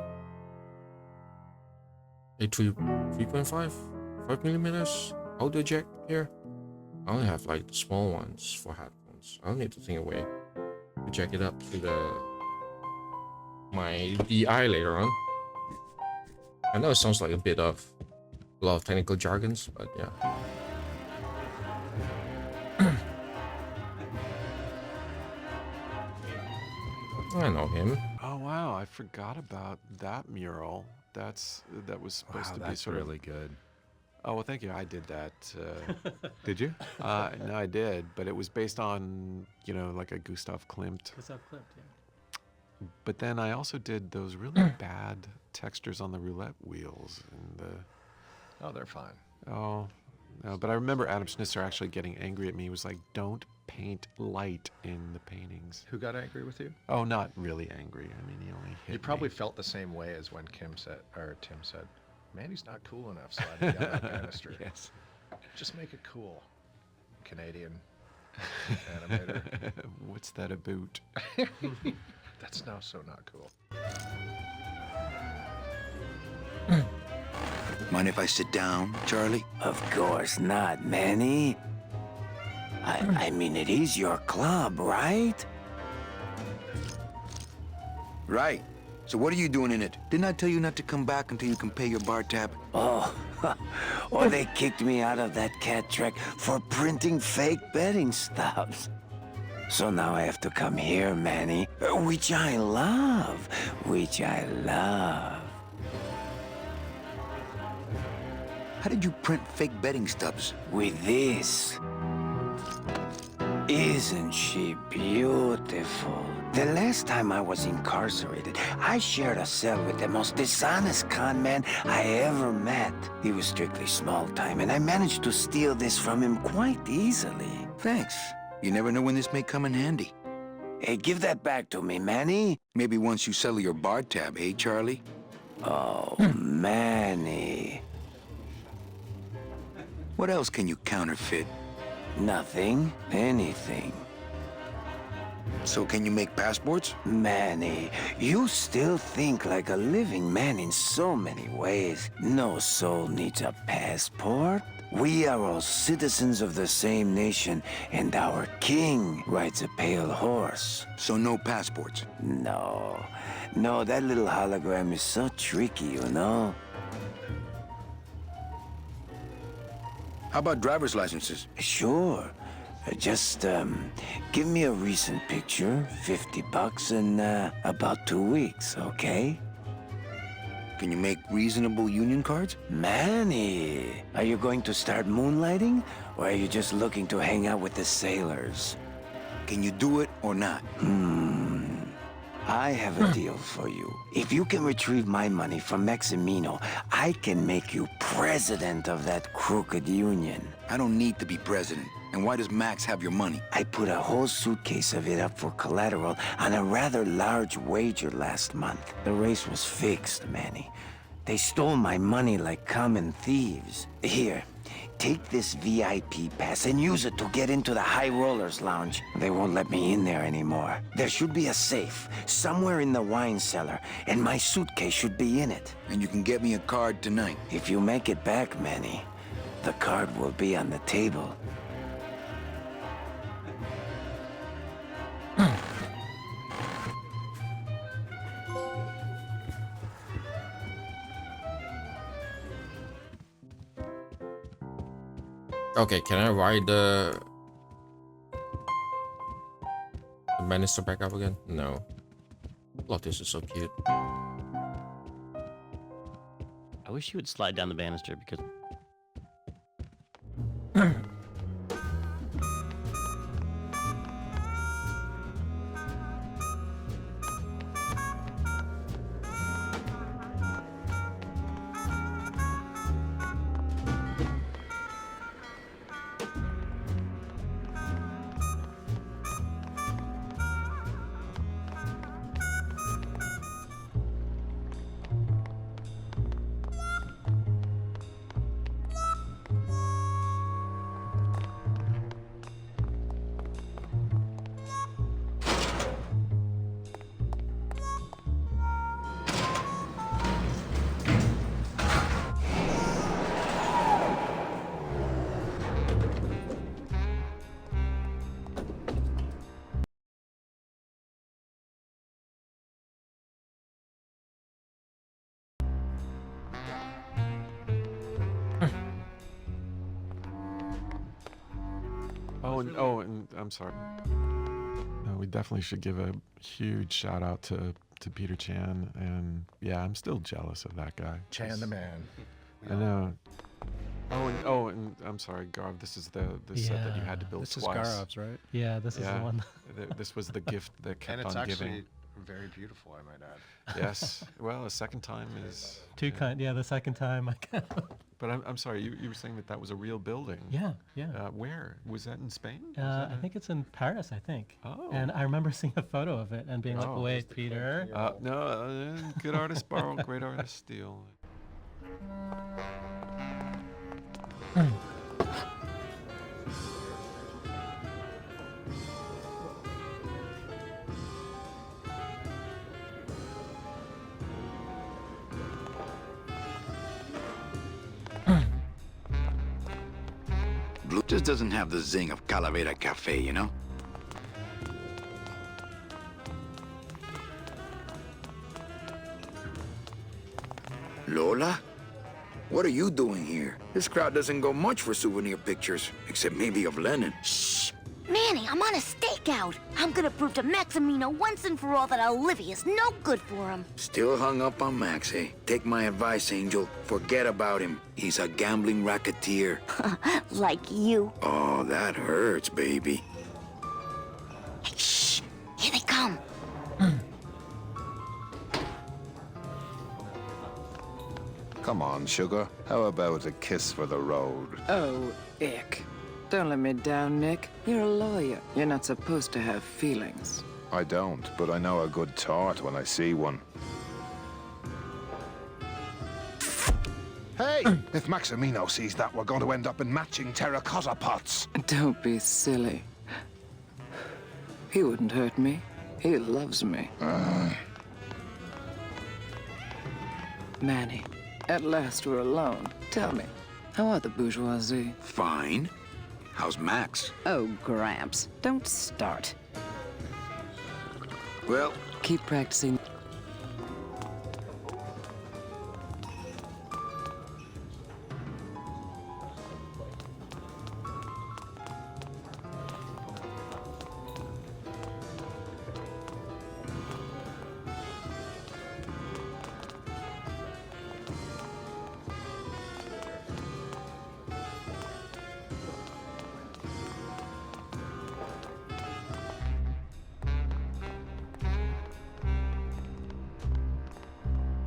3.5 5mm audio jack here. I only have like the small ones for headphones. I'll need to think a way to jack it up to my DI later on. I know it sounds like a lot of technical jargons, but yeah. I know him. Oh wow, I forgot about that mural. That was supposed to be sort of really good. Oh well, thank you. I did that. Did you? No, I did, but it was based on like a Gustav Klimt. Gustav Klimt, yeah. But then I also did those really bad textures on the roulette wheels and the. Oh, they're fine. Oh, no, but I remember Adam Schnitzer actually getting angry at me. He was like, "Don't paint light in the paintings." Who got angry with you? Oh, not really angry. I mean, he only hit You probably me. felt the same way as when Tim said, "Mandy's not cool enough sliding down that banister." Yes. Just make it cool. Canadian animator. What's that about? That's now so not cool. Mind if I sit down, Charlie? Of course not, Manny. I mean, it is your club, right? Right. So what are you doing in it? Didn't I tell you not to come back until you can pay your bar tab? Oh, or they kicked me out of that cat track for printing fake betting stubs. So now I have to come here, Manny, which I love. How did you print fake betting stubs? With this. Isn't she beautiful? The last time I was incarcerated, I shared a cell with the most dishonest con man I ever met. He was strictly small time, and I managed to steal this from him quite easily. Thanks. You never know when this may come in handy. Hey, give that back to me, Manny. Maybe once you settle your bar tab, eh, Charlie? Oh, Manny. What else can you counterfeit? Nothing. Anything. So can you make passports? Manny, you still think like a living man in so many ways. No soul needs a passport. We are all citizens of the same nation, and our king rides a pale horse. So no passports? No. No, that little hologram is so tricky, you know? How about driver's licenses? Sure. Just, give me a recent picture, $50 in, about 2 weeks, okay? Can you make reasonable union cards? Manny, are you going to start moonlighting, or are you just looking to hang out with the sailors? Can you do it or not? I have a deal for you. If you can retrieve my money from Maximino, I can make you president of that crooked union. I don't need to be president. And why does Max have your money? I put a whole suitcase of it up for collateral on a rather large wager last month. The race was fixed, Manny. They stole my money like common thieves. Here, take this VIP pass and use it to get into the High Rollers Lounge. They won't let me in there anymore. There should be a safe somewhere in the wine cellar, and my suitcase should be in it. And you can get me a card tonight. If you make it back, Manny, the card will be on the table. Okay, can I ride the banister back up again? No. Look, this is so cute. I wish you would slide down the banister because and I'm sorry. No, we definitely should give a huge shout out to Peter Chan, and yeah, I'm still jealous of that guy. Chan the man. I know. And I'm sorry, Garv. This is the set that you had to build This twice. is Garov's, right? Yeah, this is the one. This was the gift that kept And it's on actually giving. very beautiful, I might add. Yes. Well, a second time is The second time I can. But I'm sorry. You were saying that was a real building. Yeah. Where was that in Spain? I think it's in Paris. I think. Oh. And I remember seeing a photo of it and being like, "Wait, Peter." No, good artist borrow, great artist steal. Blue just doesn't have the zing of Calavera Cafe, you know? Lola? What are you doing here? This crowd doesn't go much for souvenir pictures, except maybe of Lenin. Shh! Manny, I'm on a stakeout. I'm gonna prove to Maximino once and for all that Olivia's no good for him. Still hung up on Max, eh? Take my advice, Angel. Forget about him. He's a gambling racketeer. Like you. Oh, that hurts, baby. Hey, shh! Here they come. Come on, sugar. How about a kiss for the road? Oh, ick. Don't let me down, Nick. You're a lawyer. You're not supposed to have feelings. I don't, but I know a good tart when I see one. Hey! If Maximino sees that, we're going to end up in matching terracotta pots. Don't be silly. He wouldn't hurt me. He loves me. Manny, at last we're alone. Tell me, how are the bourgeoisie? Fine. How's Max? Oh, Gramps, don't start. Well, keep practicing.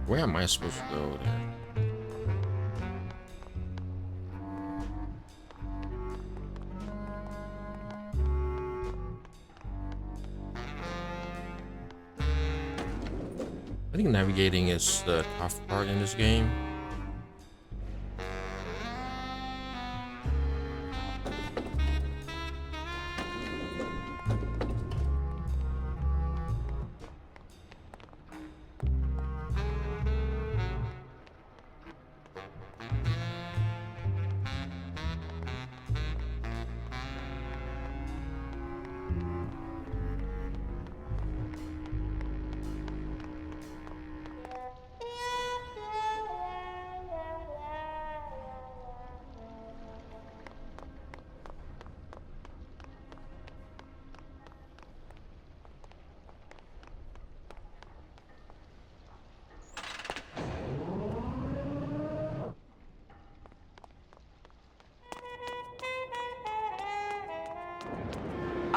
Where am I supposed to go there? I think navigating is the tough part in this game.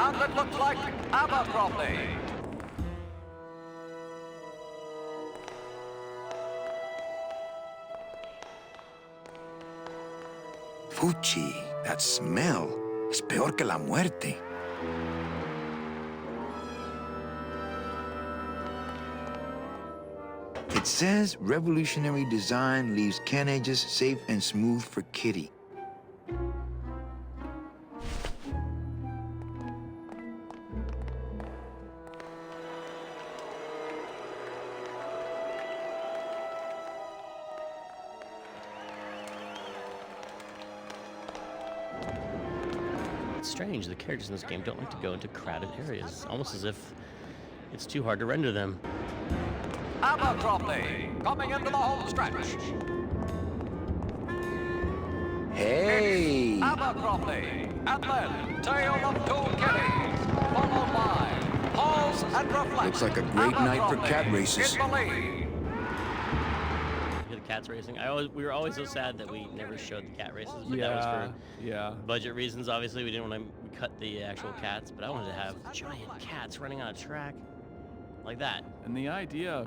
And it looks like Abercrombie. Fuchi, that smell is peor que la muerte. It says revolutionary design leaves can edges safe and smooth for Kitty. It's strange, the characters in this game don't like to go into crowded areas, almost as if it's too hard to render them. Abercrombie, coming into the home stretch. Hey! Abercrombie, and then Tale of Two Kitties, followed by Pause and Reflect. Looks like a great night for cat races. In the lead. The cats racing. We were always so sad that we never showed the cat races, but that was for budget reasons. Obviously, we didn't want to cut the actual cats, but I wanted to have giant cats running on a track like that. And the idea of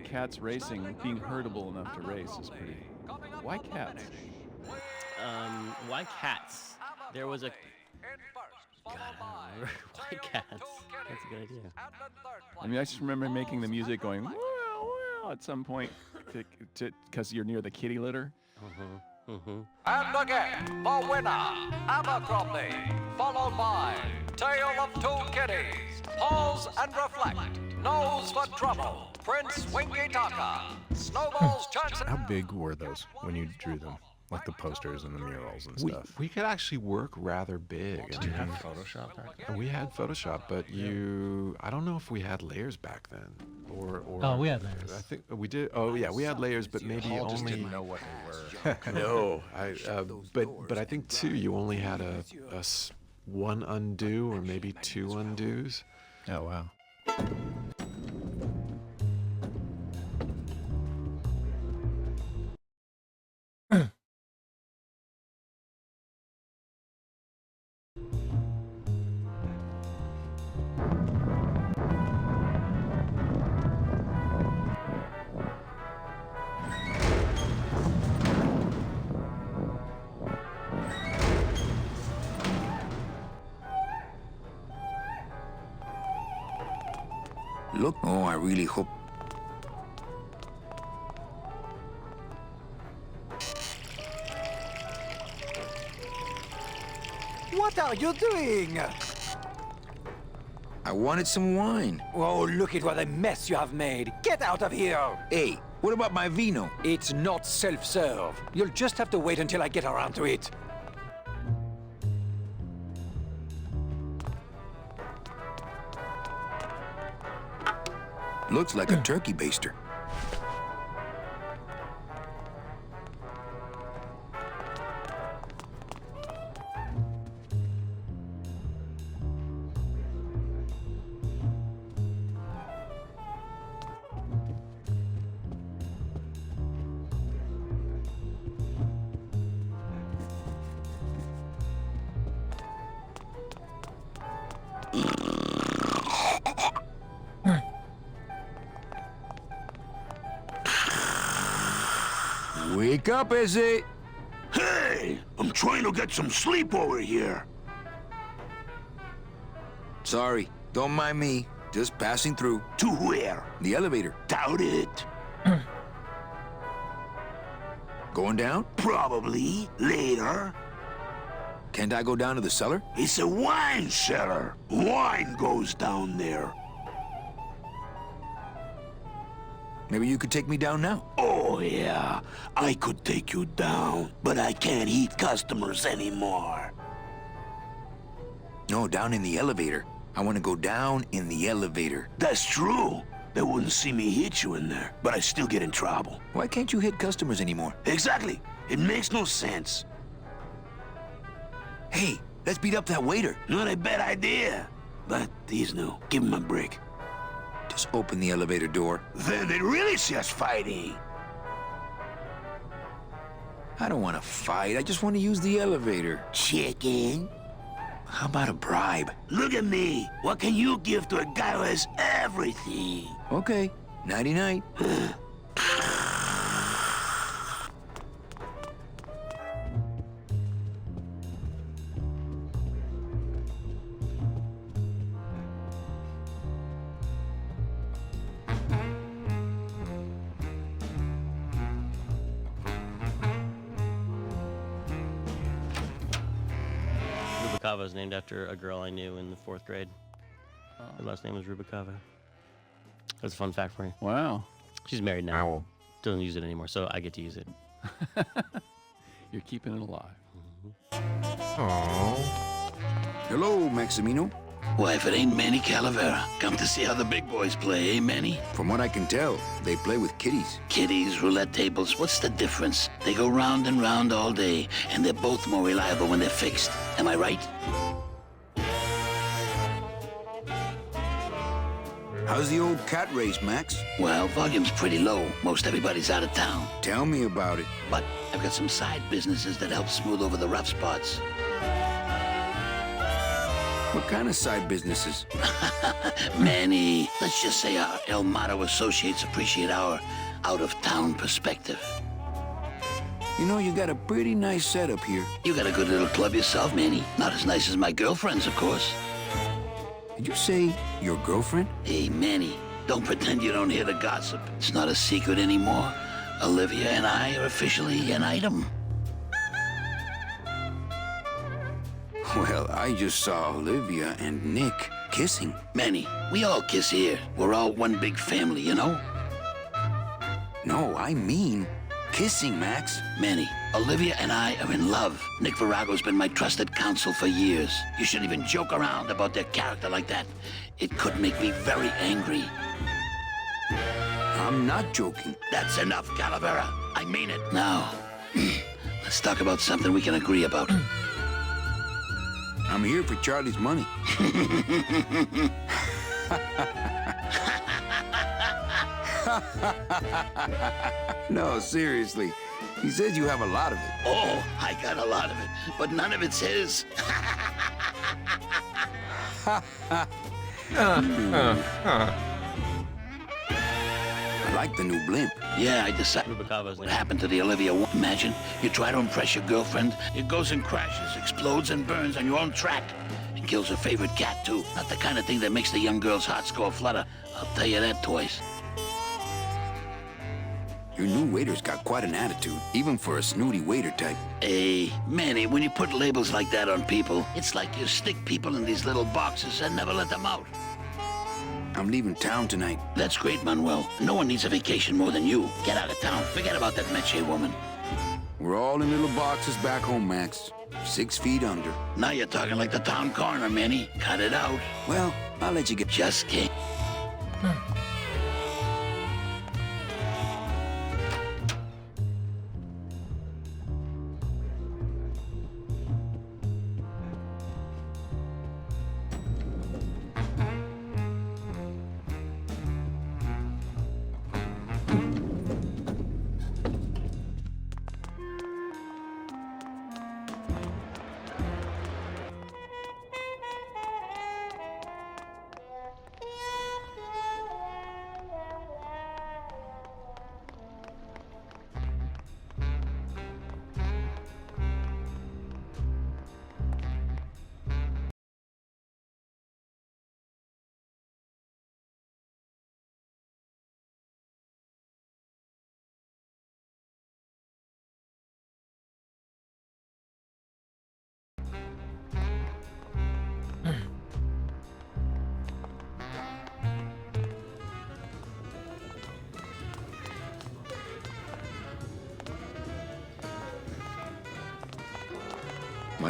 cats racing, being herdable enough to race is pretty... Why cats? Why cats? There was a... God, I don't remember. Why cats? That's a good idea. I mean, I just remember making the music going, wow, wow, at some point, because you're near the kitty litter. And again, the winner, Abercrombie, followed by Tale of Two Kitties, Pause and Reflect, Nose for Trouble, Prince Winky Taka, Snowball's Chance. How big were those when you drew them? Like the posters and the murals and stuff. We could actually work rather big. Did you have Photoshop back then? We had Photoshop, but I don't know if we had layers back then. Or Oh, we had layers. I think we did. Oh yeah, we had layers, but maybe Paul only just didn't know what they were. No, but I think too, you only had one undo or maybe two undos. Oh wow. Look, oh, I really hope... What are you doing? I wanted some wine. Oh, look at what a mess you have made. Get out of here. Hey, what about my vino? It's not self-serve. You'll just have to wait until I get around to it. Looks like a turkey baster. Wake up, is it? Hey, I'm trying to get some sleep over here. Sorry, don't mind me. Just passing through. To where? The elevator. Doubt it. Going down? Probably. Later. Can't I go down to the cellar? It's a wine cellar. Wine goes down there. Maybe you could take me down now. Oh, yeah. I could take you down, but I can't eat customers anymore. No, down in the elevator. I want to go down in the elevator. That's true. They wouldn't see me hit you in there, but I still get in trouble. Why can't you hit customers anymore? Exactly. It makes no sense. Hey, let's beat up that waiter. Not a bad idea. But he's new. Give him a break. Just open the elevator door. Then they really see us fighting. I don't want to fight. I just want to use the elevator. Chicken? How about a bribe? Look at me. What can you give to a guy who has everything? Okay. Nighty-night. Rubikava is named after a girl I knew in the 4th grade. Her last name was Rubikava. That's a fun fact for you. Wow. She's married now. Owl. Doesn't use it anymore, so I get to use it. You're keeping it alive. Aww. Hello, Maximino. Why, if it ain't Manny Calavera, come to see how the big boys play, eh, Manny? From what I can tell, they play with kiddies. Kiddies, roulette tables, what's the difference? They go round and round all day, and they're both more reliable when they're fixed. Am I right? How's the old cat race, Max? Well, volume's pretty low. Most everybody's out of town. Tell me about it. But I've got some side businesses that help smooth over the rough spots. What kind of side businesses? Manny, let's just say our El Mato associates appreciate our out-of-town perspective. You know, you got a pretty nice setup here. You got a good little club yourself, Manny. Not as nice as my girlfriend's, of course. Did you say your girlfriend? Hey, Manny, don't pretend you don't hear the gossip. It's not a secret anymore. Olivia and I are officially an item. Well, I just saw Olivia and Nick kissing. Manny, we all kiss here. We're all one big family, you know? No, I mean kissing, Max. Manny, Olivia and I are in love. Nick Virago's been my trusted counsel for years. You shouldn't even joke around about their character like that. It could make me very angry. I'm not joking. That's enough, Calavera. I mean it. Now, let's talk about something we can agree about. I'm here for Charlie's money. No, seriously. He says you have a lot of it. Oh, I got a lot of it, but none of it's his. I like the new blimp. Yeah, I decided. What happened to the Olivia? Imagine you try to impress your girlfriend, it goes and crashes, explodes and burns on your own track. And kills her favorite cat, too. Not the kind of thing that makes the young girl's hearts go aflutter. I'll tell you that twice. Your new waiter's got quite an attitude, even for a snooty waiter type. Hey, Manny, when you put labels like that on people, it's like you stick people in these little boxes and never let them out. I'm leaving town tonight. That's great, Manuel. No one needs a vacation more than you. Get out of town. Forget about that Meche woman. We're all in little boxes back home, Max. 6 feet under. Now you're talking like the town coroner, Manny. Cut it out. Well, I'll let you get... Just kidding.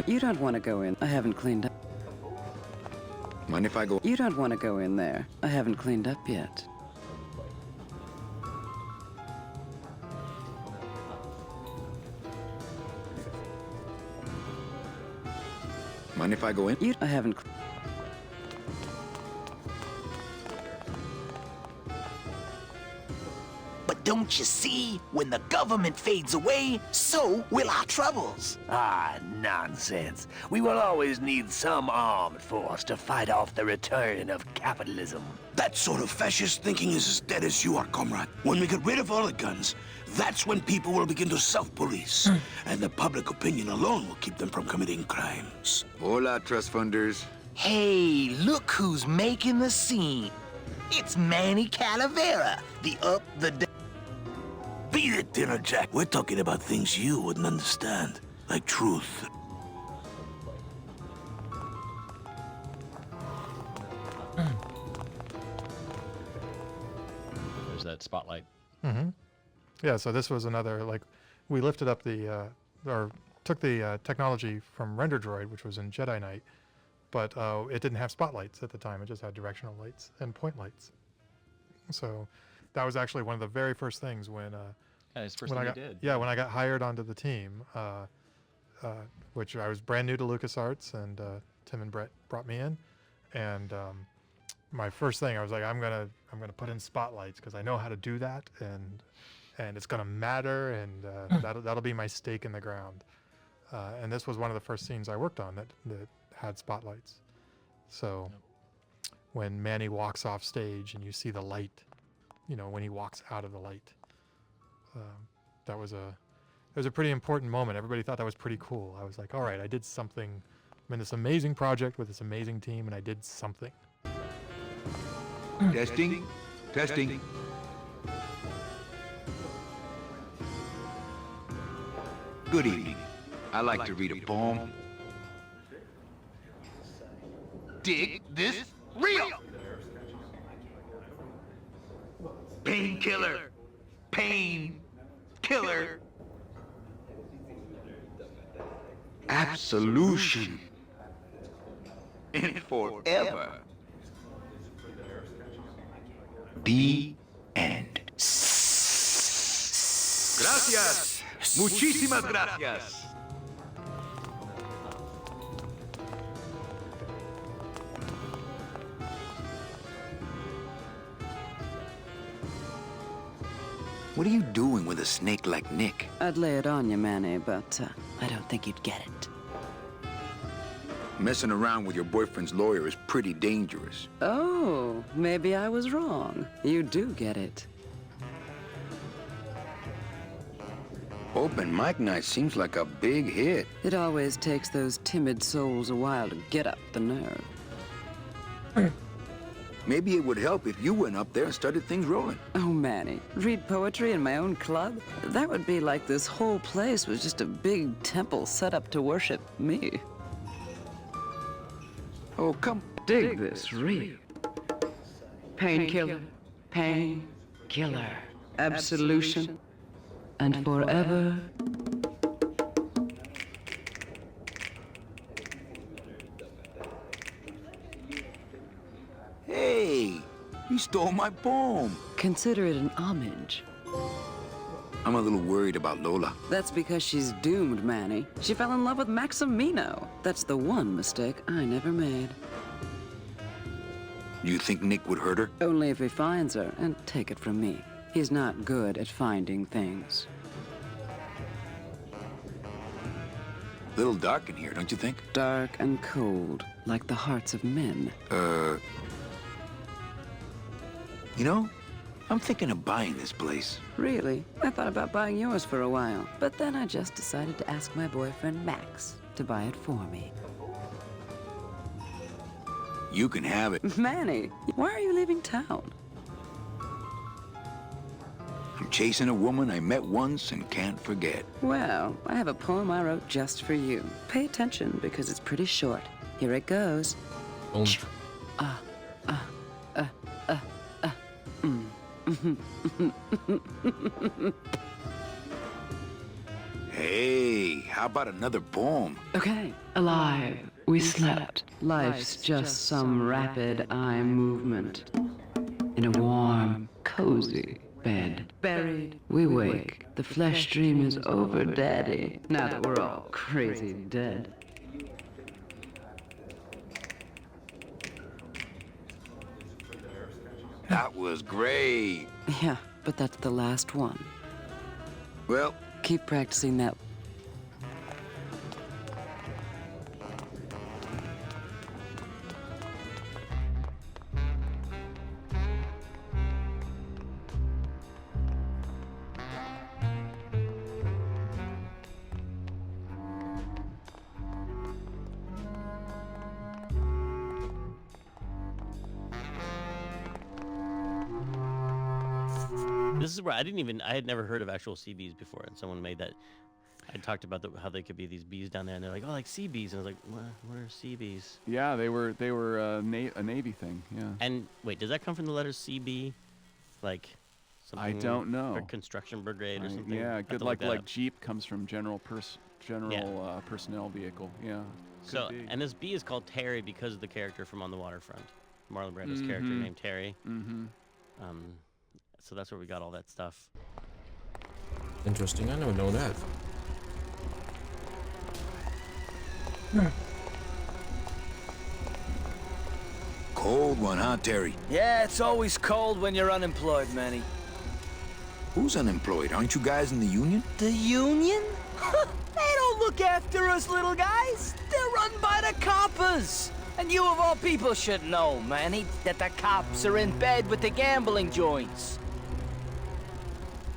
You don't want to go in. I haven't cleaned up. Mind if I go? You don't want to go in there. I haven't cleaned up yet. Mind if I go in? I haven't... But don't you see? When the government fades away, so will our troubles. Ah, nonsense. We will always need some armed force to fight off the return of capitalism. That sort of fascist thinking is as dead as you are, comrade. When we get rid of all the guns, that's when people will begin to self-police. And the public opinion alone will keep them from committing crimes. Hola, trust funders. Hey, look who's making the scene. It's Manny Calavera, the Beat it, Dinner Jack. We're talking about things you wouldn't understand, like truth. There's that spotlight. Mm-hmm. Yeah, so this was another, like, we lifted up the, or took the technology from Render Droid, which was in Jedi Knight, but it didn't have spotlights at the time. It just had directional lights and point lights. So that was actually one of the very first things when when I got hired onto the team, which I was brand new to LucasArts, and Tim and Brett brought me in, and my first thing I was like, I'm gonna put in spotlights because I know how to do that, and it's gonna matter, and that'll be my stake in the ground. And this was one of the first scenes I worked on that had spotlights. So when Manny walks off stage and you see the light, when he walks out of the light, it was a pretty important moment. Everybody thought that was pretty cool. I was like, all right, I did something. I'm in this amazing project with this amazing team, and I did something. Testing. Testing. Good evening. I like to read a poem. Dig this real. Painkiller. Pain. Killer. Absolution. And forever. The end. Gracias. Muchísimas gracias. What are you doing with a snake like Nick? I'd lay it on you, Manny, but I don't think you'd get it. Messing around with your boyfriend's lawyer is pretty dangerous. Oh, maybe I was wrong. You do get it. Open mic night seems like a big hit. It always takes those timid souls a while to get up the nerve. Maybe it would help if you went up there and started things rolling. Oh, Manny, read poetry in my own club? That would be like this whole place was just a big temple set up to worship me. Oh, come. Dig this real. Painkiller, pain, killer, absolution, and forever. Hey, you stole my poem. Consider it an homage. I'm a little worried about Lola. That's because she's doomed, Manny. She fell in love with Maximino. That's the one mistake I never made. You think Nick would hurt her? Only if he finds her, and take it from me. He's not good at finding things. Little dark in here, don't you think? Dark and cold, like the hearts of men. You know, I'm thinking of buying this place. Really? I thought about buying yours for a while, but then I just decided to ask my boyfriend Max to buy it for me. You can have it. Manny, why are you leaving town? I'm chasing a woman I met once and can't forget. Well, I have a poem I wrote just for you. Pay attention because it's pretty short. Here it goes. Hey, how about another poem? Okay. Alive, we slept. Life's just some rapid eye movement. In a warm, cozy bed. Buried, we wake. The flesh dream is over, Daddy. Now that we're all crazy dead. That was great. Yeah, but that's the last one. Well, keep practicing that. This is where I had never heard of actual sea bees before, and someone made that. I talked about how they could be these bees down there, and they're like, oh, like sea bees, and I was like, what are sea bees? Yeah, they were a Navy thing. Yeah. And wait, does that come from the letters CB, like? I don't know. Or construction brigade or something. Yeah, good. Like Jeep comes from General general personnel vehicle. Yeah. So, Could be. and this bee is called Terry because of the character from On the Waterfront, Marlon Brando's character named Terry. So that's where we got all that stuff. Interesting. I never know that. Cold one, huh, Terry? Yeah, it's always cold when you're unemployed, Manny. Who's unemployed? Aren't you guys in the union? The union? They don't look after us little guys. They're run by the coppers. And you of all people should know, Manny, that the cops are in bed with the gambling joints.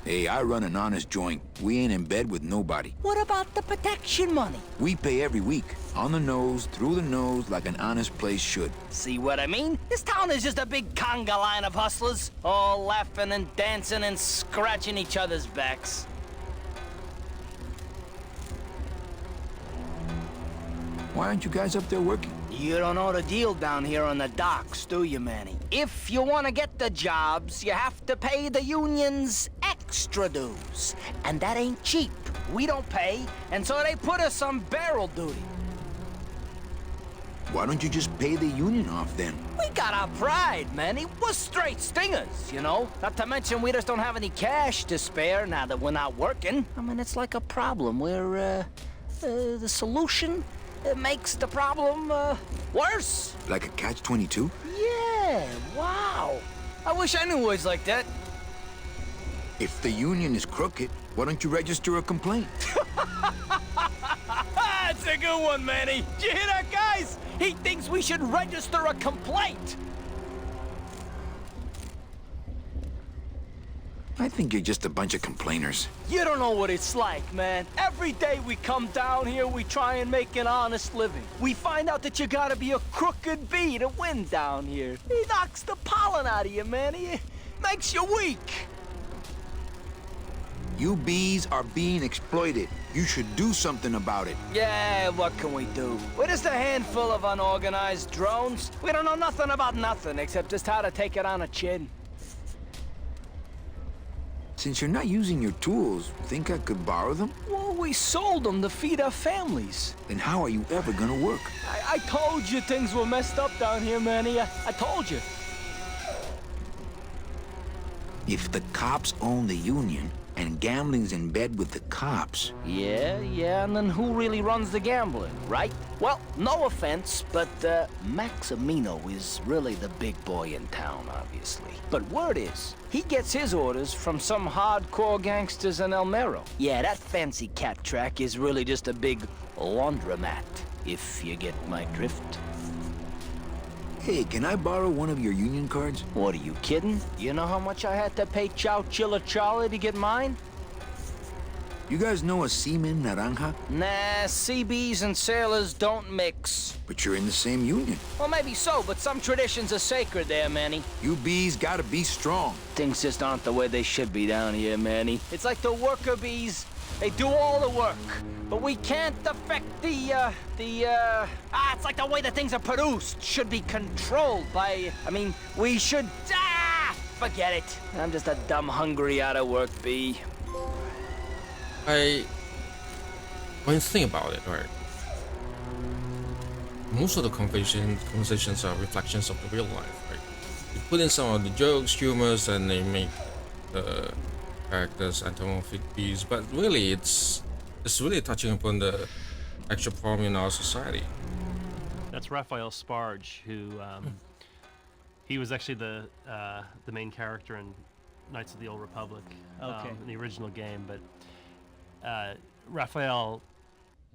Hey, I run an honest joint. We ain't in bed with nobody. What about the protection money? We pay every week. On the nose, through the nose, like an honest place should. See what I mean? This town is just a big conga line of hustlers, all laughing and dancing and scratching each other's backs. Why aren't you guys up there working? You don't know the deal down here on the docks, do you, Manny? If you want to get the jobs, you have to pay the unions extra dues. And that ain't cheap. We don't pay, and so they put us on barrel duty. Why don't you just pay the union off then? We got our pride, Manny. We're straight stingers, you know? Not to mention we just don't have any cash to spare now that we're not working. I mean, it's like a problem where, the solution makes the problem, worse. Like a catch-22? Yeah, wow. I wish I knew words like that. If the union is crooked, why don't you register a complaint? That's a good one, Manny. Did you hear that, guys? He thinks we should register a complaint. I think you're just a bunch of complainers. You don't know what it's like, man. Every day we come down here, we try and make an honest living. We find out that you gotta be a crooked bee to win down here. He knocks the pollen out of you, man. He makes you weak. You bees are being exploited. You should do something about it. Yeah, what can we do? We're just a handful of unorganized drones. We don't know nothing about nothing except just how to take it on a chin. Since you're not using your tools, think I could borrow them? Well, we sold them to feed our families. Then how are you ever gonna work? I told you things were messed up down here, Manny. I told you. If the cops own the union, and gambling's in bed with the cops... Yeah, and then who really runs the gambling, right? Well, no offense, but Maximino is really the big boy in town, obviously. But word is, he gets his orders from some hardcore gangsters in El Mero. Yeah, that fancy cat track is really just a big laundromat, if you get my drift. Hey, can I borrow one of your union cards? What, are you kidding? You know how much I had to pay Chow Chilla Charlie to get mine? You guys know a seaman naranja? Nah, CBs and sailors don't mix. But you're in the same union. Well, maybe so, but some traditions are sacred there, Manny. You bees gotta be strong. Things just aren't the way they should be down here, Manny. It's like the worker bees. They do all the work, but we can't affect it's like the way that things are produced should be controlled by, we should, forget it. I'm just a dumb, hungry, out-of-work bee. When you think about it, right? Most of the conversations are reflections of the real life, right? You put in some of the jokes, humors, and they make the characters anthropomorphic bees, but really it's really touching upon the actual problem in our society. That's Raphael Sparge, who he was actually the main character in Knights of the Old Republic, in the original game. But Raphael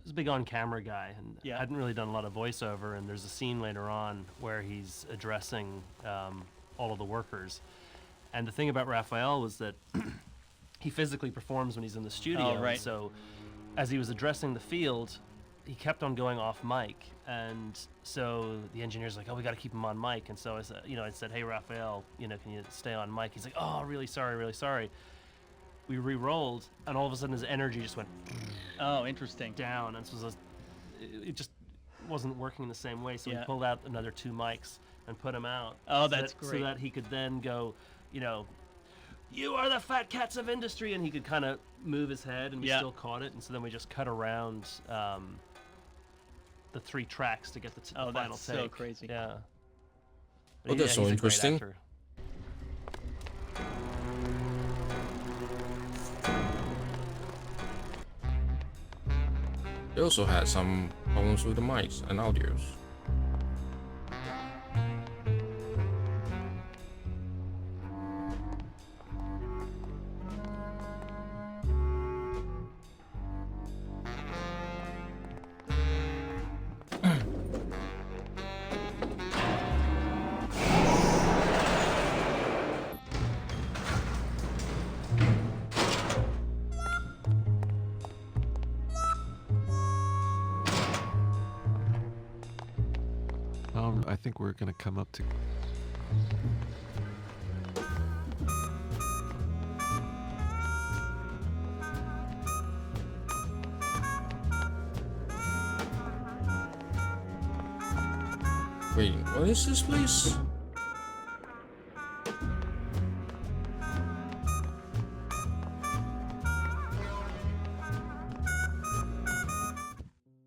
is a big on-camera guy and hadn't really done a lot of voiceover. And there's a scene later on where he's addressing all of the workers. And the thing about Raphael was that he physically performs when he's in the studio. Oh, right. So as he was addressing the field, he kept on going off mic. And so the engineer's like, oh, we got to keep him on mic. And so I said, hey, Raphael, can you stay on mic? He's like, oh, really sorry. We re-rolled, and all of a sudden his energy just went oh, interesting. Down. And so it just wasn't working the same way. So we pulled out another 2 mics and put him out. Oh, that's great. So that he could then go, "You are the fat cats of industry," and he could kind of move his head, and we Yeah. still caught it. And so then we just cut around the 3 tracks to get the final that's take. so crazy. Yeah. Oh, that's so he's a great interesting. actor. They also had some problems with the mics and audios. I think we're gonna come up to. Wait, what is this place?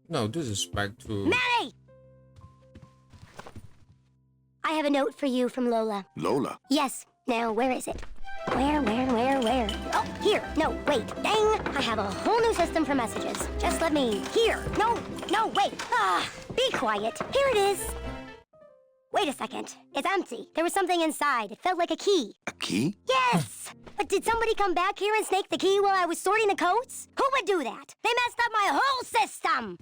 No, this is back to... Manny! I have a note for you from Lola. Lola? Yes. Now, where is it? Where? Oh, here. No, wait. Dang. I have a whole new system for messages. Just let me... Here. No, wait. Be quiet. Here it is. Wait a second. It's empty. There was something inside. It felt like a key. A key? Yes! But did somebody come back here and snake the key while I was sorting the coats? Who would do that? They messed up my whole system!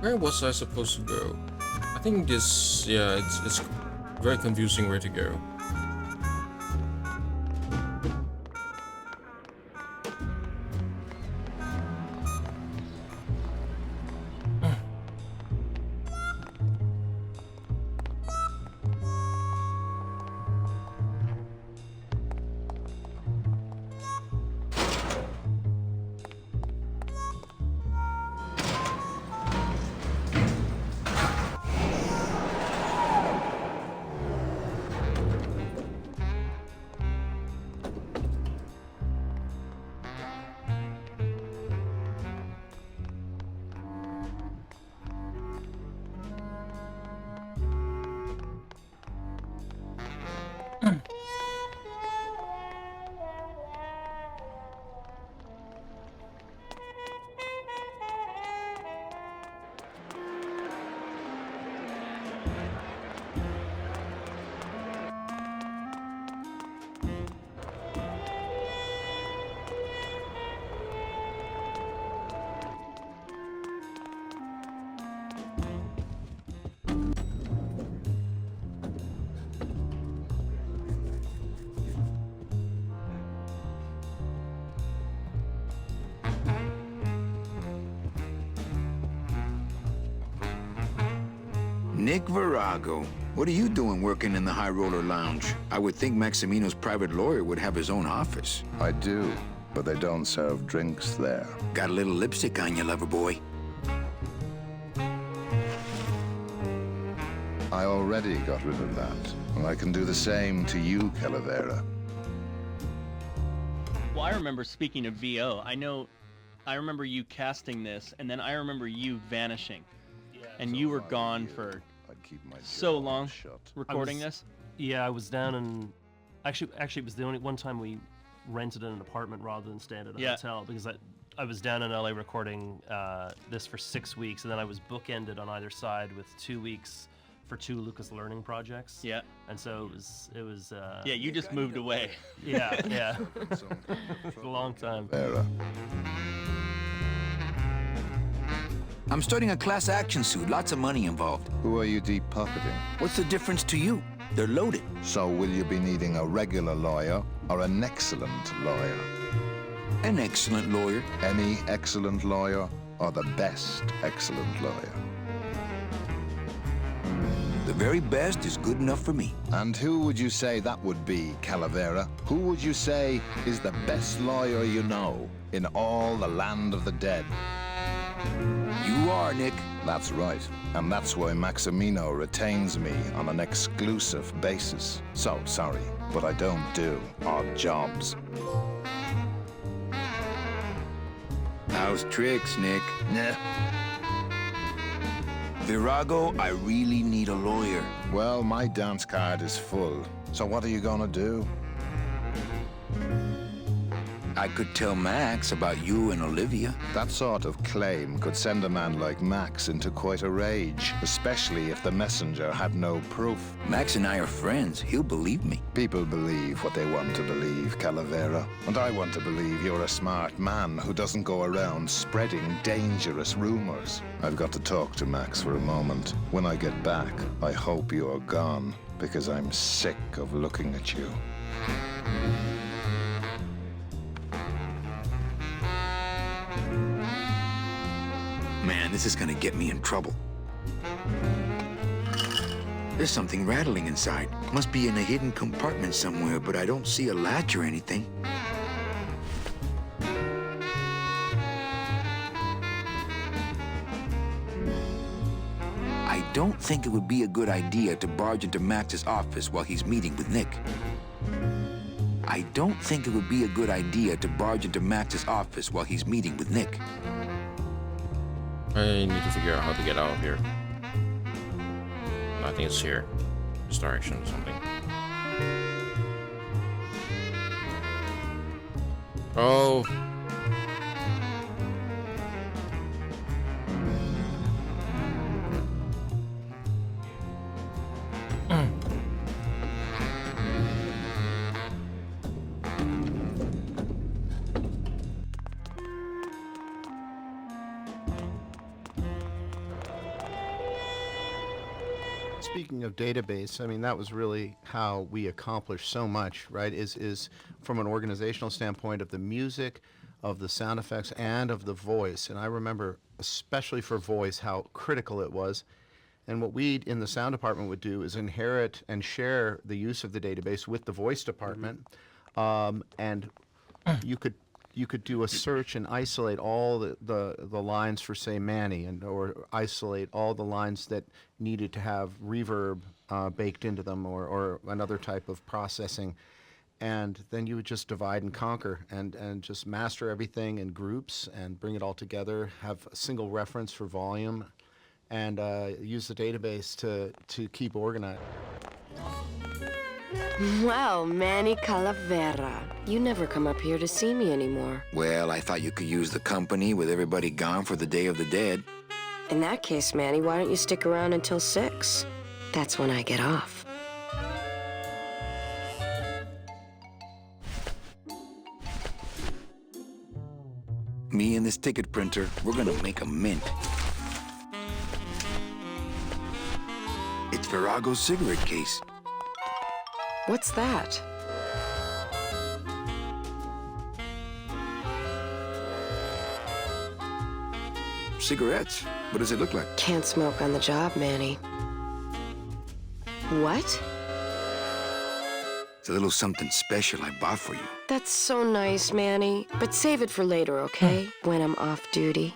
Where was I supposed to go? I think this... Yeah, it's very confusing where to go. Nick Virago. What are you doing working in the High Roller Lounge? I would think Maximino's private lawyer would have his own office. I do, but they don't serve drinks there. Got a little lipstick on you, lover boy. I already got rid of that, and I can do the same to you, Calavera. Well, I remember, speaking of VO, I remember you casting this, and then I remember you vanishing. And you were gone for so long recording this? Yeah, I was down in... Actually, it was the only one time we rented an apartment rather than staying at a hotel, because I was down in LA recording this for 6 weeks, and then I was bookended on either side with 2 weeks for 2 Lucas Learning projects. Yeah. And so it was yeah, you just moved away. Yeah. It's a long time. I'm starting a class action suit, lots of money involved. Who are you deep pocketing? What's the difference to you? They're loaded. So will you be needing a regular lawyer or an excellent lawyer? An excellent lawyer. Any excellent lawyer or the best excellent lawyer? The very best is good enough for me. And who would you say that would be, Calavera? Who would you say is the best lawyer you know in all the land of the dead? You are, Nick. That's right. And that's why Maximino retains me on an exclusive basis. So, sorry, but I don't do odd jobs. How's tricks, Nick? Nah. Virago, I really need a lawyer. Well, my dance card is full. So what are you gonna do? I could tell Max about you and Olivia. That sort of claim could send a man like Max into quite a rage, especially if the messenger had no proof. Max and I are friends. He'll believe me. People believe what they want to believe, Calavera. And I want to believe you're a smart man who doesn't go around spreading dangerous rumors. I've got to talk to Max for a moment. When I get back, I hope you're gone, because I'm sick of looking at you. Man, this is gonna get me in trouble. There's something rattling inside. Must be in a hidden compartment somewhere, but I don't see a latch or anything. I don't think it would be a good idea to barge into Max's office while he's meeting with Nick. I don't think it would be a good idea to barge into Max's office while he's meeting with Nick. I need to figure out how to get out of here. I think it's here. This direction or something. Oh. Speaking of database, I mean, that was really how we accomplished so much, right? Is from an organizational standpoint of the music, of the sound effects, and of the voice. And I remember, especially for voice, how critical it was. And what we in the sound department would do is inherit and share the use of the database with the voice department. And you could do a search and isolate all the lines for, say, Manny, or isolate all the lines that needed to have reverb baked into them, or another type of processing. And then you would just divide and conquer and just master everything in groups and bring it all together, have a single reference for volume, and use the database to keep organized. Well, Manny Calavera, you never come up here to see me anymore. Well, I thought you could use the company with everybody gone for the Day of the Dead. In that case, Manny, why don't you stick around until 6? That's when I get off. Me and this ticket printer, we're gonna make a mint. It's Virago's cigarette case. What's that? Cigarettes? What does it look like? Can't smoke on the job, Manny. What? It's a little something special I bought for you. That's so nice, Manny. But save it for later, okay? When I'm off duty.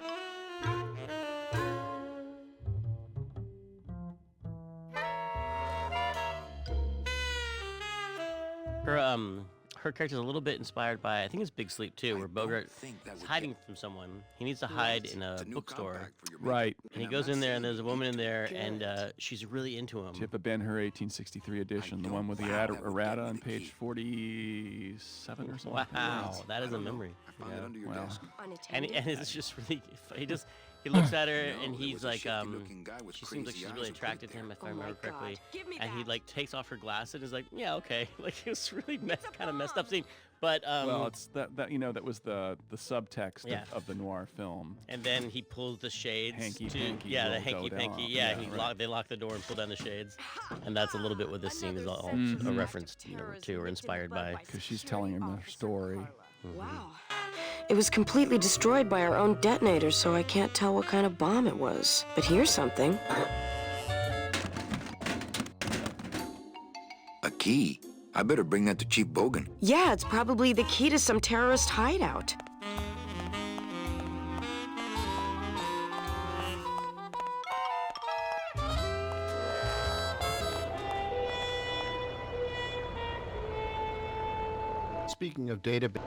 Her character's a little bit inspired by, I think it's Big Sleep too, where Bogart is hiding from someone. He needs to hide in a bookstore. Right. And he goes in there, and there's a woman in there, and she's really into him. Tip of Ben-Hur 1863 edition, the one with the errata on page 47 or something. Wow, that is a memory. Yeah, wow. And it's just really, he looks at her, and he's like, she seems like she's really attracted to him, if I remember correctly. And he like takes off her glasses and is like, yeah, okay. Like, it was really kind of messed up scene. But well, it's that you know, that was the subtext of the noir film. And then he pulls the shades. Hanky-panky yeah, the will go hanky-panky. down. Yeah, Yeah, they lock the door and pull down the shades. And that's a little bit what this scene is all a reference to or inspired by. Because she's telling him her story. Wow. It was completely destroyed by our own detonators, so I can't tell what kind of bomb it was. But here's something. A key? I better bring that to Chief Bogan. Yeah, it's probably the key to some terrorist hideout. Speaking of database.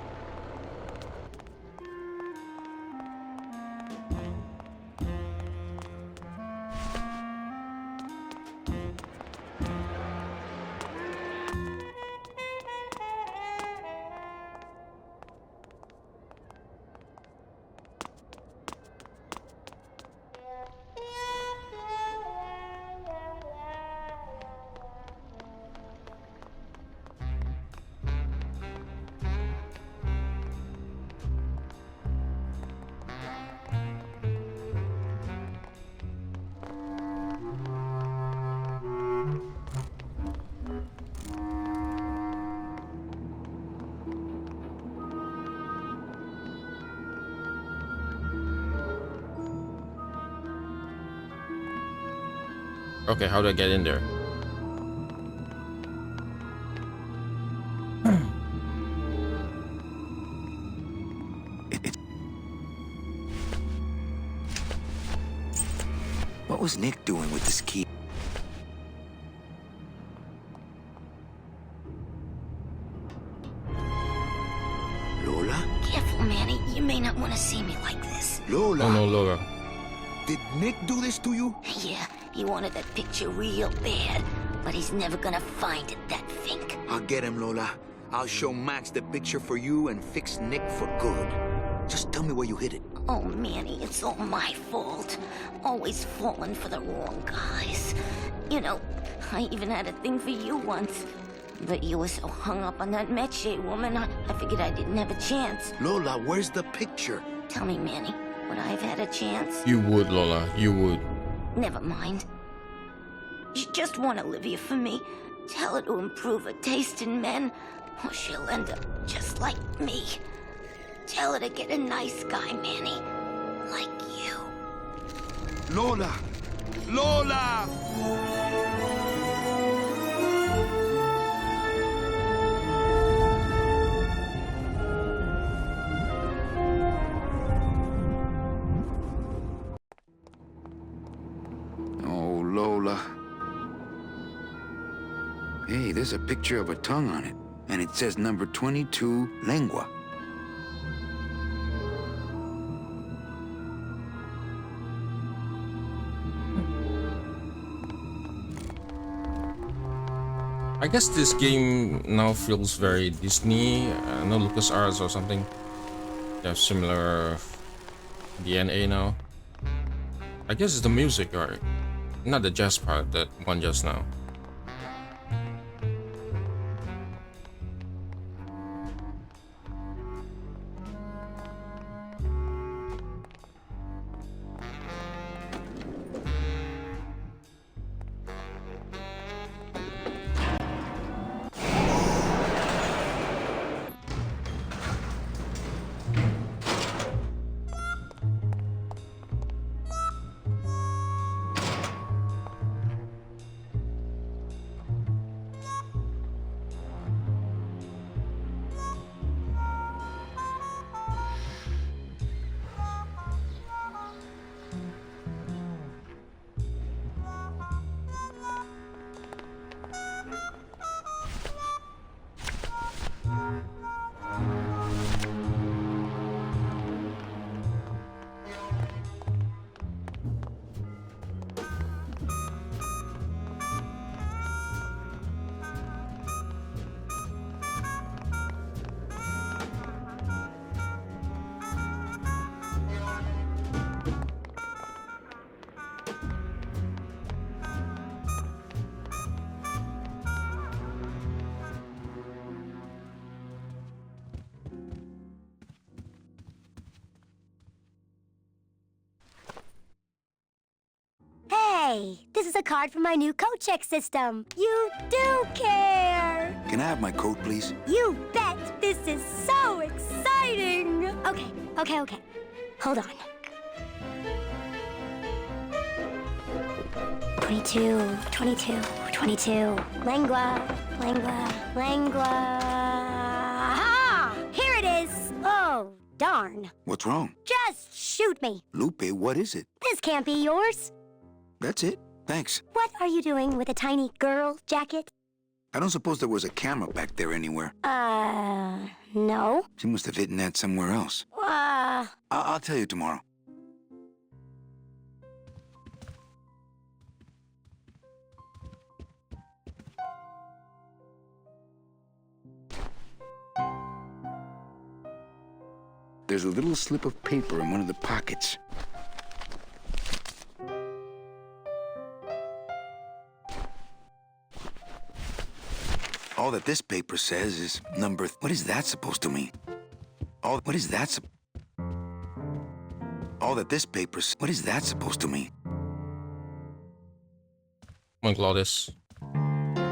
Okay, how do I get in there? What was Nick doing with this key? Lola? Careful, Manny. You may not want to see me like this. Lola? Oh no, Lola. Did Nick do this to you? Yeah, he wanted that picture real bad, but he's never gonna find it, that Fink. I'll get him, Lola. I'll show Max the picture for you and fix Nick for good. Just tell me where you hid it. Oh, Manny, it's all my fault. Always falling for the wrong guys. You know, I even had a thing for you once. But you were so hung up on that Meche woman, I figured I didn't have a chance. Lola, where's the picture? Tell me, Manny, would I have had a chance? You would, Lola. You would. Never mind. Just want Olivia for me. Tell her to improve her taste in men, or she'll end up just like me. Tell her to get a nice guy, Manny. Like you. Lola! Lola! Oh, Lola. Hey, there's a picture of a tongue on it, and it says number 22, lengua. I guess this game now feels very Disney, no LucasArts or something. They have similar DNA now. I guess it's the music, right? Not the jazz part, that one just now. Hey, this is a card from my new coat check system. You do care. Can I have my coat, please? You bet. This is so exciting. Okay. Hold on. 22. Lengua. Aha! Here it is. Oh, darn. What's wrong? Just shoot me. Lupe, what is it? This can't be yours. That's it. Thanks. What are you doing with a tiny girl jacket? I don't suppose there was a camera back there anywhere. No. She must have hidden that somewhere else. I'll tell you tomorrow. There's a little slip of paper in one of the pockets. All that this paper says is number... What is that supposed to mean? What is that All that this paper... What is that supposed to mean? Come on, Claudius.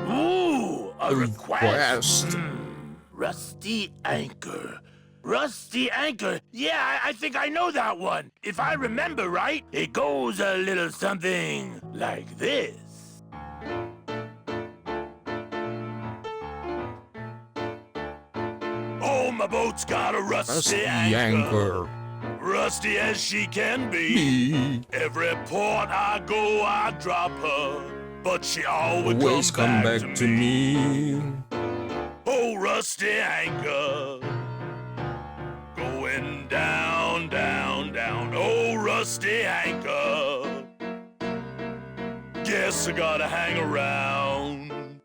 Ooh, a request. Request. Rusty anchor. Rusty anchor. Yeah, I think I know that one. If I remember right, it goes a little something like this. Oh, my boat's got a rusty anchor. Rusty as she can be. Every port I go, I drop her. But she always come back to me. Oh, rusty anchor. Going down, down, down. Oh, rusty anchor. Guess I gotta hang around.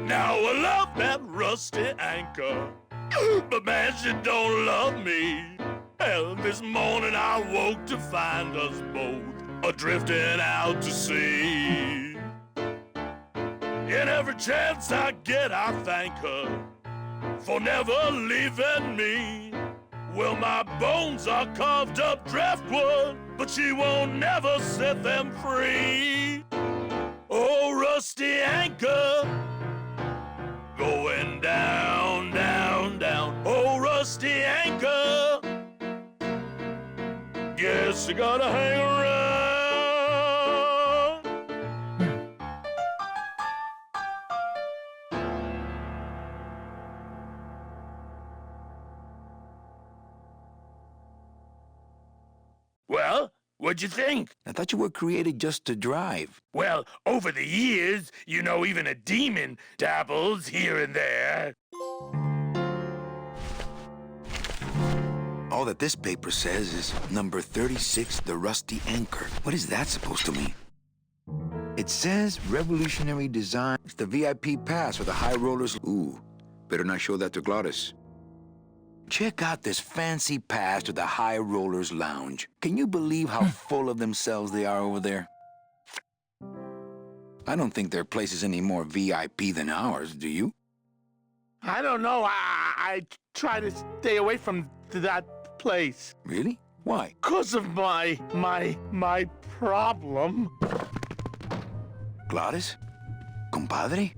Now I love that rusty anchor, but man, she don't love me. Hell, this morning I woke to find us both adrifting out to sea. And every chance I get, I thank her for never leaving me. Well, my bones are carved up driftwood, but she won't never set them free. Oh, rusty anchor, going down, down, down. Oh, rusty anchor, guess you gotta hang around. Well, what'd you think? I thought you were created just to drive. Well, over the years, you know, even a demon dabbles here and there. All that this paper says is number 36, the rusty anchor. What is that supposed to mean? It says revolutionary design. It's the VIP pass for the high rollers. Ooh, better not show that to Glottis. Check out this fancy pass to the High Rollers Lounge. Can you believe how full of themselves they are over there? I don't think their place is any more VIP than ours, do you? I don't know. I try to stay away from that place. Really? Why? 'Cause of my problem. Glottis? Compadre?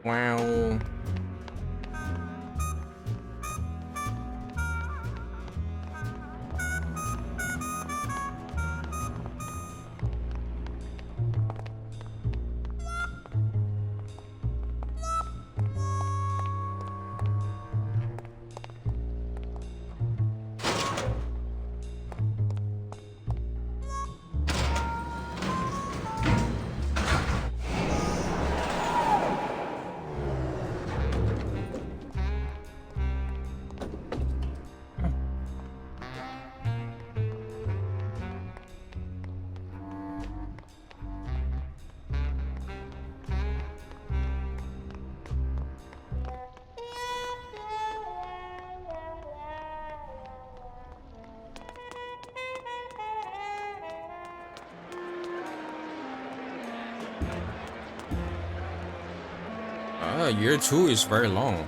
Wow. Year 2 is very long.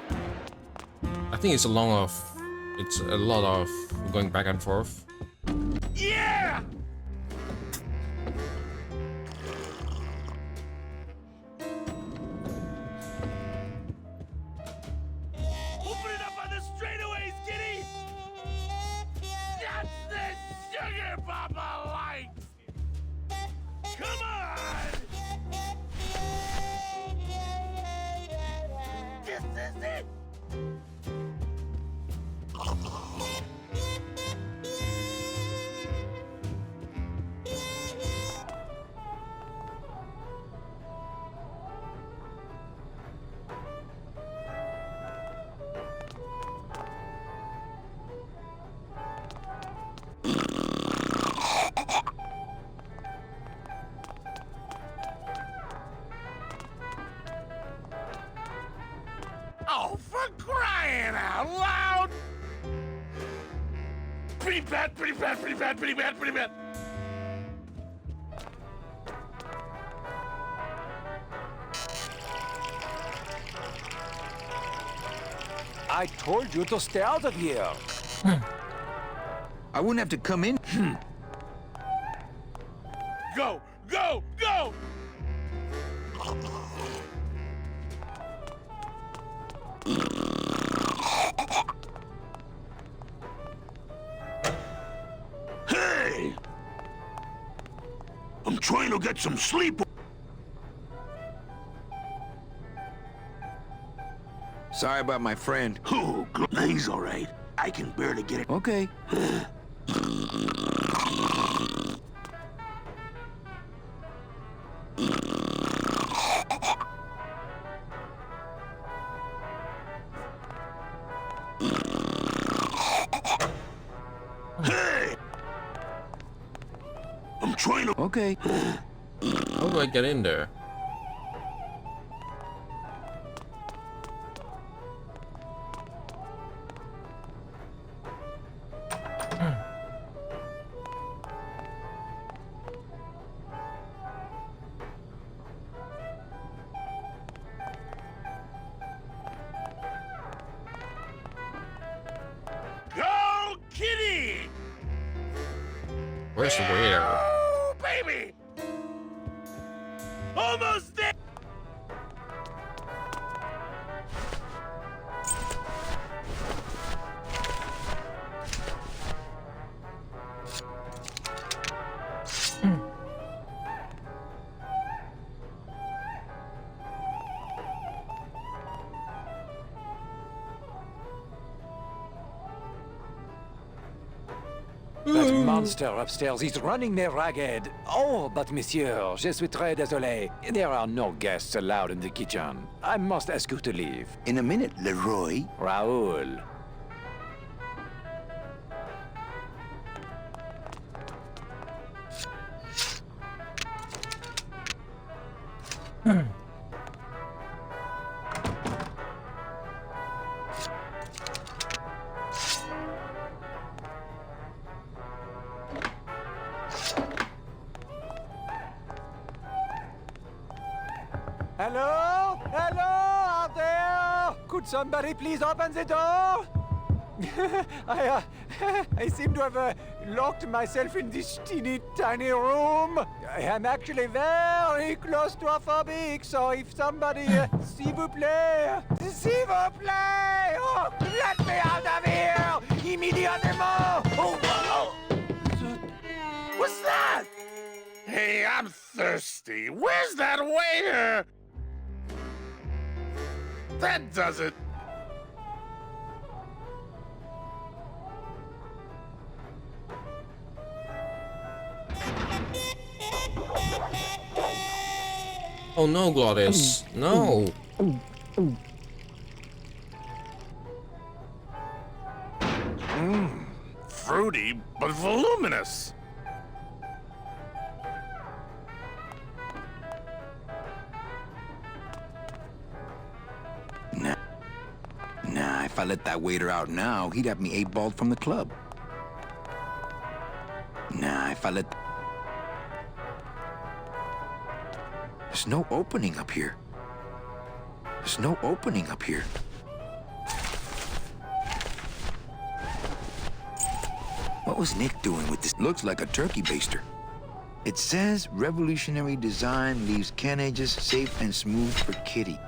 I think it's a lot of going back and forth. Yeah! Oh, for crying out loud! Pretty bad, pretty bad, pretty bad, pretty bad, pretty bad. I told you to stay out of here. I wouldn't have to come in. Go, go, go! Hey! I'm trying to get some sleep. Sorry about my friend. Oh, he's all right. I can barely get it. Okay. Hey! I'm trying to... Okay. How do I get in there? Go, kitty! Where's where? Oh, baby! Almost there! That monster upstairs is running me ragged. Oh, but monsieur, je suis très désolé. There are no guests allowed in the kitchen. I must ask you to leave. In a minute, Leroy. Raoul. Hello? Hello out there? Could somebody please open the door? I seem to have locked myself in this teeny tiny room. I am actually very claustrophobic, so if somebody, s'il vous plaît, s'il vous plaît, oh, let me out of here, immediately! Oh, What's that? Hey, I'm thirsty. Where's that waiter? That does it. Oh no, Glottis. No. Fruity, but voluminous. Nah, if I let that waiter out now, he'd have me 8-balled from the club. Nah, if I let... There's no opening up here. There's no opening up here. What was Nick doing with this? Looks like a turkey baster. It says revolutionary design leaves can edges safe and smooth for Kitty.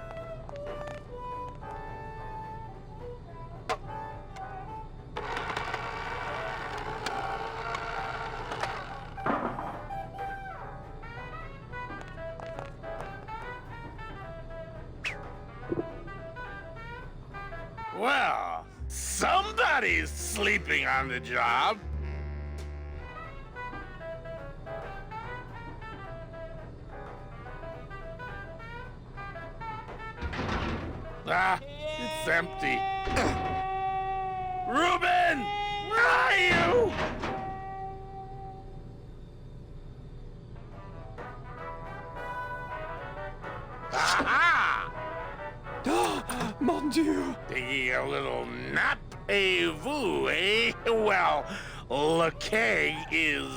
Well, somebody he's sleeping on the job. Ah, it's empty. Reuben! Where are you? Aha! Mon Dieu! Taking a little nap? Hey, vous, eh? Well, le keg is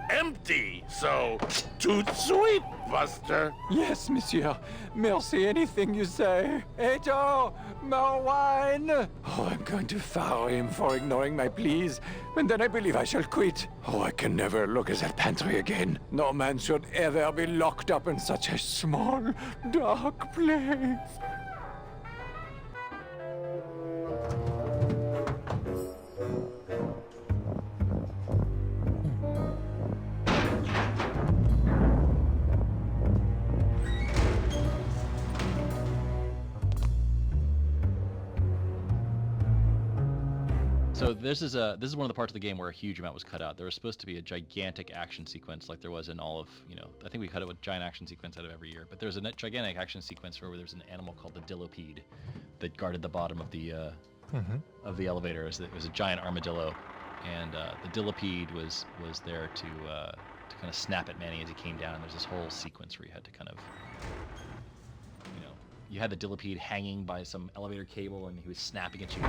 empty, so tout sweet, Buster. Yes, monsieur. Merci, anything you say. Ejo, more wine. Oh, I'm going to fire him for ignoring my pleas, and then I believe I shall quit. Oh, I can never look at that pantry again. No man should ever be locked up in such a small, dark place. So this is one of the parts of the game where a huge amount was cut out. There was supposed to be a gigantic action sequence like there was in all of, I think we cut a giant action sequence out of every year, but there's a gigantic action sequence where there's an animal called the Dillopede that guarded the bottom of the elevator. It was a giant armadillo, and the Dillopede was there to kind of snap at Manny as he came down, and there's this whole sequence where you had to kind of, you had the Dillopede hanging by some elevator cable, and he was snapping at you.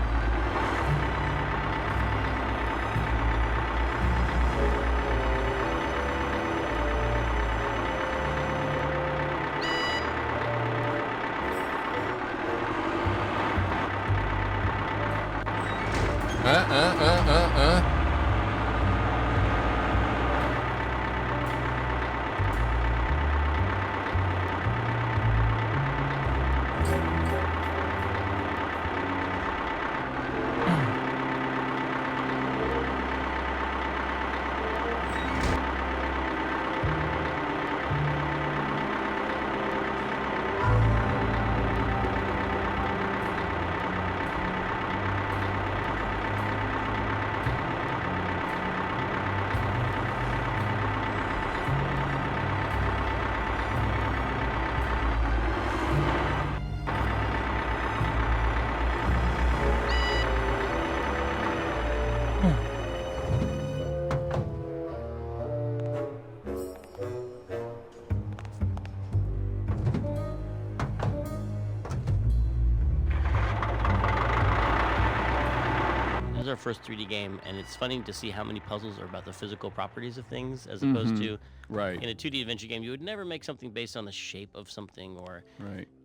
This is our first 3D game, and it's funny to see how many puzzles are about the physical properties of things, as opposed to in a 2D adventure game, you would never make something based on the shape of something or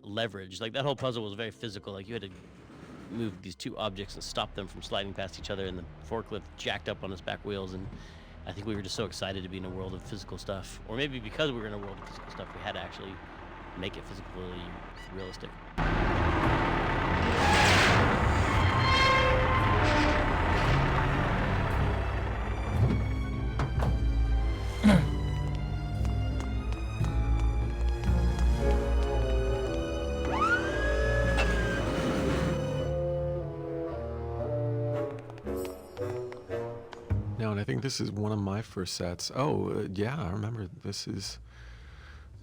leverage. Like that whole puzzle was very physical. Like you had to move these two objects and stop them from sliding past each other, and the forklift jacked up on its back wheels. And I think we were just so excited to be in a world of physical stuff, or maybe because we were in a world of physical stuff, we had to actually make it physically realistic. No, and I think this is one of my first sets. Oh, yeah, I remember this is,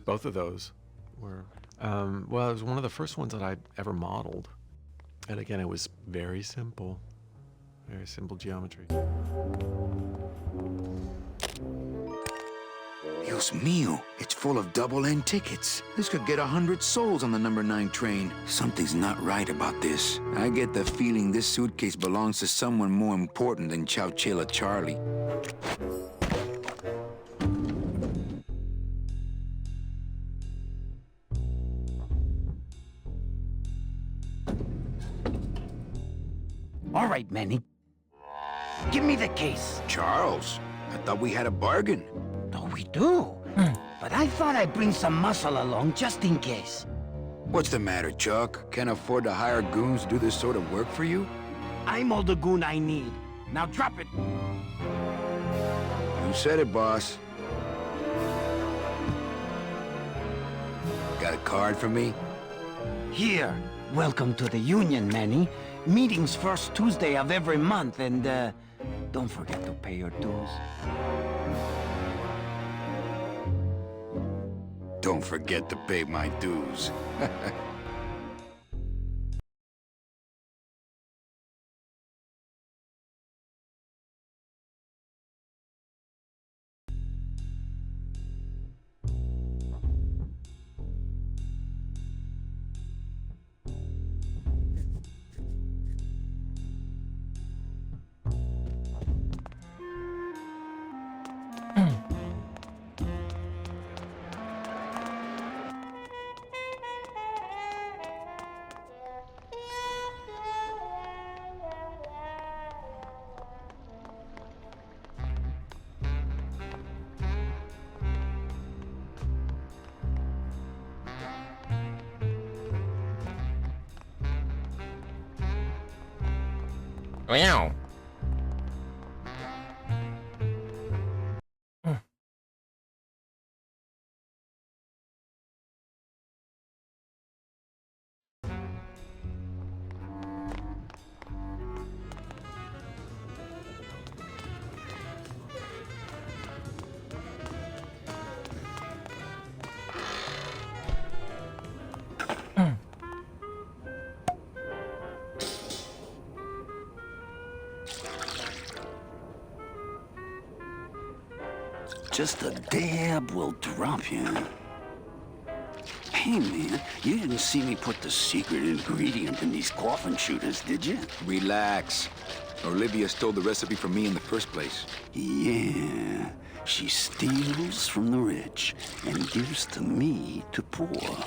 both of those were, well, it was one of the first ones that I ever modeled. And again, it was very simple geometry. Dios mío, it's full of double-end tickets. This could get 100 souls on the number 9 train. Something's not right about this. I get the feeling this suitcase belongs to someone more important than Chowchilla Charlie. All right, Manny. Give me the case. Charles, I thought we had a bargain. Oh, we do. But I thought I'd bring some muscle along just in case. What's the matter, Chuck? Can't afford to hire goons to do this sort of work for you? I'm all the goon I need. Now drop it. You said it, boss. Got a card for me? Here. Welcome to the Union, Manny. Meetings first Tuesday of every month, and don't forget to pay your dues. Don't forget to pay my dues. Wow. Just a dab will drop you. Hey, man, you didn't see me put the secret ingredient in these coffin shooters, did you? Relax. Olivia stole the recipe from me in the first place. Yeah, she steals from the rich and gives to me to poor.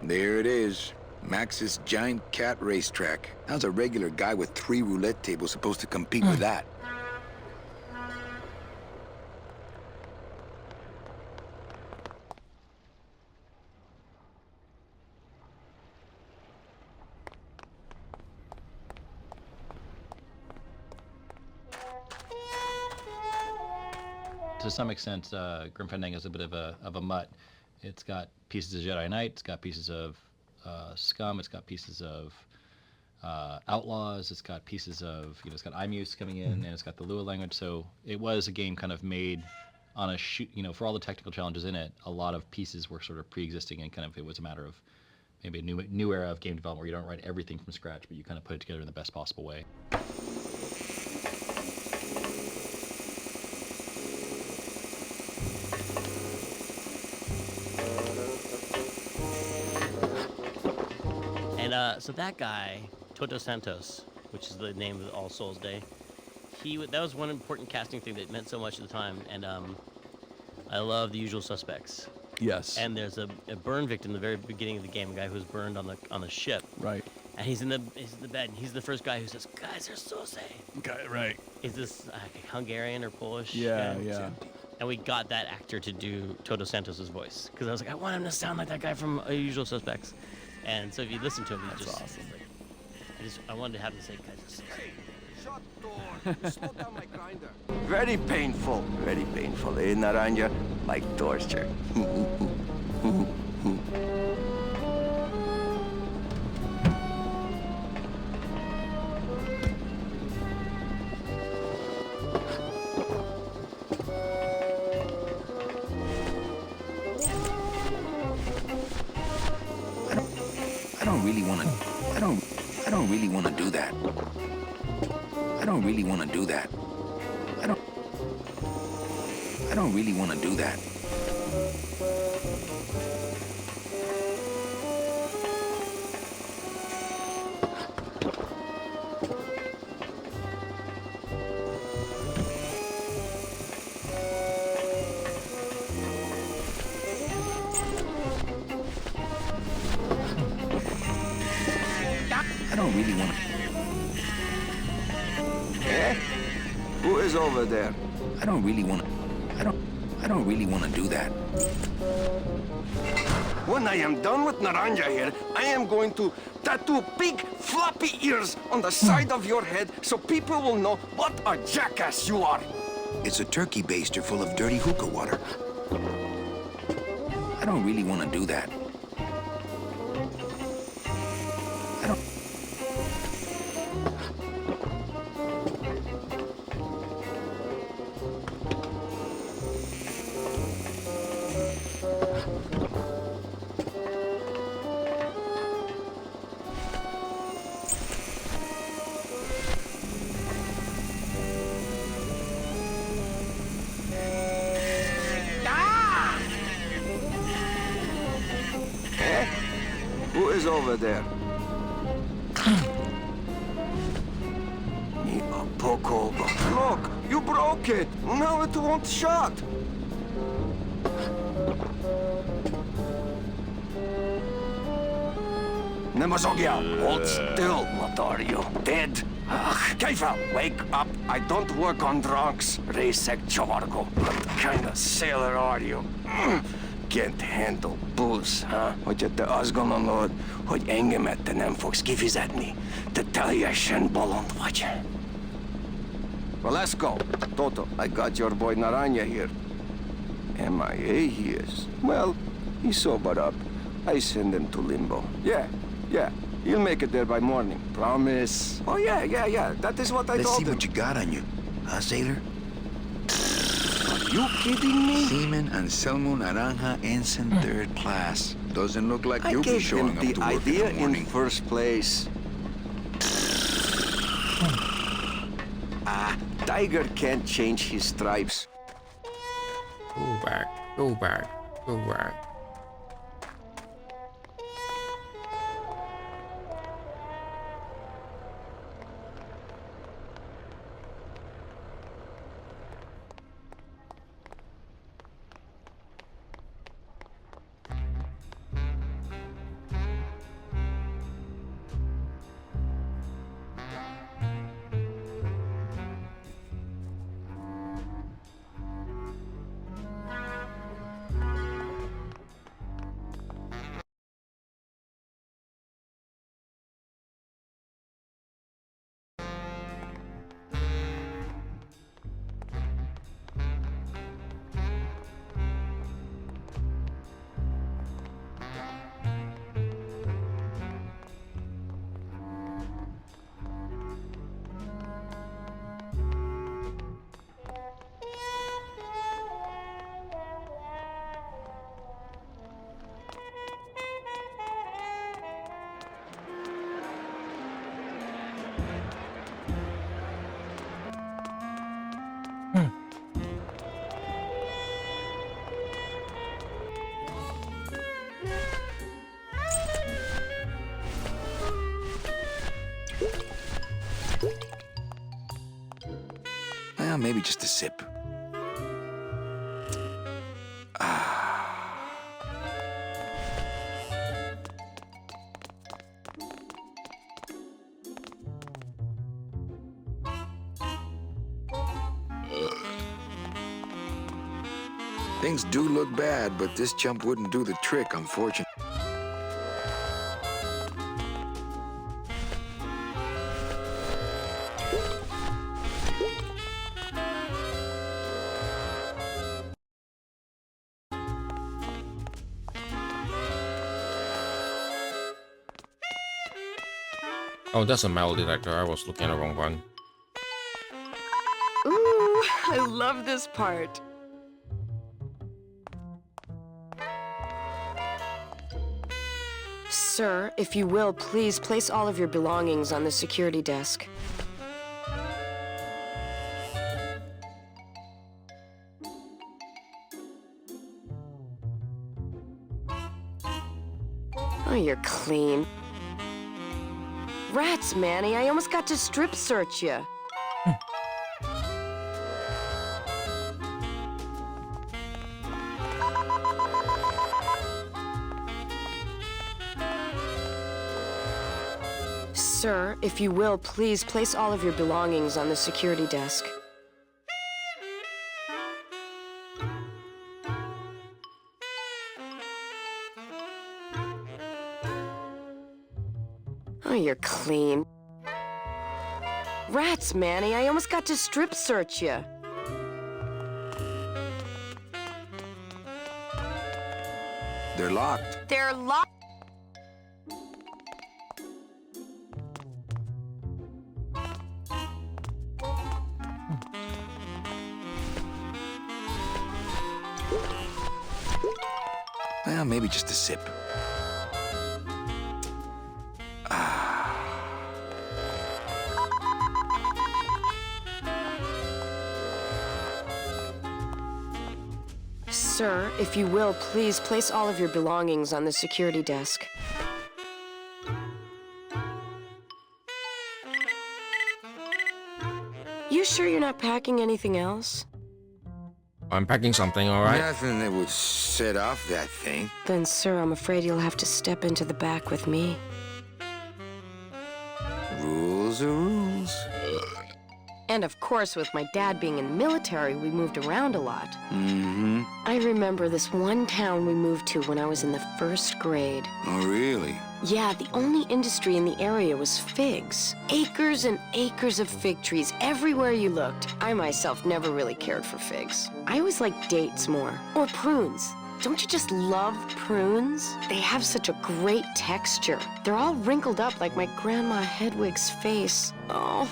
There it is. Max's giant cat racetrack. How's a regular guy with 3 roulette tables supposed to compete with that? To some extent, Grim Fandango is a bit of a mutt. It's got pieces of Jedi Knight, it's got pieces of Scum, it's got pieces of Outlaws, it's got pieces of, it's got IMUS coming in, and it's got the Lua language. So it was a game kind of made on a shoot, for all the technical challenges in it. A lot of pieces were sort of pre-existing, and kind of it was a matter of maybe a new era of game development where you don't write everything from scratch, but you kind of put it together in the best possible way. And so that guy, Toto Santos, which is the name of All Souls Day, that was one important casting thing that meant so much at the time. And I love The Usual Suspects. Yes. And there's a burn victim in the very beginning of the game, a guy who was burned on the ship. Right. And he's in the bed, and he's the first guy who says, "Guys are so safe." Okay, right. Is this Hungarian or Polish? Yeah, guy? yeah. And we got that actor to do Toto Santos' voice because I was like, I want him to sound like that guy from Usual Suspects. And so if you listen to him, he's just awesome. I wanted to have him say, "Guys are so safe." Very painful, eh, Naranja? Like torture. I don't really want to do that. I don't really want to do that. I don't really want to do that. I don't really want to. Eh? Who is over there? I don't really want to. I don't really want to do that. When I am done with Naranja here, I am going to tattoo big floppy ears on the side of your head so people will know what a jackass you are. It's a turkey baster full of dirty hookah water. I don't really want to do that. Who is over there? Me a poco. Look, you broke it. Now it won't shut. Nemazogia, hold still. What are you, dead? Keifer, wake up. I don't work on drunks. Resek Chavargo. What kind of sailor are you? Can't handle booze, ha? Hogyha te azt gondolod, hogy engemet te nem fogsz kifizetni, te teljesen bolond vagy. Well, let's go. Toto, I got your boy Naranja here. MIA he is. Well, he sobered up. I send him to limbo. Yeah. He'll make it there by morning. Promise. Oh, yeah. That is what I Let's told see him. what you got on you, huh, sailor? You kidding me? Seaman Anselmo Naranja, Ensign, 3rd class. Doesn't look like I you'll be gave showing him up the to work idea in the morning. first place. Tiger can't change his stripes. Go back. Well, maybe just a sip. Things do look bad, but this chump wouldn't do the trick, unfortunately. Oh, that's a metal detector. I was looking at the wrong one. Ooh, I love this part. Sir, if you will, please place all of your belongings on the security desk. Oh, you're clean. Rats, Manny, I almost got to strip search you. Sir, if you will, please place all of your belongings on the security desk. Oh, you're clean. Rats, Manny, I almost got to strip search you. They're locked. They're locked. Well, maybe just a sip. Sir, if you will, please place all of your belongings on the security desk. You sure you're not packing anything else? I'm packing something, alright? Nothing that would set off that thing. Then, sir, I'm afraid you'll have to step into the back with me. Rules are rules. And of course, with my dad being in the military, we moved around a lot. Mm-hmm. I remember this one town we moved to when I was in the 1st grade. Oh, really? Yeah, the only industry in the area was figs. Acres and acres of fig trees everywhere you looked. I myself never really cared for figs. I always liked dates more. Or prunes. Don't you just love prunes? They have such a great texture. They're all wrinkled up like my Grandma Hedwig's face. Oh,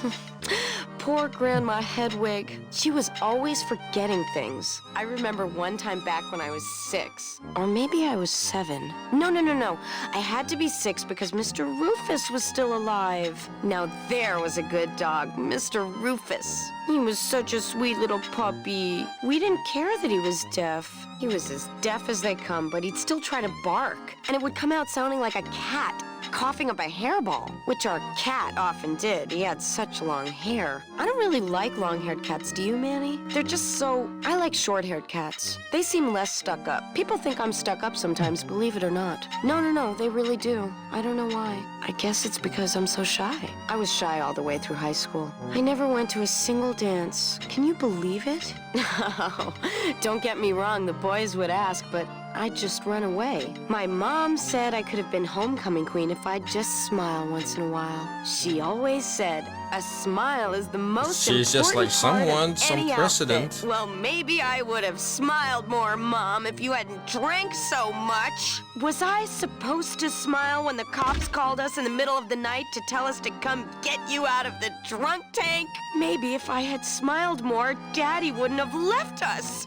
poor Grandma Hedwig. She was always forgetting things. I remember one time back when I was 6. Or maybe I was 7. No. I had to be 6 because Mr. Rufus was still alive. Now there was a good dog, Mr. Rufus. He was such a sweet little puppy. We didn't care that he was deaf. He was as deaf as they come, but he'd still try to bark. And it would come out sounding like a cat coughing up a hairball, which our cat often did. He had such long hair. I don't really like long-haired cats, do you, Manny? They're just so... I like short-haired cats. They seem less stuck up. People think I'm stuck up sometimes, believe it or not. No, they really do. I don't know why. I guess it's because I'm so shy. I was shy all the way through high school. I never went to a single dance. Can you believe it? No, don't get me wrong, the boys would ask, but I'd just run away. My mom said I could have been homecoming queen if I'd just smile once in a while. She always said, a smile is the most She's just like important part someone, of some any president. outfit. Well, maybe I would have smiled more, Mom, if you hadn't drank so much. Was I supposed to smile when the cops called us in the middle of the night to tell us to come get you out of the drunk tank? Maybe if I had smiled more, Daddy wouldn't have left us.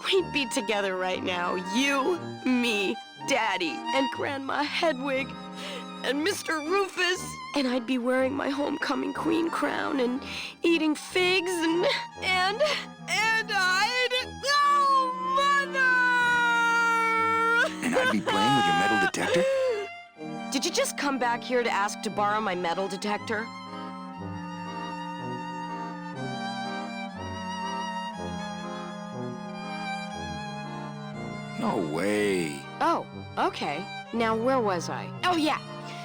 We'd be together right now, you, me, Daddy, and Grandma Hedwig, and Mr. Rufus. And I'd be wearing my homecoming queen crown and eating figs and I'd... Oh, Mother! And I'd be playing with your metal detector? Did you just come back here to ask to borrow my metal detector? No way. Oh, okay. Now where was I? Oh, yeah.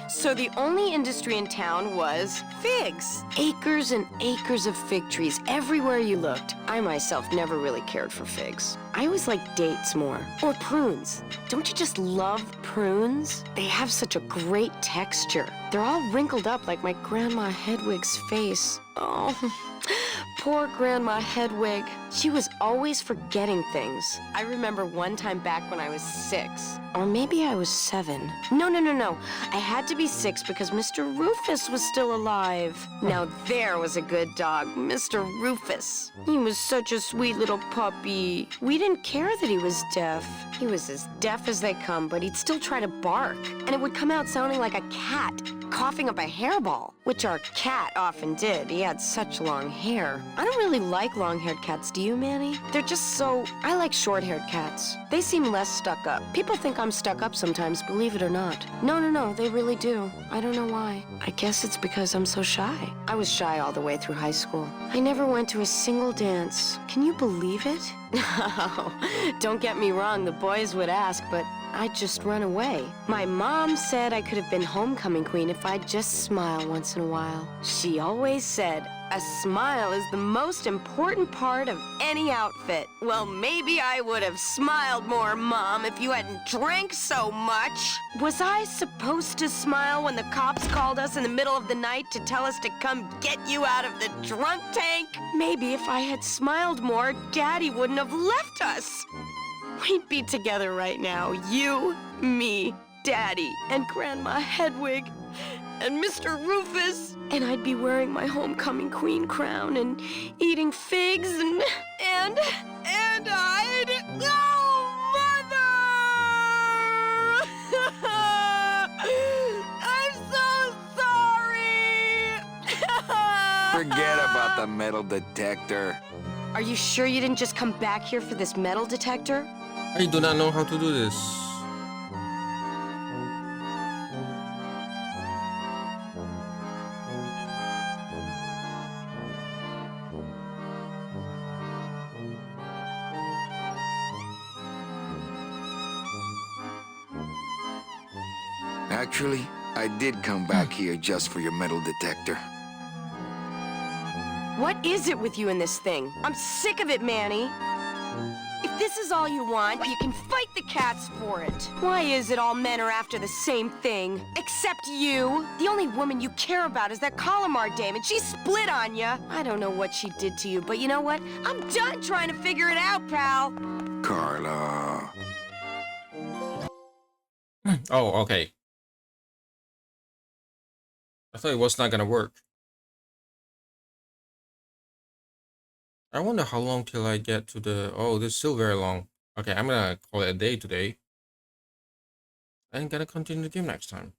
So the only industry in town was figs. Acres and acres of fig trees everywhere you looked. I myself never really cared for figs. I always liked dates more. Or prunes. Don't you just love prunes? They have such a great texture. They're all wrinkled up like my Grandma Hedwig's face. Oh, poor Grandma Hedwig. She was always forgetting things. I remember one time back when I was 6. Or maybe I was 7. No. I had to be 6 because Mr. Rufus was still alive. Now there was a good dog, Mr. Rufus. He was such a sweet little puppy. We didn't care that he was deaf. He was as deaf as they come, but he'd still try to bark. And it would come out sounding like a cat coughing up a hairball, which our cat often did. He had such long hair. I don't really like long-haired cats, do you, Manny? They're just so... I like short-haired cats. They seem less stuck up. People think I'm stuck up sometimes, believe it or not. No, they really do. I don't know why. I guess it's because I'm so shy. I was shy all the way through high school. I never went to a single dance. Can you believe it? No, don't get me wrong, the boys would ask, but I'd just run away. My mom said I could have been homecoming queen if I'd just smile once in a while. She always said, a smile is the most important part of any outfit. Well, maybe I would have smiled more, Mom, if you hadn't drank so much. Was I supposed to smile when the cops called us in the middle of the night to tell us to come get you out of the drunk tank? Maybe if I had smiled more, Daddy wouldn't have left us. We'd be together right now, you, me, Daddy, and Grandma Hedwig, and Mr. Rufus. And I'd be wearing my homecoming queen crown and eating figs and I'd... Oh, Mother! I'm so sorry! Forget about the metal detector. Are you sure you didn't just come back here for this metal detector? I do not know how to do this. Actually, I did come back here just for your metal detector. What is it with you in this thing? I'm sick of it, Manny. If this is all you want, you can fight the cats for it. Why is it all men are after the same thing? Except you. The only woman you care about is that Calamar dame, and she split on you. I don't know what she did to you, but you know what? I'm done trying to figure it out, pal. Carla. Oh, okay. I thought it was not gonna work. I wonder how long till I get to the... Oh, this is still very long. Okay, I'm gonna call it a day today. And gonna continue the game next time.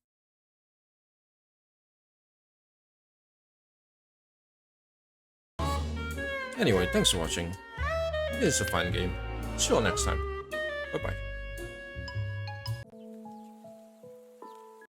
Anyway, thanks for watching. This is a fun game. See you all next time. Bye-bye.